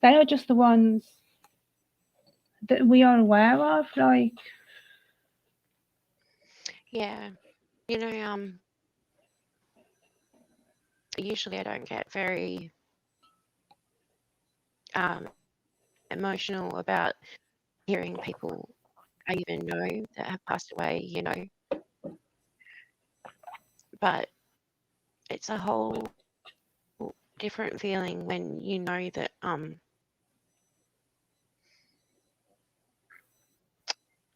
[SPEAKER 1] they are just the ones that we are aware of. Like,
[SPEAKER 2] Yeah, you know, usually I don't get very emotional about hearing people I even know that have passed away, you know. But it's a whole different feeling when you know that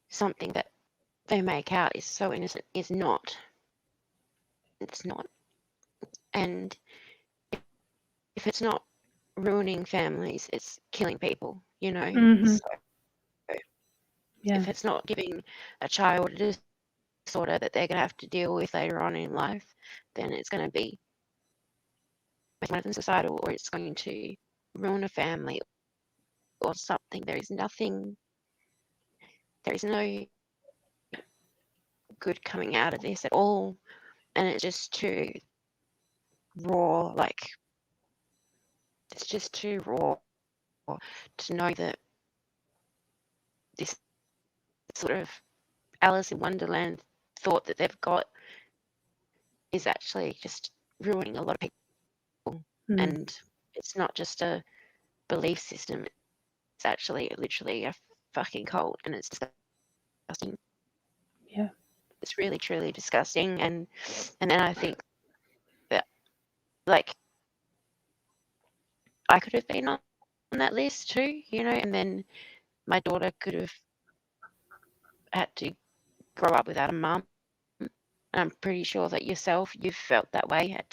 [SPEAKER 2] something that they make out is so innocent is not. It's not. And if it's not ruining families, it's killing people, you know.
[SPEAKER 1] Mhm.
[SPEAKER 2] So
[SPEAKER 1] yeah,
[SPEAKER 2] if it's not giving a child a disorder that they're going to have to deal with later on in life, then it's going to be one of them suicidal, or it's going to ruin a family or something. There is nothing, there is no good coming out of this at all. And it's just too raw, like, it's just too raw to know that this sort of Alice in Wonderland thought that they've got is actually just ruining a lot of people. And it's not just a belief system, it's actually literally a fucking cult, and it's disgusting.
[SPEAKER 1] Yeah,
[SPEAKER 2] it's really truly disgusting. And then I think that, like, I could have been on that list too, you know, and then my daughter could have had to grow up without a mum. And I'm pretty sure that you've felt that way at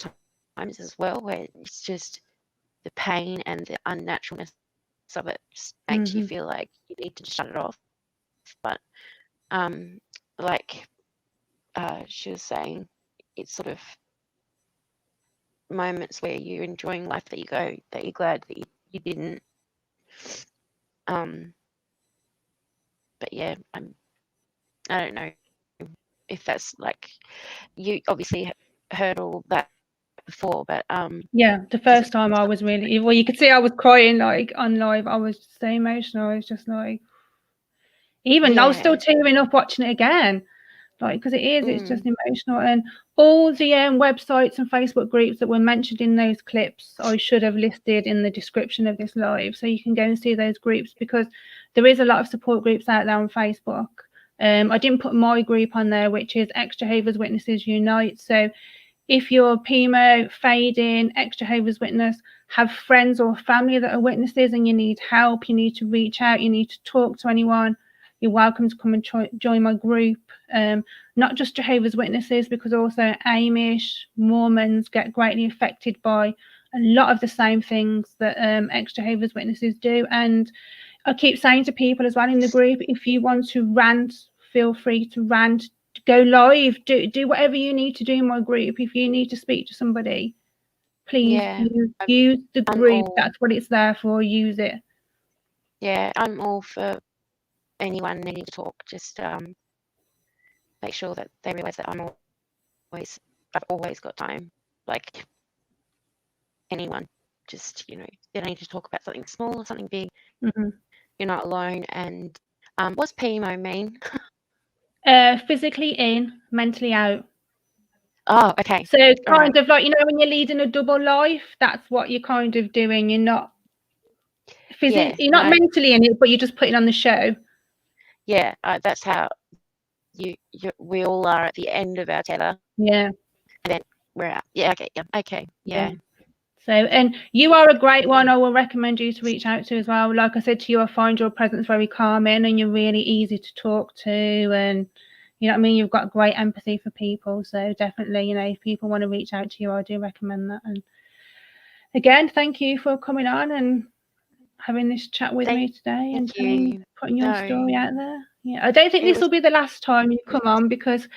[SPEAKER 2] times as well, where it's just the pain and the unnaturalness of it just makes you feel like you need to shut it off. But like she was saying, it's sort of moments where you're enjoying life that you're glad that you didn't. But yeah, I don't know if that's, like, you obviously heard all that before, but
[SPEAKER 1] yeah. The first time I was really, well, you could see I was crying, like, on live. I was so emotional. I was just like, even I was still tearing up watching it again, like, because it's just emotional. And all the websites and Facebook groups that were mentioned in those clips, I should have listed in the description of this live, so you can go and see those groups, because there is a lot of support groups out there on Facebook. I didn't put my group on there, which is Ex Jehovah's Witnesses Unite. So if you're PMO, fading, Ex Jehovah's Witness, have friends or family that are witnesses and you need help, you need to reach out, you need to talk to anyone, you're welcome to come and join my group. Not just Jehovah's Witnesses, because also Amish, Mormons get greatly affected by a lot of the same things that Ex Jehovah's Witnesses do. And I keep saying to people as well in the group, if you want to rant, feel free to rant, go live, do whatever you need to do in my group. If you need to speak to somebody, please use the group. That's what it's there for. Use it.
[SPEAKER 2] Yeah, I'm all for anyone needing to talk. Just make sure that they realise that I've always got time. Like anyone, just they don't need to talk about something small or something big.
[SPEAKER 1] Mm-hmm.
[SPEAKER 2] You're not alone. And what's PMO mean?
[SPEAKER 1] Physically in, mentally out.
[SPEAKER 2] Oh, okay.
[SPEAKER 1] So kind of like, when you're leading a double life, that's what you're kind of doing. You're not physically, you're not mentally in it, but you're just putting on the show.
[SPEAKER 2] Yeah, that's how we all are at the end of our tether.
[SPEAKER 1] Yeah.
[SPEAKER 2] And then we're out. Yeah, okay. Yeah.
[SPEAKER 1] So, and you are a great one. I will recommend you to reach out to as well. Like I said to you, I find your presence very calming and you're really easy to talk to. And you know what I mean? You've got great empathy for people. So definitely, if people want to reach out to you, I do recommend that. And again, thank you for coming on and having this chat with me today and putting your story out there. Yeah, I don't think this will be the last time you come on, because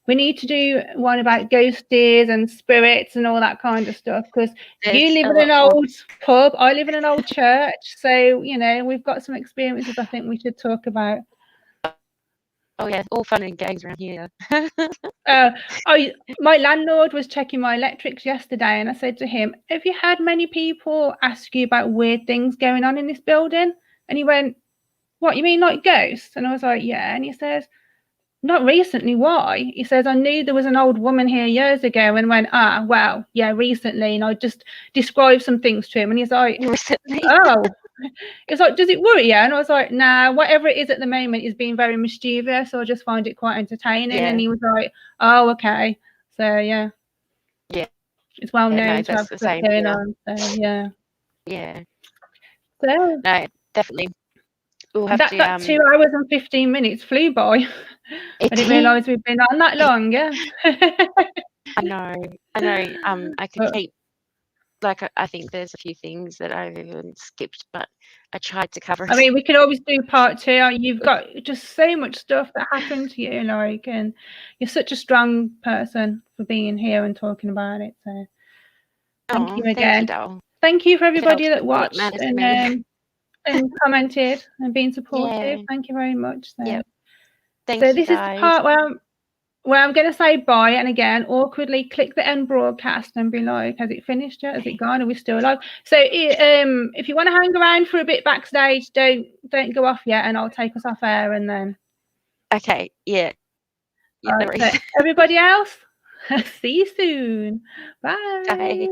[SPEAKER 1] we need to do one about ghosties and spirits and all that kind of stuff, because you live in an old pub, I live in an old church, so we've got some experiences I think we should talk about.
[SPEAKER 2] Oh yeah, all fun and games around here.
[SPEAKER 1] My landlord was checking my electrics yesterday, and I said to him, have you had many people ask you about weird things going on in this building? And he went, what, you mean like ghosts? And I was like, yeah. And he says, not recently. Why? He says, I knew there was an old woman here years ago, and went, well, yeah, recently. And I just described some things to him, and he's like,
[SPEAKER 2] recently.
[SPEAKER 1] Oh. It's like, does it worry you? And I was like, nah, whatever it is at the moment is being very mischievous, so I just find it quite entertaining. And he was like, oh, okay. So yeah, it's well known to have stuff going on. So yeah. So
[SPEAKER 2] no, definitely. We'll have
[SPEAKER 1] that 2 hours and 15 minutes flew by. I didn't realise we've been on that long. Yeah.
[SPEAKER 2] I know. I could keep. Like, I think there's a few things that I've even skipped, but I tried to cover it.
[SPEAKER 1] I mean, we can always do part 2. You've got just so much stuff that happened to you, and you're such a strong person for being here and talking about it. So thank you again. Thank you for everybody that watched and commented and been supportive. Thank you very much. So this is the part where I'm going to say bye, and again, awkwardly click the end broadcast and be like, has it finished yet? Has it gone? Are we still alive? So if you want to hang around for a bit backstage, don't go off yet, and I'll take us off air and then.
[SPEAKER 2] Okay, yeah.
[SPEAKER 1] Right, so everybody else, see you soon. Bye.
[SPEAKER 2] Bye.